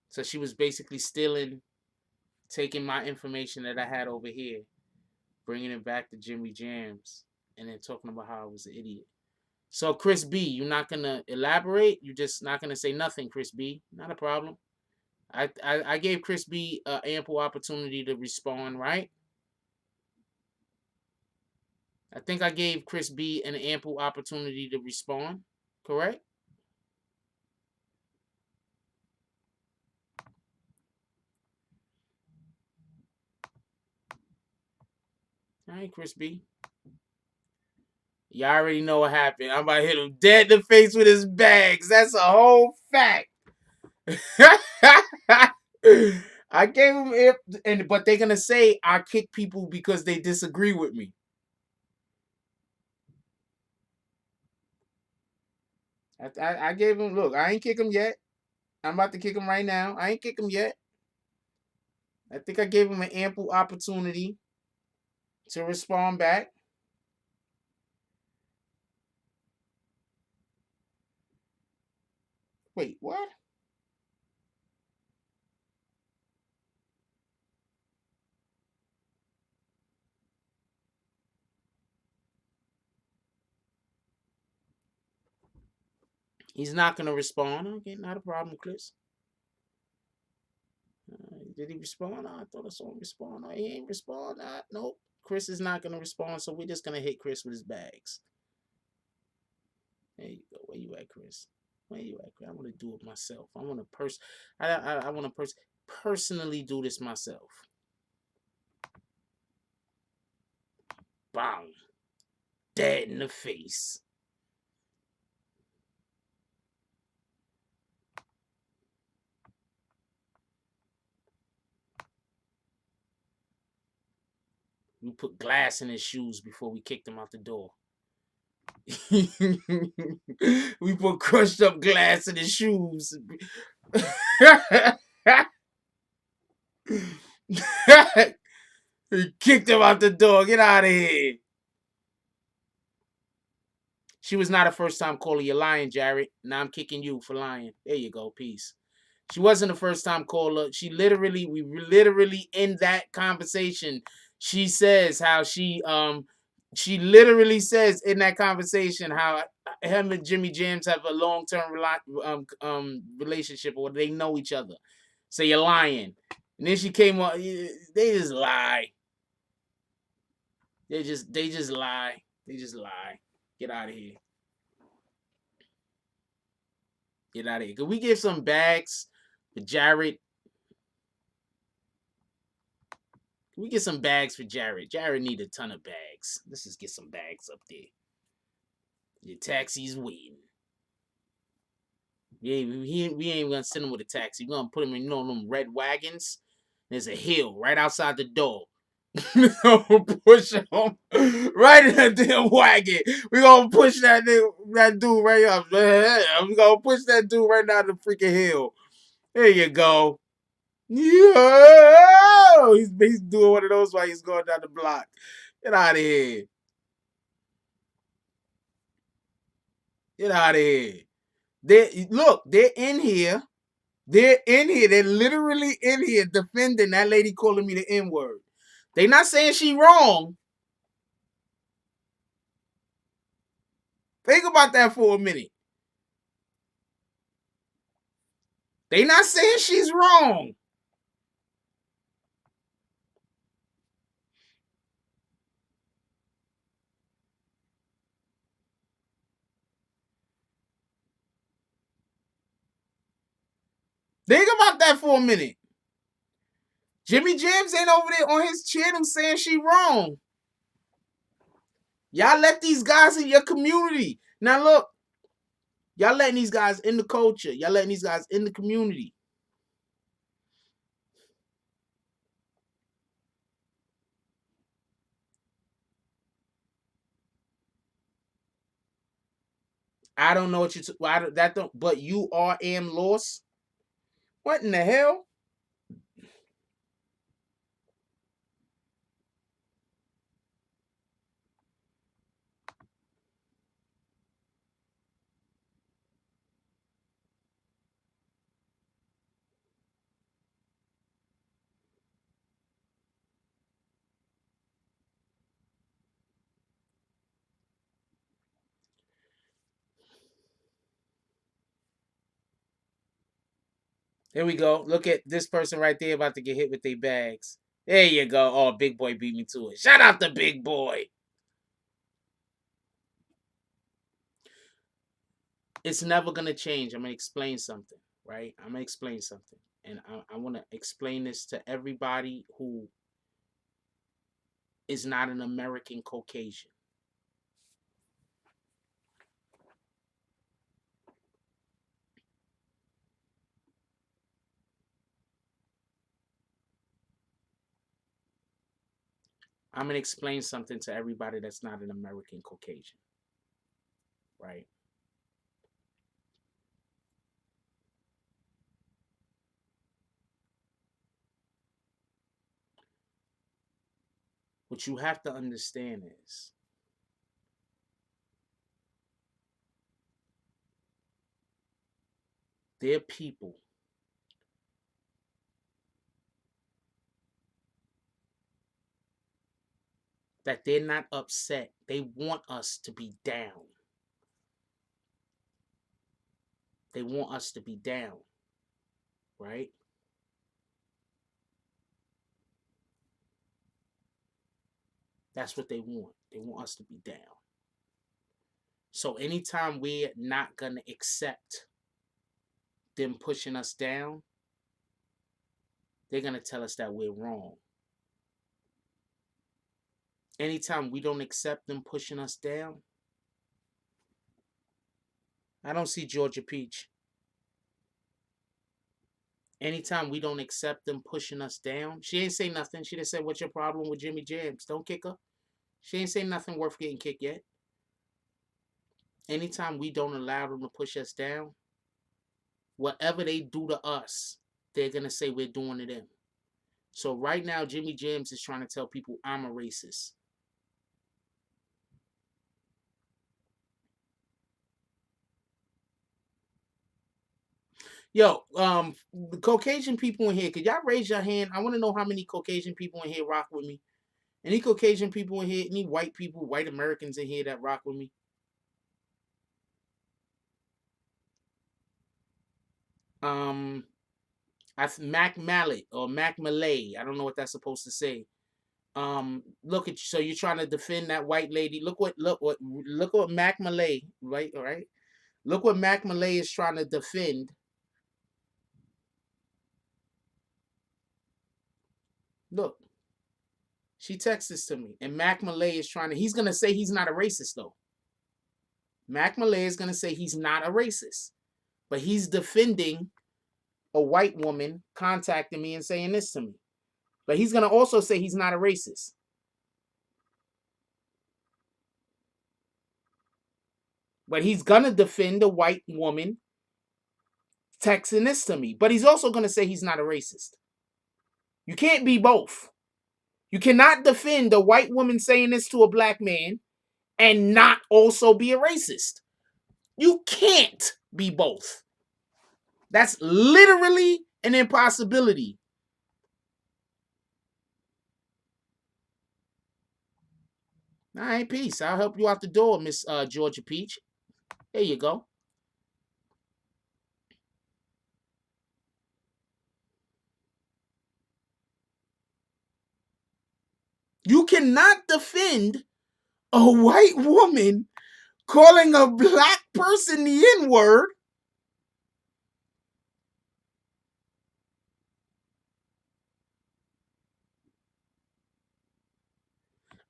So she was basically stealing, taking my information that I had over here, bringing it back to Jimmy Jams, and then talking about how I was an idiot. So Chris B, you're not gonna elaborate? You're just not gonna say nothing, Chris B. Not a problem. I gave Chris B ample opportunity to respond, right? I think I gave Chris B an ample opportunity to respond, correct? All right, Chris B. Y'all already know what happened. I'm about to hit him dead in the face with his bags. That's a whole fact. I gave him but they're gonna say I kick people because they disagree with me. I gave him, look, I ain't kick him yet. I'm about to kick him right now. I ain't kick him yet. I think I gave him an ample opportunity to respond back. Wait, what? He's not gonna respond. Okay, not a problem, Chris. Did he respond? I thought I saw him respond. He ain't respond. Nope. Chris is not gonna respond, so we're just gonna hit Chris with his bags. There you go. Where you at, Chris? Where you at, Chris? I want to do it myself. I want to I want to personally do this myself. Bang. Dead in the face. We put glass in his shoes before we kicked him out the door. We put crushed up glass in his shoes. He kicked him out the door. Get out of here. She was not a first time caller. You're lying, Jared. Now I'm kicking you for lying. There you go. Peace. She wasn't a first time caller. We literally in that conversation, she says how she literally says in that conversation how him and Jimmy James have a long term relationship, or they know each other. So you're lying. And then she came on. They just lie. They just lie. They just lie. Get out of here. Get out of here. Could we give some bags for Jared? Can we get some bags for Jared? Jared need a ton of bags. Let's just get some bags up there. Your taxi's waiting. We ain't gonna send him with a taxi. We're gonna put him in them red wagons. There's a hill right outside the door. We're gonna push him right in that damn wagon. We're gonna push that dude right up. We're gonna push that dude right down the freaking hill. There you go. Yo! He's doing one of those while he's going down the block. Get out of here. Get out of here. They're in here. They're in here. They're literally in here defending that lady calling me the N-word. They not saying she wrong. Think about that for a minute. They not saying she's wrong. Think about that for a minute. Jimmy James ain't over there on his channel saying she wrong. Y'all let these guys in your community. Now look, y'all letting these guys in the culture. Y'all letting these guys in the community. I don't know what you but you are am lost. What in the hell? Here we go. Look at this person right there about to get hit with their bags. There you go. Oh, big boy beat me to it. Shout out to big boy. It's never going to change. I'm going to explain something, right? I'm going to explain something. And I want to explain this to everybody who is not an American Caucasian. I'm going to explain something to everybody that's not an American Caucasian, right? What you have to understand is there are people that they're not upset. They want us to be down. They want us to be down, right? That's what they want. They want us to be down. So anytime we're not going to accept them pushing us down, they're going to tell us that we're wrong. Anytime we don't accept them pushing us down, I don't see Georgia Peach. Anytime we don't accept them pushing us down, she ain't say nothing. She just said, "What's your problem with Jimmy Jams? Don't kick her." She ain't say nothing worth getting kicked yet. Anytime we don't allow them to push us down, whatever they do to us, they're going to say we're doing to them. So right now, Jimmy Jams is trying to tell people I'm a racist. Yo, the Caucasian people in here, could y'all raise your hand? I want to know how many Caucasian people in here rock with me. Any Caucasian people in here? Any white people, white Americans in here that rock with me? Mac Mallet or Mac Malay. I don't know what that's supposed to say. Look at you. So you're trying to defend that white lady. Look what Mac Malay, right? All right. Look what Mac Malay is trying to defend. Look, she texts this to me, and Mac Malay is trying to. He's gonna say he's not a racist though. Mac Malay is gonna say he's not a racist, but he's defending a white woman contacting me and saying this to me. But he's gonna also say he's not a racist. But he's gonna defend a white woman texting this to me. But he's also gonna say he's not a racist. You can't be both. You cannot defend a white woman saying this to a black man and not also be a racist. You can't be both. That's literally an impossibility. All right, peace. I'll help you out the door, Miss Georgia Peach. There you go. You cannot defend a white woman calling a black person the N-word.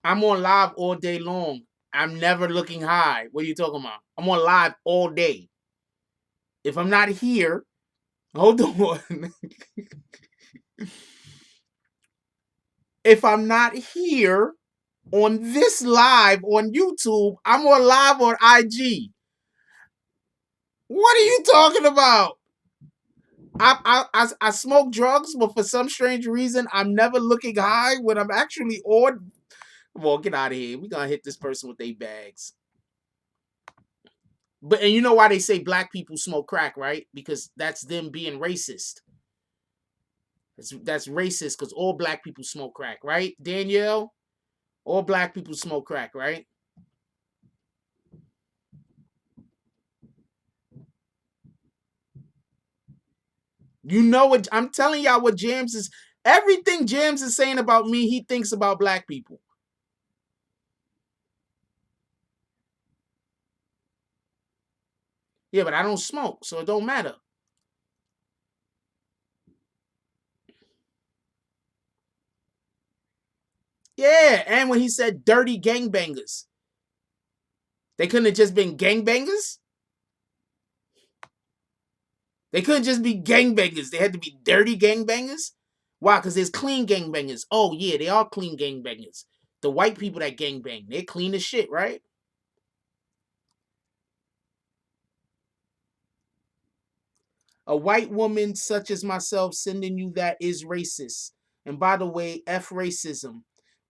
I'm on live all day long. I'm never looking high. What are you talking about? I'm on live all day. If I'm not here, hold on. If I'm not here on this live on YouTube, I'm on live on IG. What are you talking about? I smoke drugs, but for some strange reason, I'm never looking high when I'm actually on. Well, get out of here. We're gonna hit this person with their bags. But and you know why they say black people smoke crack, right? Because that's them being racist. That's racist because all black people smoke crack, right? Danielle? All black people smoke crack, right? You know what? I'm telling y'all what James is. Everything James is saying about me, he thinks about black people. Yeah, but I don't smoke, so it don't matter. Yeah, and when he said dirty gangbangers, they couldn't have just been gangbangers? They couldn't just be gangbangers. They had to be dirty gangbangers? Why? Because there's clean gangbangers. Oh, yeah, they are clean gangbangers. The white people that gangbang, they're clean as shit, right? A white woman such as myself sending you that is racist. And by the way, F racism.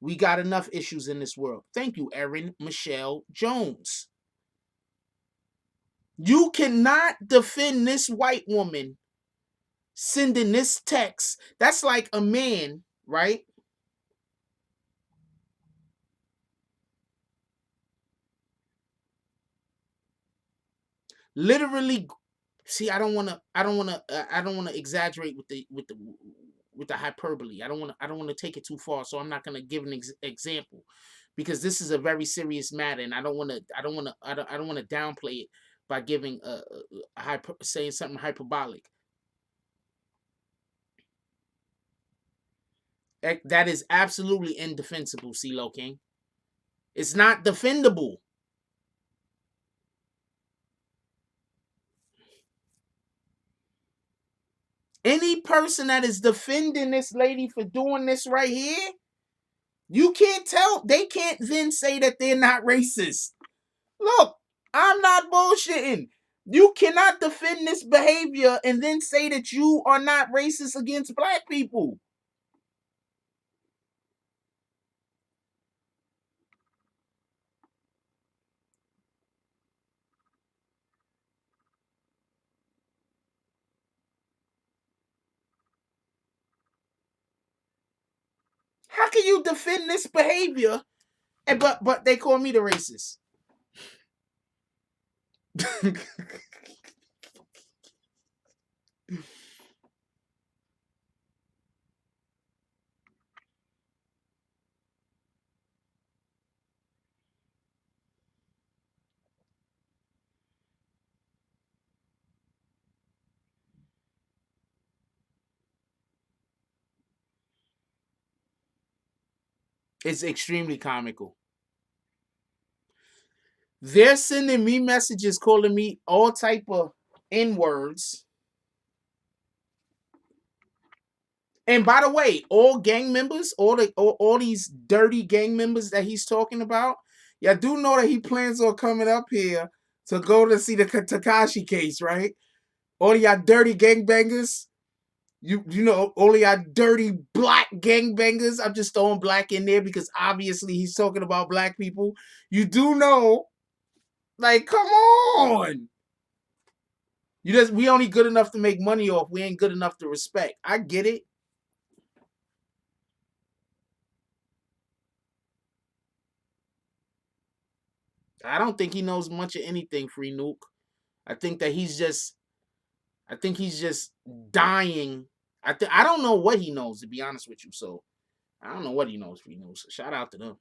We got enough issues in this world. Thank you, Erin Michelle Jones. You cannot defend this white woman sending this text. That's like a man, right? Literally, see, I don't wanna exaggerate with the hyperbole. I don't want to take it too far, so I'm not gonna give an example because this is a very serious matter, and I don't want to downplay it by giving saying something hyperbolic. That is absolutely indefensible, CeeLo King. It's not defendable. Any person that is defending this lady for doing this right here, you can't tell. They can't then say that they're not racist. Look, I'm not bullshitting. You cannot defend this behavior and then say that you are not racist against black people. How can you defend this behavior? And but they call me the racist. It's extremely comical. They're sending me messages calling me all type of N words. And by the way, all gang members, all these dirty gang members that he's talking about, y'all do know that he plans on coming up here to go to see the Takashi case, right? All y'all dirty gangbangers, you know, all y'all dirty black gangbangers. I'm just throwing black in there because obviously he's talking about black people. You do know, like, come on. We only good enough to make money off. We ain't good enough to respect. I get it. I don't think he knows much of anything, Free Nuke. I think that I think he's just dying. I don't know what he knows, to be honest with you. So I don't know what he knows, Free Nuke. So shout out to them.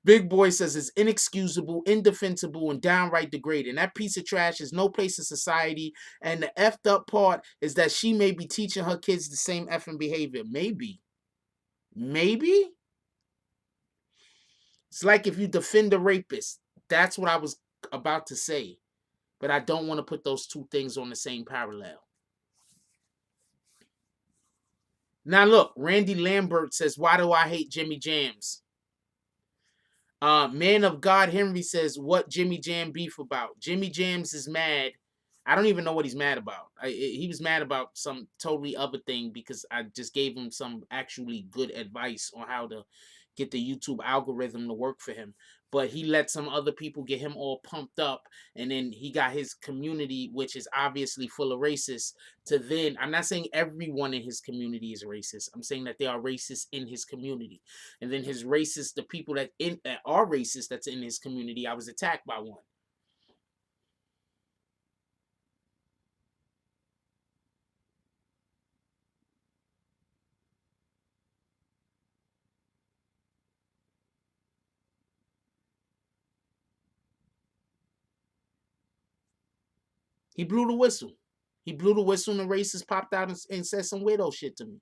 Big Boy says it's inexcusable, indefensible, and downright degrading. That piece of trash is no place in society. And the effed up part is that she may be teaching her kids the same effing behavior. Maybe. Maybe? It's like if you defend a rapist. That's what I was about to say. But I don't want to put those two things on the same parallel. Now look, Randy Lambert says, why do I hate Jimmy Jams? Man of God Henry says, what Jimmy Jam beef about? Jimmy Jams is mad. I don't even know what he's mad about. He was mad about some totally other thing because I just gave him some actually good advice on how to get the YouTube algorithm to work for him. But he let some other people get him all pumped up, and then he got his community, which is obviously full of racists, to then, I'm not saying everyone in his community is racist. I'm saying that they are racist in his community. And then his racist, the people that are racist that's in his community, I was attacked by one. He blew the whistle. He blew the whistle and the racist popped out and said some weirdo shit to me.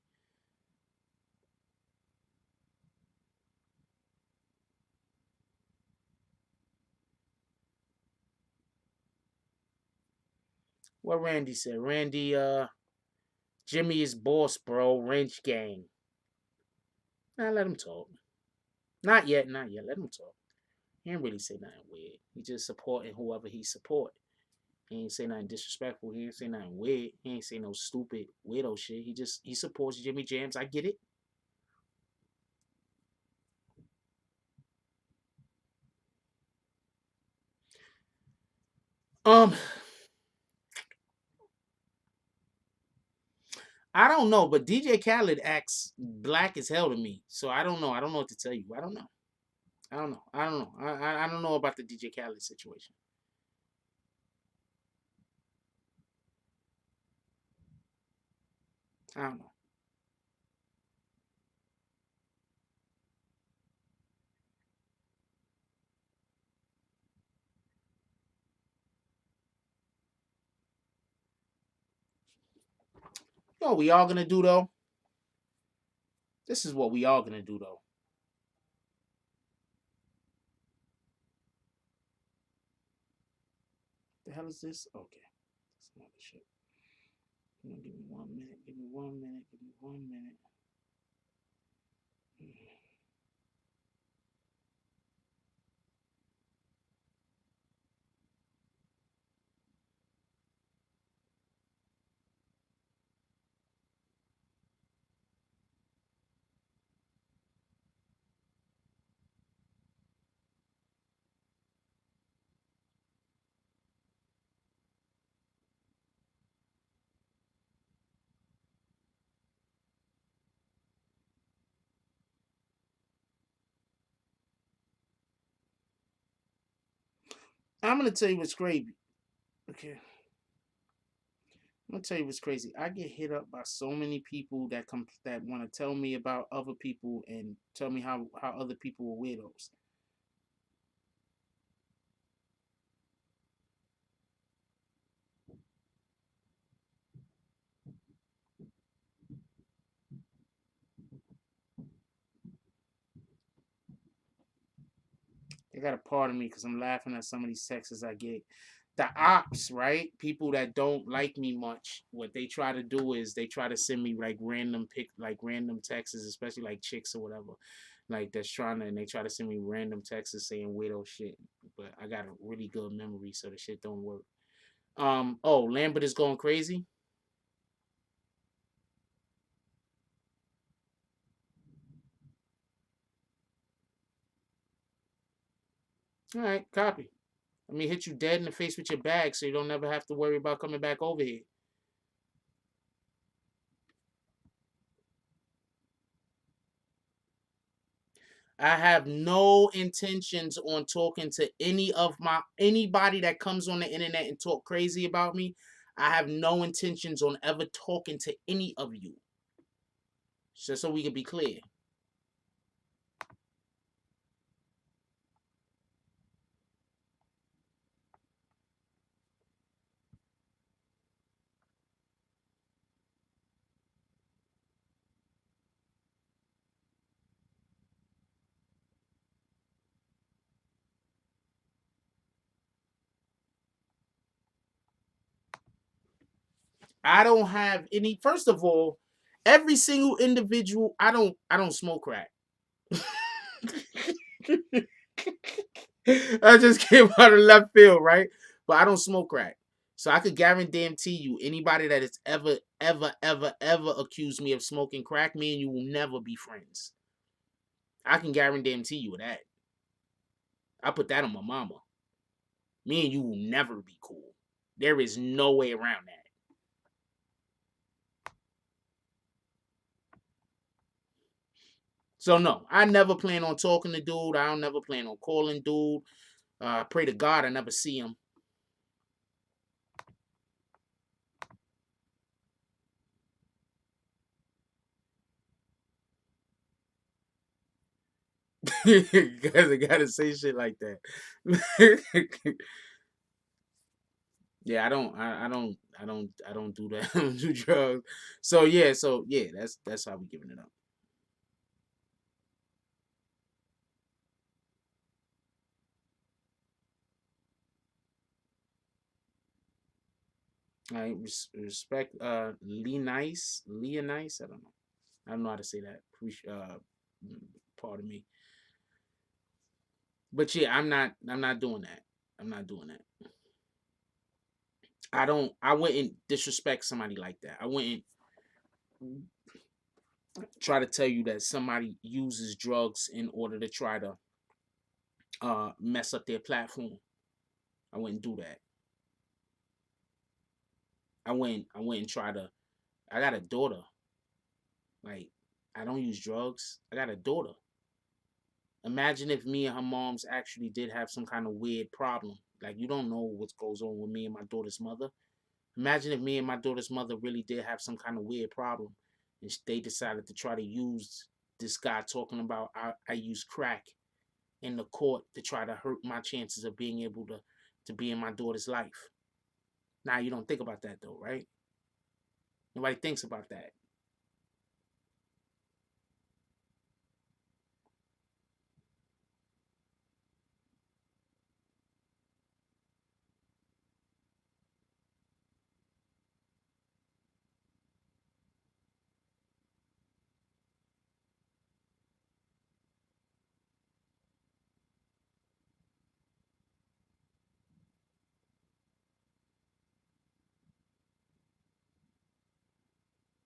What Randy said. Randy, Jimmy is boss, bro. Wrench gang. Nah, let him talk. Not yet. Let him talk. He ain't really say nothing weird. He just supporting whoever he support. He ain't say nothing disrespectful. He ain't say nothing weird. He ain't say no stupid weirdo shit. He supports Jimmy Jams. I get it. I don't know, but DJ Khaled acts black as hell to me. So I don't know. I don't know what to tell you. I don't know. I don't know. I don't know about the DJ Khaled situation. I don't know. You know what we all gonna do though? This is what we all gonna do though. The hell is this? Okay. That's another shit. Give me 1 minute. Give me 1 minute. Give me 1 minute. I'm gonna tell you what's crazy. Okay. I'm gonna tell you what's crazy. I get hit up by so many people that want to tell me about other people and tell me how other people are weirdos. They got a part of me because I'm laughing at some of these texts I get. The ops, right? People that don't like me much. What they try to do is they try to send me like random texts, especially like chicks or whatever. Like that's trying to, and they try to send me random texts saying weirdo shit. But I got a really good memory, so the shit don't work. Oh, Lambert is going crazy. All right, copy. Let me hit you dead in the face with your bag so you don't never have to worry about coming back over here. I have no intentions on talking to anybody that comes on the internet and talk crazy about me. I have no intentions on ever talking to any of you. Just so we can be clear. I don't have any. First of all, every single individual. I don't smoke crack. I just came out of left field, right? But I don't smoke crack. So I could guarantee you, anybody that has ever accused me of smoking crack, me and you will never be friends. I can guarantee you that. I put that on my mama. Me and you will never be cool. There is no way around that. So no, I never plan on talking to dude. I don't never plan on calling dude. I pray to God I never see him. Guys, I gotta say shit like that. Yeah, I don't do that. I don't do drugs. So yeah, that's how we giving it up. I respect Leah Nice. I don't know how to say that. Pardon me. But yeah, I'm not doing that. I'm not doing that. I wouldn't disrespect somebody like that. I wouldn't try to tell you that somebody uses drugs in order to try to mess up their platform. I wouldn't do that. I wouldn't try to. I got a daughter. Like, I don't use drugs. I got a daughter. Imagine if me and her moms actually did have some kind of weird problem. Like, you don't know what goes on with me and my daughter's mother. Imagine if me and my daughter's mother really did have some kind of weird problem, and they decided to try to use this guy talking about I use crack in the court to try to hurt my chances of being able to be in my daughter's life. Now, you don't think about that though, right? Nobody thinks about that.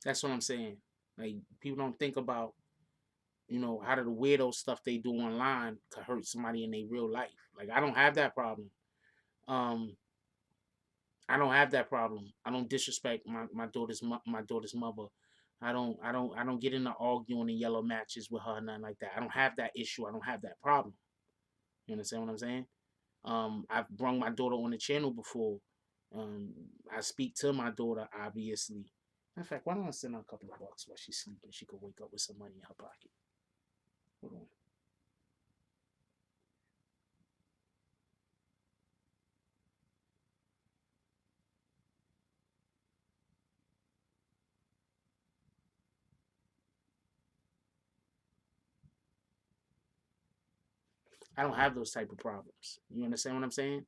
That's what I'm saying. Like, people don't think about, how the weirdo stuff they do online could hurt somebody in their real life. Like, I don't have that problem. Um, I don't have that problem. I don't disrespect my daughter's mother. I don't get into arguing in yellow matches with her, nothing like that. I don't have that issue. I don't have that problem. You understand what I'm saying? I've brung my daughter on the channel before. I speak to my daughter, obviously. In fact, why don't I send her a couple of bucks while she's sleeping? She could wake up with some money in her pocket. Hold on. I don't have those type of problems. You understand what I'm saying?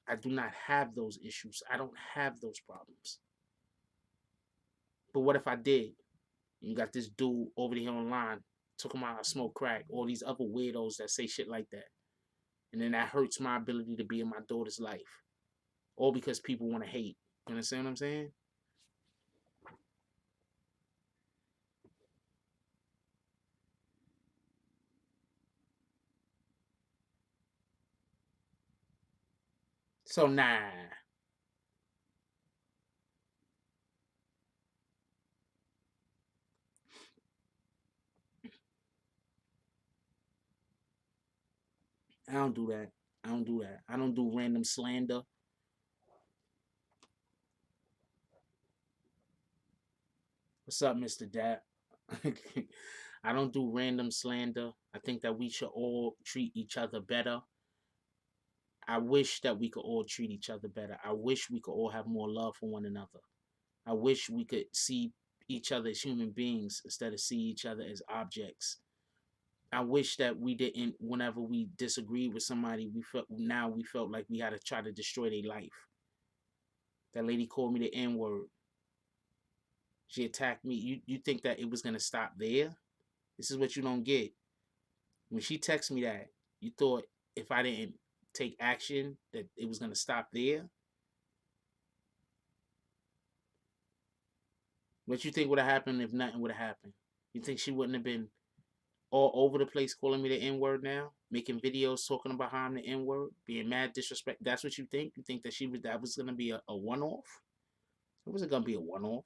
I do not have those issues. I don't have those problems. But what if I did? You got this dude over here online talking about I smoke crack, all these other weirdos that say shit like that. And then that hurts my ability to be in my daughter's life. All because people want to hate. You understand what I'm saying? So nah. I don't do that. I don't do that. I don't do random slander. What's up, Mr. Dap? I don't do random slander. I think that we should all treat each other better. I wish that we could all treat each other better. I wish we could all have more love for one another. I wish we could see each other as human beings instead of see each other as objects. I wish that we didn't, whenever we disagreed with somebody, we felt like we had to try to destroy their life. That lady called me the N-word. She attacked me. You think that it was gonna stop there? This is what you don't get. When she texted me that, you thought if I didn't take action that it was gonna stop there? What you think would have happened if nothing would have happened? You think she wouldn't have been all over the place calling me the N-word now? Making videos talking about how I'm the N-word? Being mad disrespect? That's what you think? You think that that was gonna be a one-off? It wasn't gonna be a one-off.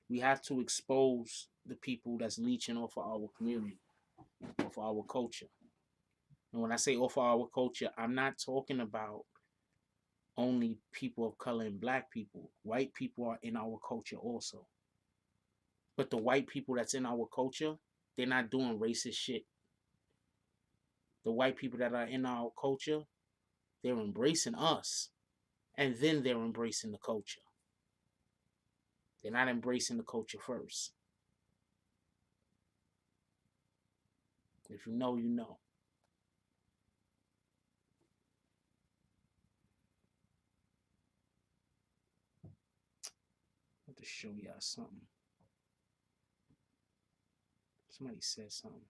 We have to expose the people that's leeching off of our community, off of our culture. And when I say off of our culture, I'm not talking about only people of color and black people. White people are in our culture also. But the white people that's in our culture, they're not doing racist shit. The white people that are in our culture, they're embracing us. And then they're embracing the culture. They're not embracing the culture first. If you know, you know. I want to show y'all something. Somebody said something.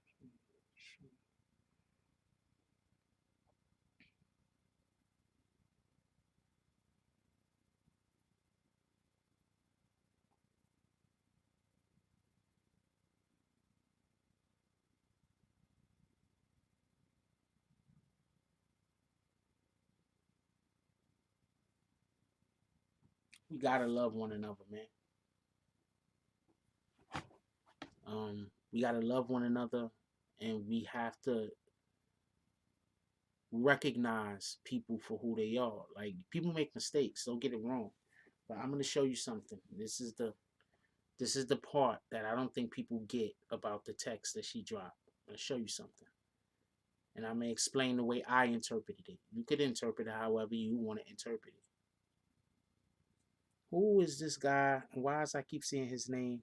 We gotta love one another, man. We gotta love one another, and we have to recognize people for who they are. Like, people make mistakes, don't get it wrong. But I'm gonna show you something. This is the part that I don't think people get about the text that she dropped. I'm gonna show you something. And I'm gonna explain the way I interpreted it. You could interpret it however you want to interpret it. Who is this guy? And why does I keep seeing his name?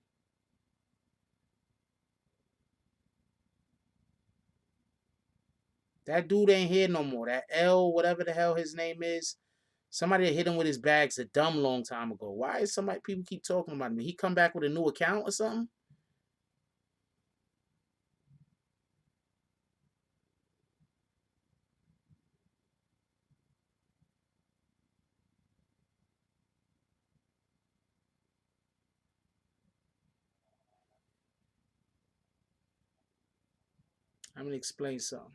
That dude ain't here no more. That L, whatever the hell his name is. Somebody hit him with his bags a dumb long time ago. Why is somebody, people keep talking about him? He come back with a new account or something? I'm gonna explain something.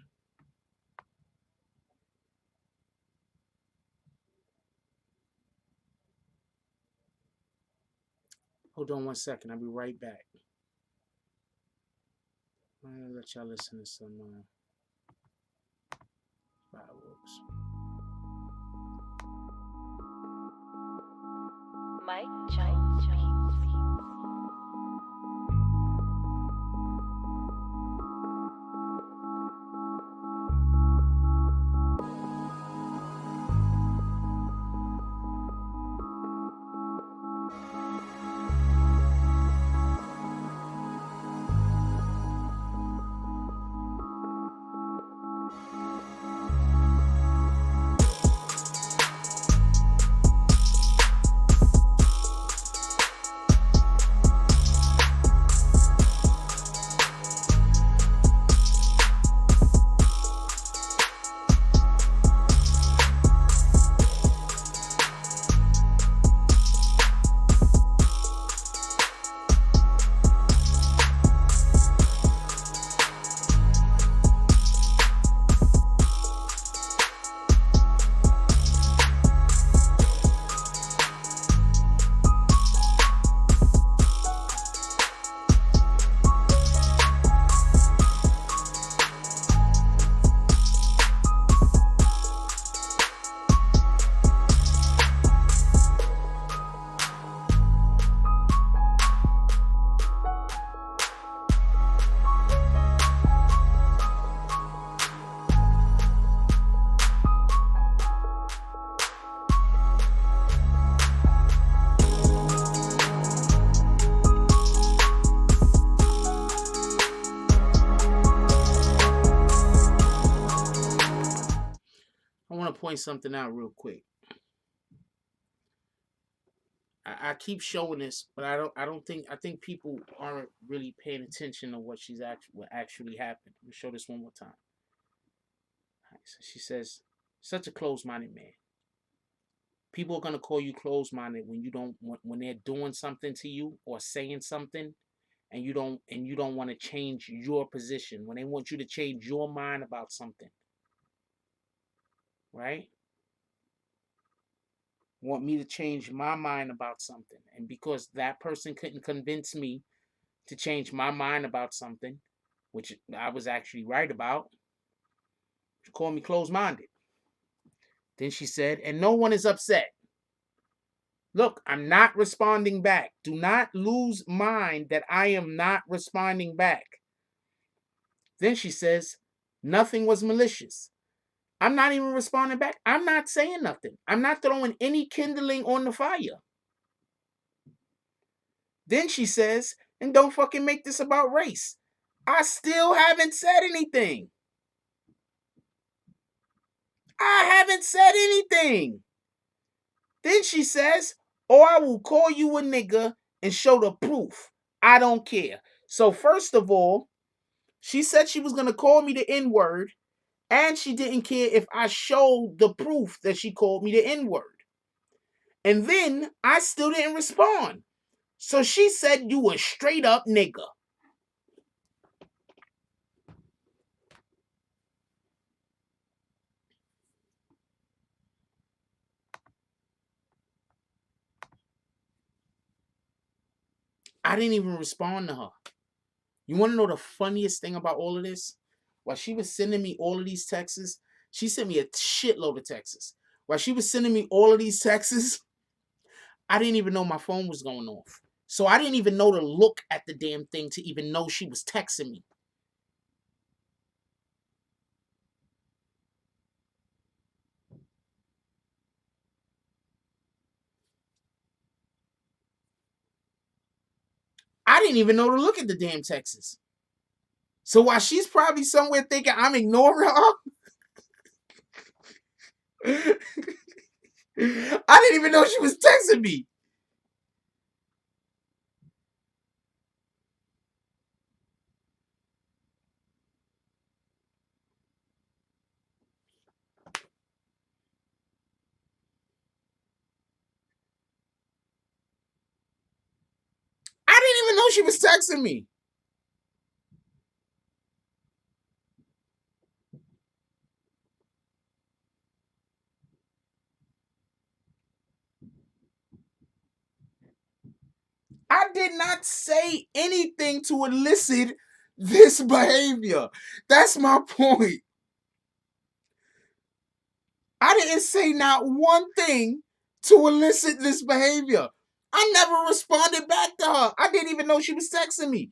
Hold on one second. I'll be right back. I'm gonna let y'all listen to some fireworks. Mike Jones Beats. I want to point something out real quick. I keep showing this, but I think people aren't really paying attention to what actually happened. Let me show this one more time. Right, so she says, such a closed-minded man. People are gonna call you closed-minded when they're doing something to you or saying something, and you don't want to change your position, when they want you to change your mind about something. Right? want me to change my mind about something. And because that person couldn't convince me to change my mind about something, which I was actually right about, she called me closed-minded. Then she said, and no one is upset. Look, I'm not responding back. Do not lose mind that I am not responding back. Then she says, nothing was malicious. I'm not even responding back. I'm not saying nothing. I'm not throwing any kindling on the fire. Then she says, and don't fucking make this about race. I still haven't said anything. I haven't said anything. Then she says, or I will call you a nigga and show the proof. I don't care. So first of all, she said she was going to call me the N-word, and she didn't care if I showed the proof that she called me the N-word. And then I still didn't respond. So she said you a straight up nigga. I didn't even respond to her. You want to know the funniest thing about all of this? While she was sending me all of these texts, she sent me a shitload of texts. While she was sending me all of these texts, I didn't even know my phone was going off. So I didn't even know to look at the damn thing to even know she was texting me. I didn't even know to look at the damn texts. So while she's probably somewhere thinking I'm ignoring her, I didn't even know she was texting me. I didn't even know she was texting me. I did not say anything to elicit this behavior. That's my point. I didn't say not one thing to elicit this behavior. I never responded back to her. I didn't even know she was texting me.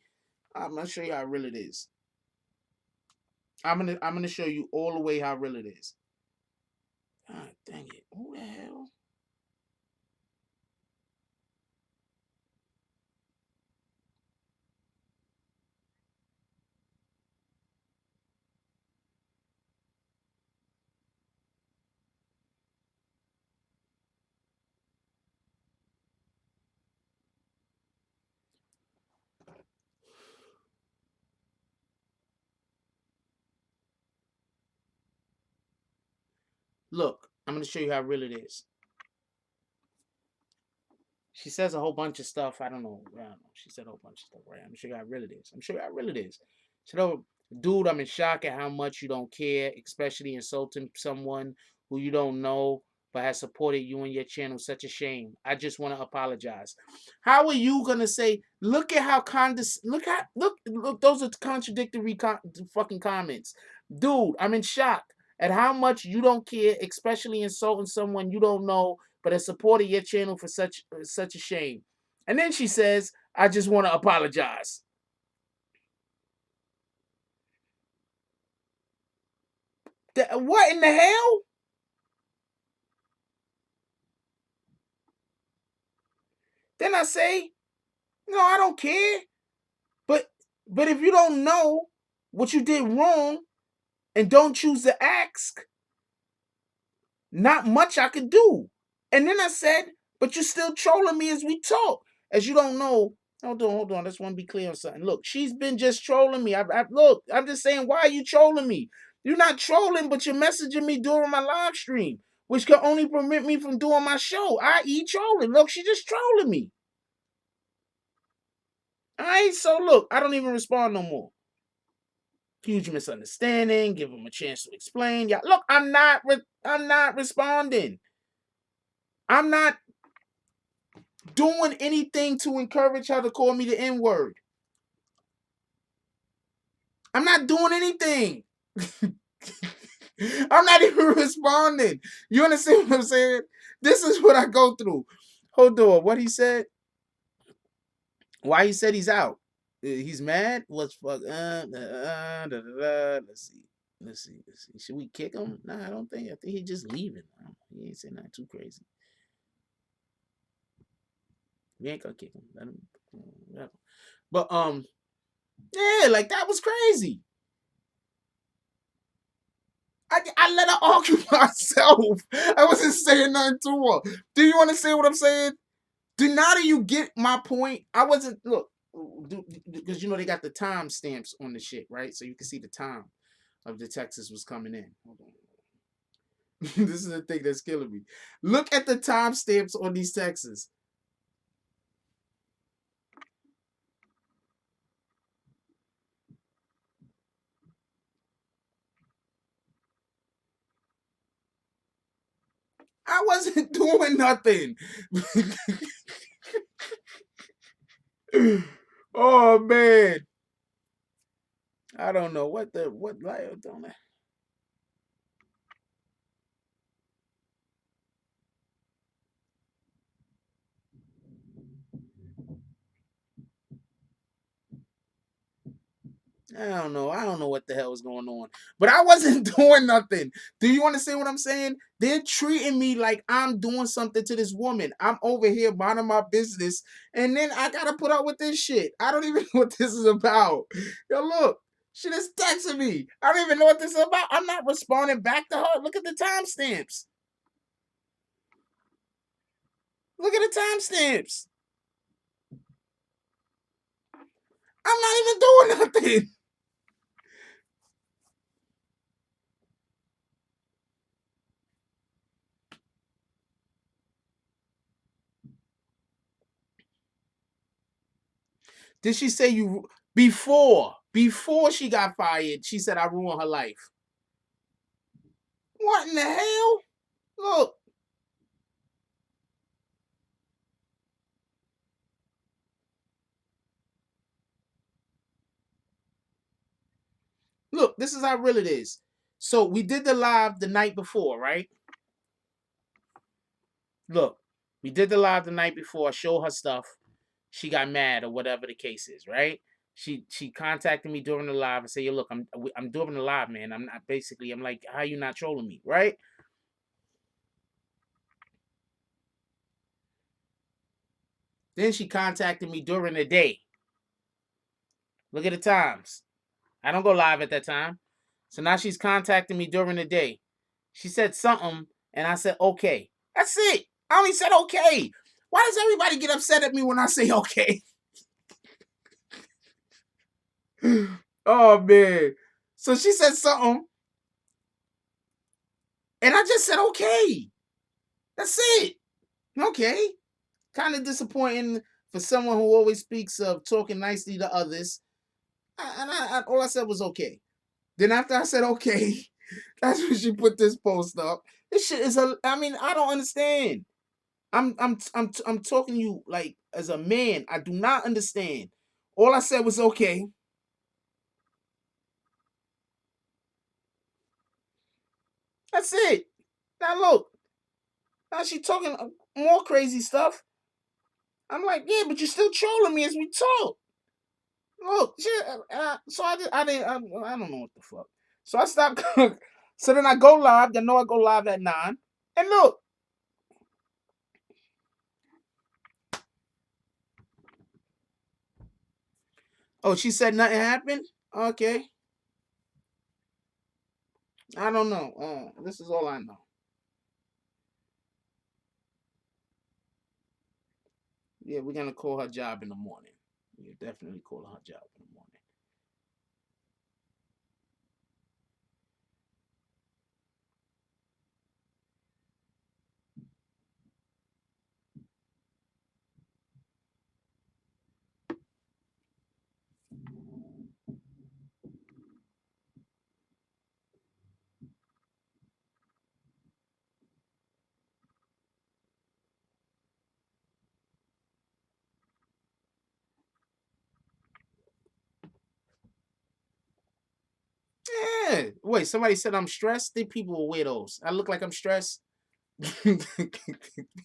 I'm gonna show you how real it is. I'm gonna show you all the way how real it is. God dang it. Who the hell? Look, I'm gonna show you how real it is. She says a whole bunch of stuff. I don't know. She said a whole bunch of stuff, right? I'm gonna show you how real it is. I'm sure how real it is. She know, dude, I'm in shock at how much you don't care, especially insulting someone who you don't know but has supported you and your channel. Such a shame. I just want to apologize. How are you gonna say? Look at how look. Those are contradictory fucking comments, dude. I'm in shock at how much you don't care, especially insulting someone you don't know but has supported your channel for such a shame. And then she says, I just want to apologize. What in the hell? Then I say, no, I don't care. But if you don't know what you did wrong and don't choose to ask, not much I could do. And then I said, but you're still trolling me as we talk. As you don't know. Hold on. I just want to be clear on something. Look, she's been just trolling me. Look, I'm just saying, why are you trolling me? You're not trolling, but you're messaging me during my live stream, which can only prevent me from doing my show, i.e. trolling. Look, she's just trolling me. All right, so look, I don't even respond no more. Huge misunderstanding. Give him a chance to explain. Yeah, look, I'm not responding. I'm not doing anything to encourage her to call me the N-word. I'm not doing anything. I'm not even responding. You understand what I'm saying? This is what I go through. Hold on. What he said? Why he said he's out? He's mad? What's fuck? Let's see. Let's see. Let's see. Should we kick him? Nah, I don't think. I think he's just leaving. He ain't saying nothing too crazy. We ain't gonna kick him. Let him. Whatever. But yeah, like that was crazy. I let her argue myself. I wasn't saying nothing to her. Do you understand what I'm saying? Do none of you get my point? I wasn't look because you know they got the time stamps on the shit, right? So you can see the time of the Texas was coming in. Hold on. This is the thing that's killing me. Look at the time stamps on these Texas. I wasn't doing nothing. Oh man. I don't know what light don't I? I don't know. I don't know what the hell was going on. But I wasn't doing nothing. Do you understand what I'm saying? They're treating me like I'm doing something to this woman. I'm over here minding my business. And then I gotta put up with this shit. I don't even know what this is about. Yo, look. She just texted me. I don't even know what this is about. I'm not responding back to her. Look at the timestamps. Look at the timestamps. I'm not even doing nothing. Did she say you before she got fired? She said I ruined her life. What in the hell? Look. Look, this is how real it is. So we did the live the night before, right? Look, we did the live the night before. I showed her stuff. She got mad or whatever the case is, right? She contacted me during the live and said, "Yo, look, I'm doing the live, man. I'm not basically. I'm like, how you not trolling me, right?" Then she contacted me during the day. Look at the times. I don't go live at that time. So now she's contacting me during the day. She said something, and I said, okay. That's it. I only said okay. Why does everybody get upset at me when I say okay? Oh, man. So she said something, and I just said okay. That's it. Okay. Kind of disappointing for someone who always speaks of talking nicely to others. All I said was okay. Then after I said okay, that's when she put this post up. This shit is I mean, I don't understand. I'm talking to you like as a man. I do not understand. All I said was okay. That's it. Now look. Now she talking more crazy stuff. I'm like, yeah, but you're still trolling me as we talk. Look, shit. So I don't know what the fuck. So I stopped. So then I go live. They know I go live at 9. And look. Oh, she said nothing happened. Okay. I don't know. This is all I know. Yeah, we're gonna call her job in the morning. Yeah, definitely call her job in the morning. Yeah. Wait, somebody said I'm stressed? Think people are weirdos. I look like I'm stressed? People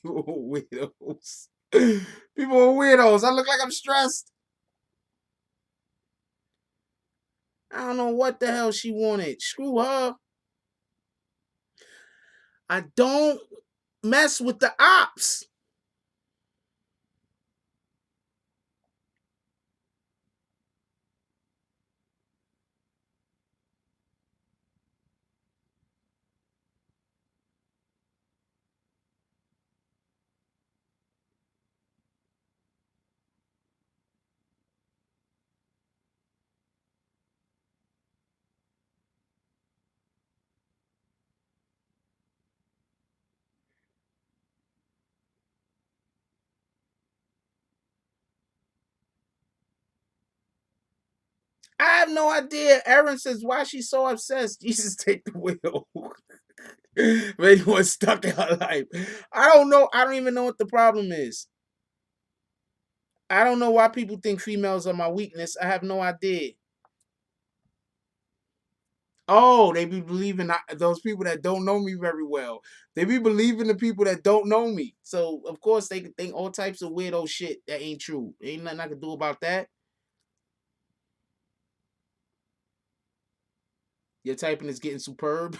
are weirdos. People are weirdos. I look like I'm stressed. I don't know what the hell she wanted. Screw her. I don't mess with the ops. I have no idea. Aaron says, why she's so obsessed? Jesus, take the wheel. If anyone's stuck in her life. I don't know. I don't even know what the problem is. I don't know why people think females are my weakness. I have no idea. Oh, they be believing those people that don't know me very well. They be believing the people that don't know me. So, of course, they can think all types of weirdo shit that ain't true. Ain't nothing I can do about that. Your typing is getting superb.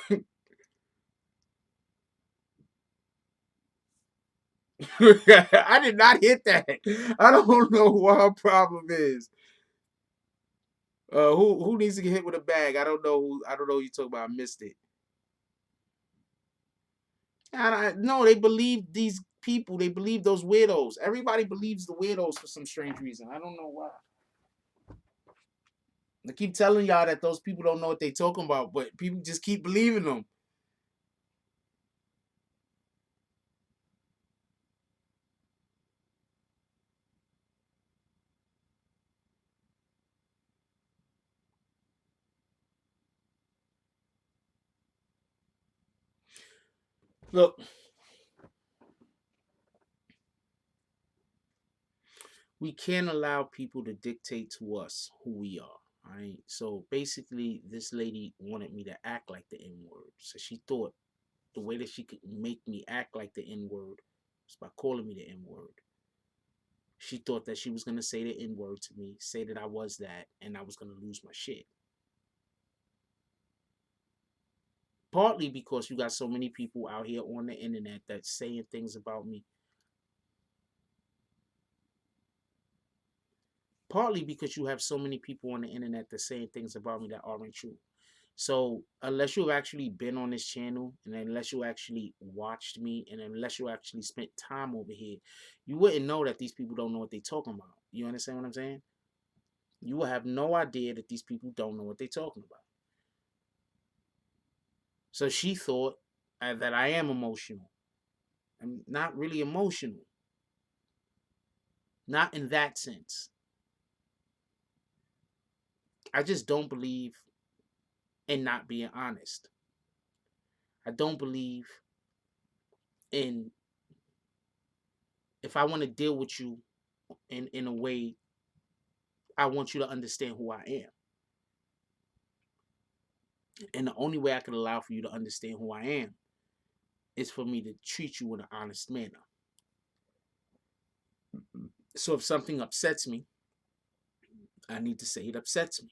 I did not hit that. I don't know what her problem is. Who needs to get hit with a bag? I don't know who you talk about. I missed it. No, they believe these people. They believe those weirdos. Everybody believes the weirdos for some strange reason. I don't know why. I keep telling y'all that those people don't know what they talking about, but people just keep believing them. Look, we can't allow people to dictate to us who we are. All right. So basically, this lady wanted me to act like the N word. So she thought the way that she could make me act like the N word was by calling me the N word. She thought that she was gonna say the N word to me, say that I was that, and I was gonna lose my shit. Partly because you got so many people out here on the internet that's saying things about me. Partly because you have so many people on the internet that's saying things about me that aren't true. So unless you've actually been on this channel, and unless you actually watched me, and unless you actually spent time over here, you wouldn't know that these people don't know what they're talking about. You understand what I'm saying? You will have no idea that these people don't know what they're talking about. So she thought that I am emotional. I'm not really emotional. Not in that sense. I just don't believe in not being honest. I don't believe in, if I want to deal with you in a way, I want you to understand who I am. And the only way I can allow for you to understand who I am is for me to treat you in an honest manner. So if something upsets me, I need to say it upsets me.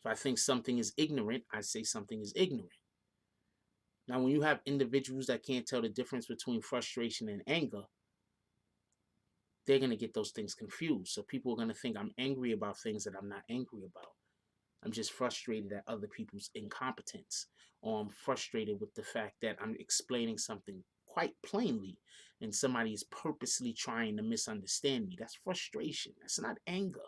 If I think something is ignorant, I say something is ignorant. Now, when you have individuals that can't tell the difference between frustration and anger, they're going to get those things confused. So people are going to think I'm angry about things that I'm not angry about. I'm just frustrated at other people's incompetence, or I'm frustrated with the fact that I'm explaining something quite plainly and somebody is purposely trying to misunderstand me. That's frustration. That's not anger.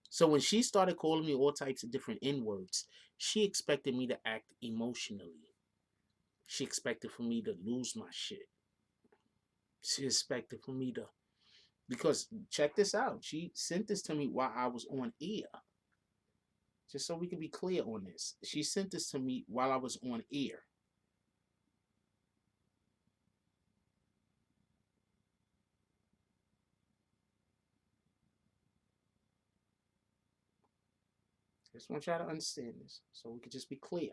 So when she started calling me all types of different N-words, she expected me to act emotionally. She expected for me to lose my shit. She expected for me to, because check this out. She sent this to me while I was on air. Just so we can be clear on this. She sent this to me while I was on air. Just want y'all to understand this so we can just be clear.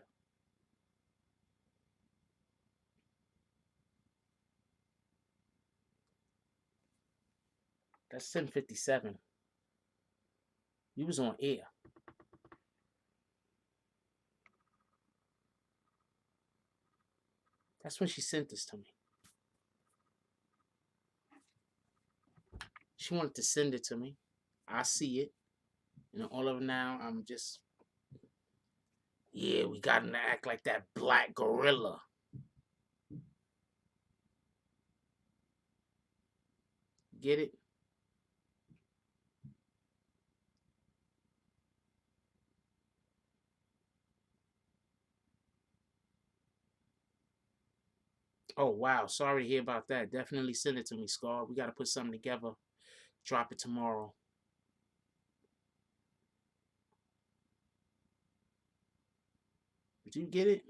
That's 10:57. You was on air. That's when she sent this to me. She wanted to send it to me. I see it. And all of now, I'm just, yeah, we got to act like that black gorilla. Get it? Oh, wow. Sorry to hear about that. Definitely send it to me, Scar. We got to put something together. Drop it tomorrow. Do you get it?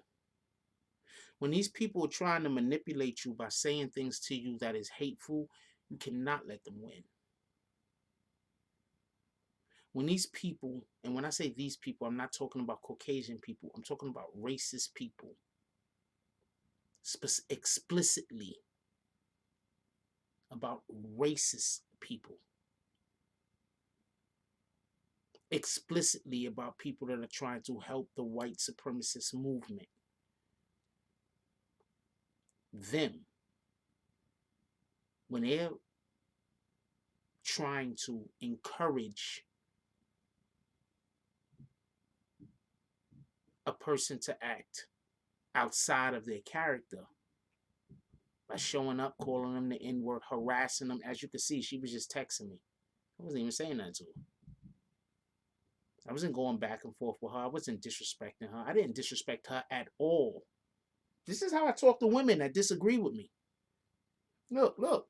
When these people are trying to manipulate you by saying things to you that is hateful, you cannot let them win. When these people, and when I say these people, I'm not talking about Caucasian people. I'm talking about racist people. Explicitly about racist people. Explicitly about people that are trying to help the white supremacist movement. Them. When they're trying to encourage a person to act outside of their character by showing up, calling them the N-word, harassing them. As you can see, she was just texting me. I wasn't even saying that to her. I wasn't going back and forth with her. I wasn't disrespecting her. I didn't disrespect her at all. This is how I talk to women that disagree with me. Look.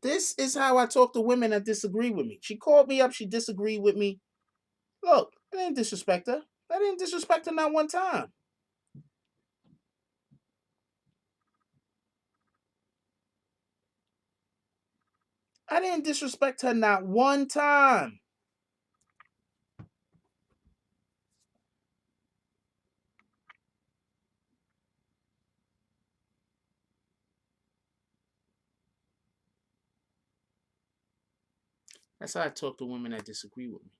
This is how I talk to women that disagree with me. She called me up. She disagreed with me. Look, I didn't disrespect her. I didn't disrespect her not one time. I didn't disrespect her not one time. That's how I talk to women that disagree with me.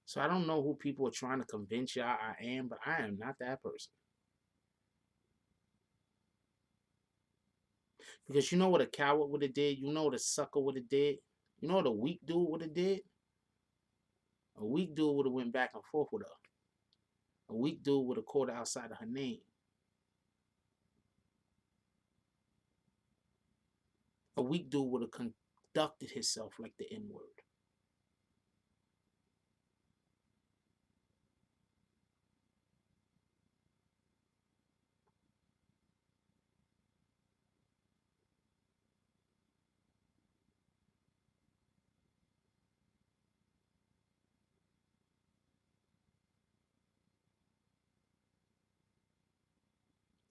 So I don't know who people are trying to convince y'all I am, but I am not that person. Because you know what a coward would have did? You know what a sucker would have did? You know what a weak dude would have did? A weak dude would have went back and forth with her. A weak dude would have called her outside of her name. A weak dude would have conducted himself like the N-word.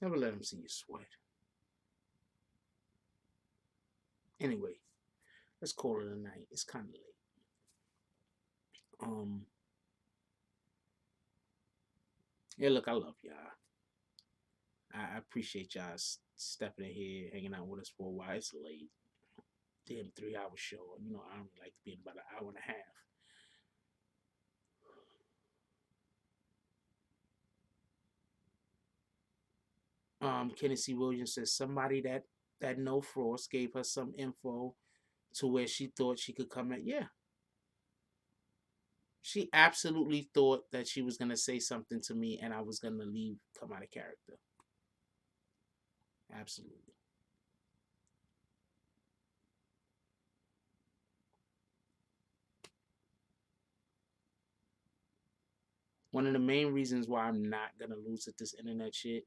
Never let him see you sweat. Anyway, let's call it a night. It's kind of late. Yeah, look, I love y'all. I appreciate y'all stepping in here, hanging out with us for a while. It's late. Damn 3 hour show. You know, I only like to be in about an hour and a half. Kenneth C. Williams says somebody that know Frost gave her some info to where she thought she could come at. Yeah. She absolutely thought that she was gonna say something to me and I was gonna come out of character. Absolutely. One of the main reasons why I'm not gonna lose at this internet shit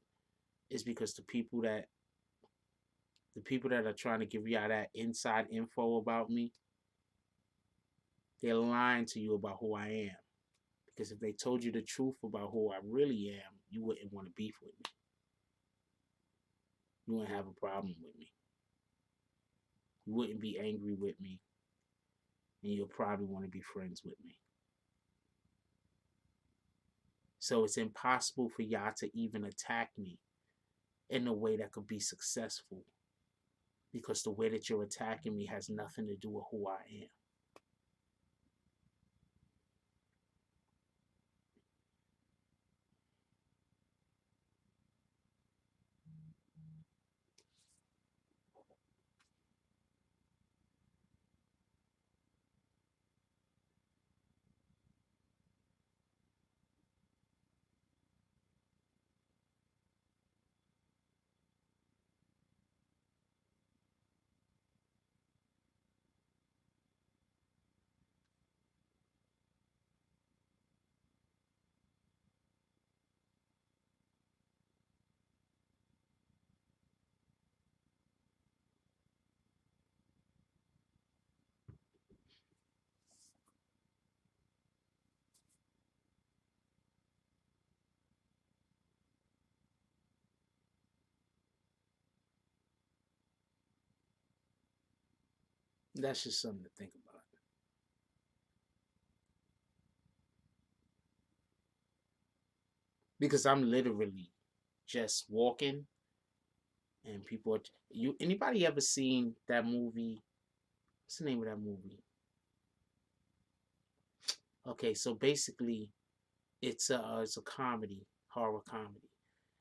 is because the people that are trying to give you all that inside info about me, they're lying to you about who I am. Because if they told you the truth about who I really am, you wouldn't want to beef with me. You wouldn't have a problem with me. You wouldn't be angry with me. And you'll probably want to be friends with me. So it's impossible for y'all to even attack me in a way that could be successful. Because the way that you're attacking me has nothing to do with who I am. That's just something to think about. Because I'm literally just walking and people are, you anybody ever seen that movie? What's the name of that movie? Okay, so basically it's a comedy, horror comedy.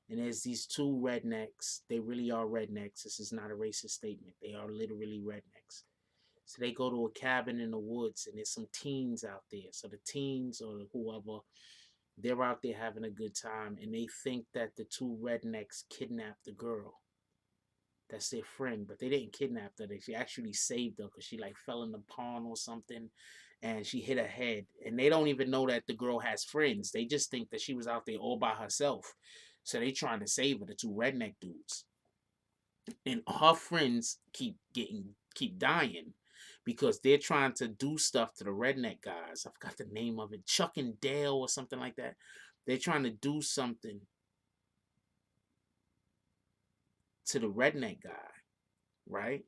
And there's these two rednecks. They really are rednecks. This is not a racist statement. They are literally rednecks. So they go to a cabin in the woods and there's some teens out there. So the teens or whoever, they're out there having a good time and they think that the two rednecks kidnapped the girl. That's their friend, but they didn't kidnap her. They actually saved her because she like fell in the pond or something and she hit her head. And they don't even know that the girl has friends. They just think that she was out there all by herself. So they trying to save her, the two redneck dudes. And her friends keep dying because they're trying to do stuff to the redneck guys. I forgot the name of it, Chuck and Dale or something like that. They're trying to do something to the redneck guy, right?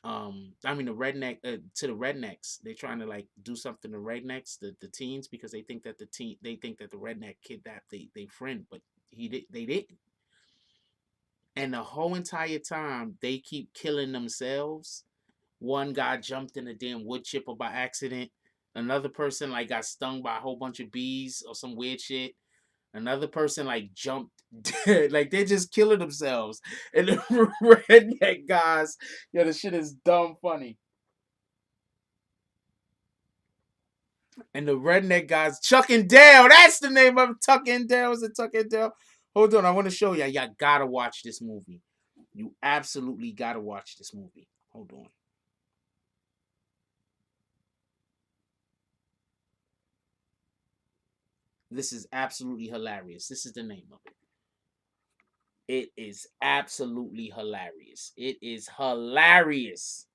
I mean the redneck to the rednecks. They're trying to like do something to rednecks, the teens, because they think that the redneck kidnapped they friend, but they didn't. And the whole entire time they keep killing themselves. One guy jumped in a damn wood chipper by accident. Another person like got stung by a whole bunch of bees or some weird shit. Another person like jumped dead. Like they're just killing themselves. And the redneck guys, yo, the shit is dumb funny. And the redneck guys, Chuck and Dale. That's the name of it. Tuck and Dale. Is it Tuck and Dale? Hold on, I want to show y'all. Y'all gotta watch this movie. You absolutely gotta watch this movie. Hold on. This is absolutely hilarious. This is the name of it. It is absolutely hilarious. It is hilarious.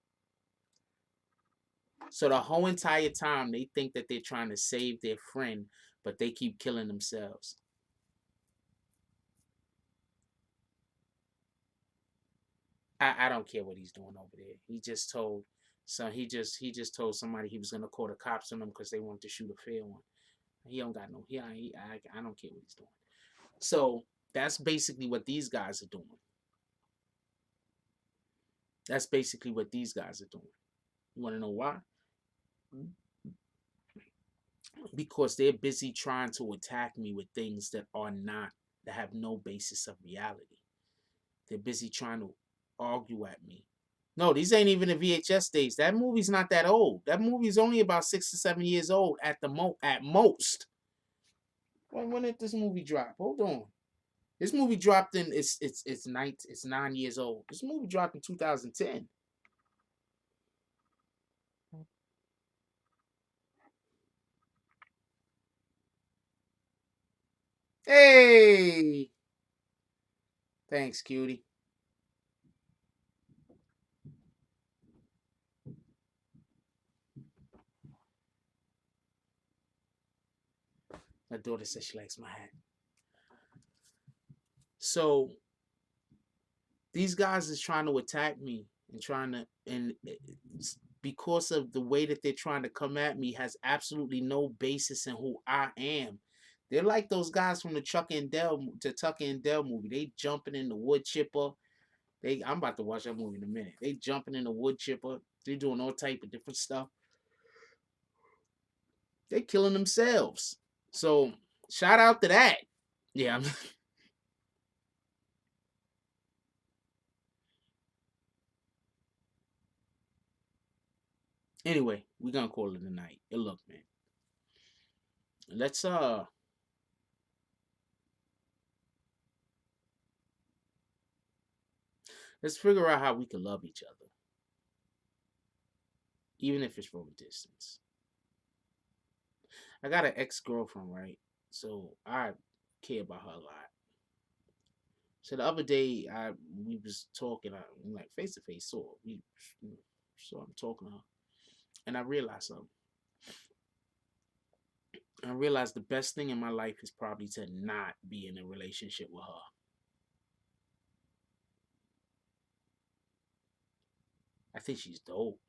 So the whole entire time they think that they're trying to save their friend, but they keep killing themselves. I don't care what he's doing over there. He just told he just told somebody he was gonna call the cops on them because they wanted to shoot a fair one. He don't got no I don't care what he's doing. So that's basically what these guys are doing. That's basically what these guys are doing. You want to know why? Because they're busy trying to attack me with things that are not, that have no basis of reality. They're busy trying to argue at me. No, these ain't even the VHS days. That movie's not that old. That movie's only about 6 to 7 years old at most. When did this movie drop? Hold on. This movie dropped in it's 9 years old. This movie dropped in 2010. Hey, Thanks, cutie. My daughter says she likes my hat. So these guys is trying to attack me and because of the way that they're trying to come at me has absolutely no basis in who I am. They're like those guys from the Tucker and Dale movie. They jumping in the wood chipper. I'm about to watch that movie in a minute. They jumping in the wood chipper. They doing all type of different stuff. They killing themselves. So shout out to that. Yeah. Anyway, we're gonna call it a night. Hey, look, man. Let's figure out how we can love each other, even if it's from a distance. I got an ex-girlfriend, right? So I care about her a lot. So the other day, we was talking, like face to face, so I'm talking to her, and I realized something. I realized the best thing in my life is probably to not be in a relationship with her. I think she's dope.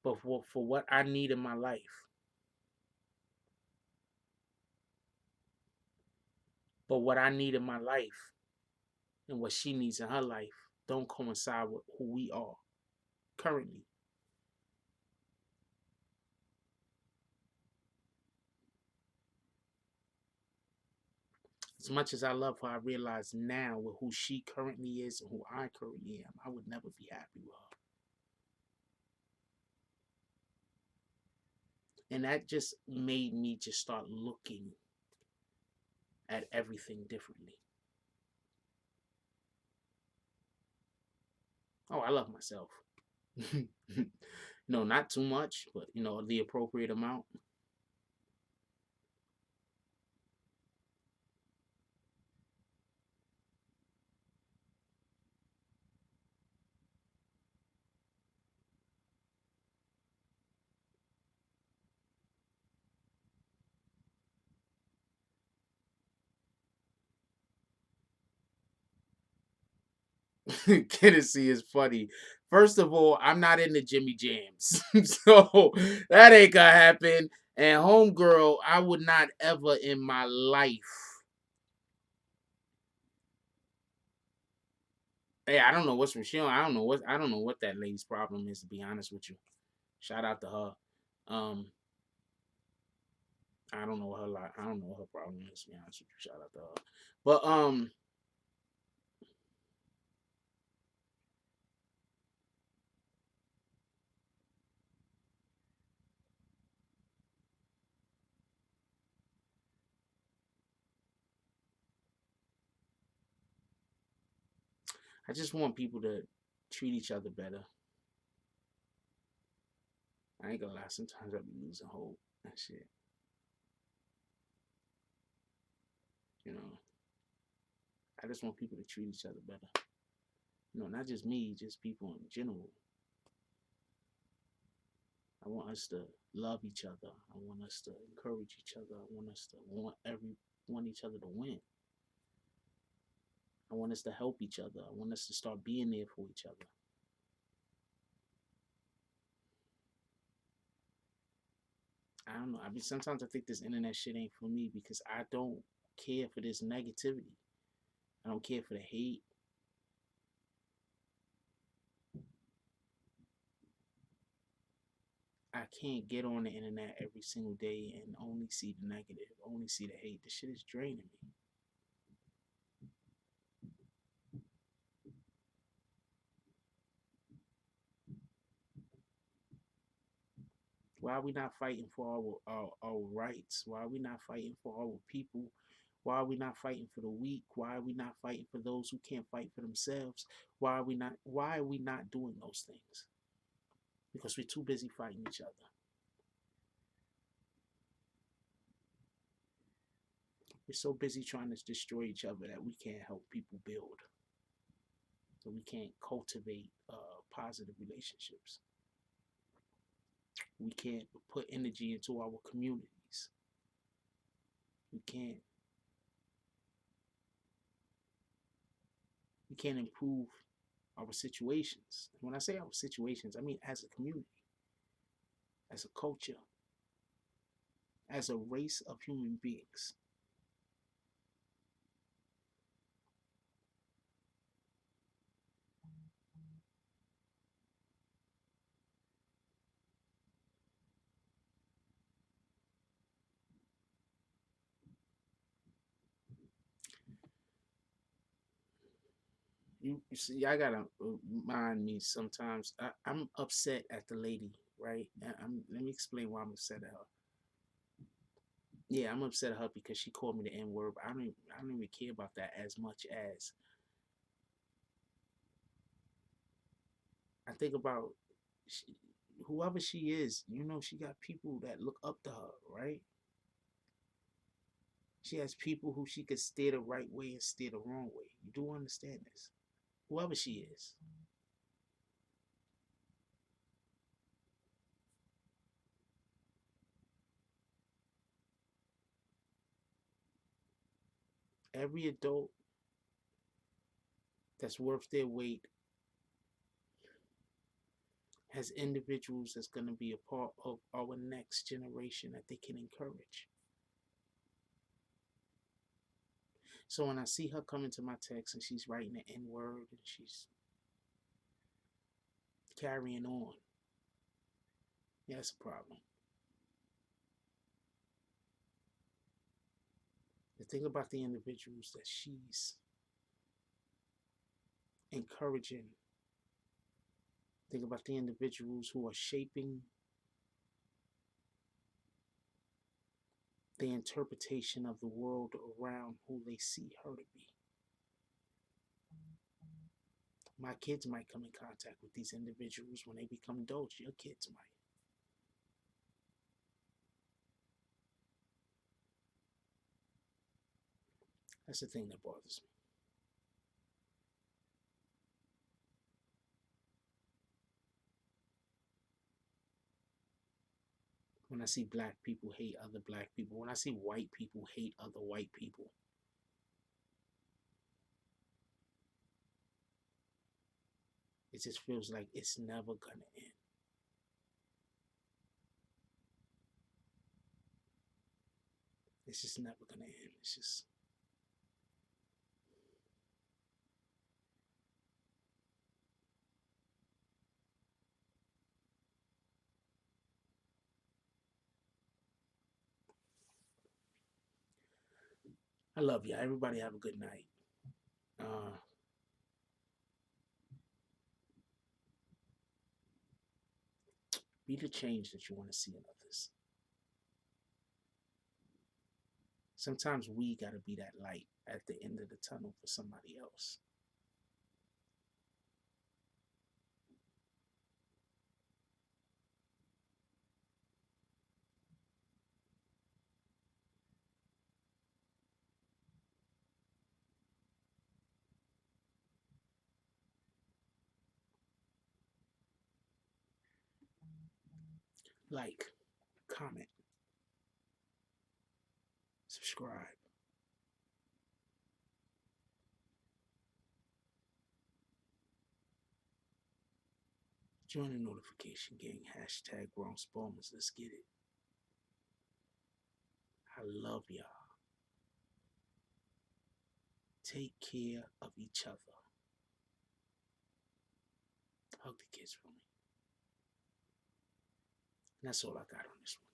But for what I need in my life, but what I need in my life and what she needs in her life don't coincide with who we are currently. As much as I love her, I realize now with who she currently is and who I currently am, I would never be happy with her. And that just made me just start looking at everything differently. Oh, I love myself. No, not too much, but the appropriate amount. Tennessee is funny. First of all, I'm not into Jimmy Jams, so that ain't gonna happen. And homegirl, I would not ever in my life. Hey, I don't know what's Michelle. I don't know what that lady's problem is, to be honest with you. Shout out to her. Um, I don't know what I don't know what her problem is, to be honest with you. Shout out to her. But I just want people to treat each other better. I ain't gonna lie, sometimes I be losing hope and shit. You know, I just want people to treat each other better. Not just me, just people in general. I want us to love each other. I want us to encourage each other. I want us to want each other to win. I want us to help each other. I want us to start being there for each other. I don't know. I mean, sometimes I think this internet shit ain't for me because I don't care for this negativity. I don't care for the hate. I can't get on the internet every single day and only see the negative, only see the hate. This shit is draining me. Why are we not fighting for our rights? Why are we not fighting for our people? Why are we not fighting for the weak? Why are we not fighting for those who can't fight for themselves? Why are we not doing those things? Because we're too busy fighting each other. We're so busy trying to destroy each other that we can't help people build. So we can't cultivate positive relationships. We can't put energy into our communities. We can't improve our situations. When I say our situations, I mean as a community, as a culture, as a race of human beings. You see, I gotta mind me sometimes. I'm upset at the lady, right? Let me explain why I'm upset at her. Yeah, I'm upset at her because she called me the N word. But I don't even care about that as much as I think about she, whoever she is. You know, she got people that look up to her, right? She has people who she could steer the right way and steer the wrong way. You do understand this? Whoever she is. Every adult that's worth their weight has individuals that's going to be a part of our next generation that they can encourage. So when I see her come into my text and she's writing the N word and she's carrying on, yeah, that's a problem. The thing about the individuals that she's encouraging, think about the individuals who are shaping the interpretation of the world around who they see her to be. My kids might come in contact with these individuals when they become adults. Your kids might. That's the thing that bothers me. When I see black people hate other black people, when I see white people hate other white people, it just feels like it's never gonna end. It's just never gonna end. It's just, I love you. Everybody have a good night. Be the change that you want to see in others. Sometimes we gotta be that light at the end of the tunnel for somebody else. Like, comment, subscribe. Join the notification gang. Hashtag Wrong Spalmers. Let's get it. I love y'all. Take care of each other. Hug the kids for me. And that's all I got on this one.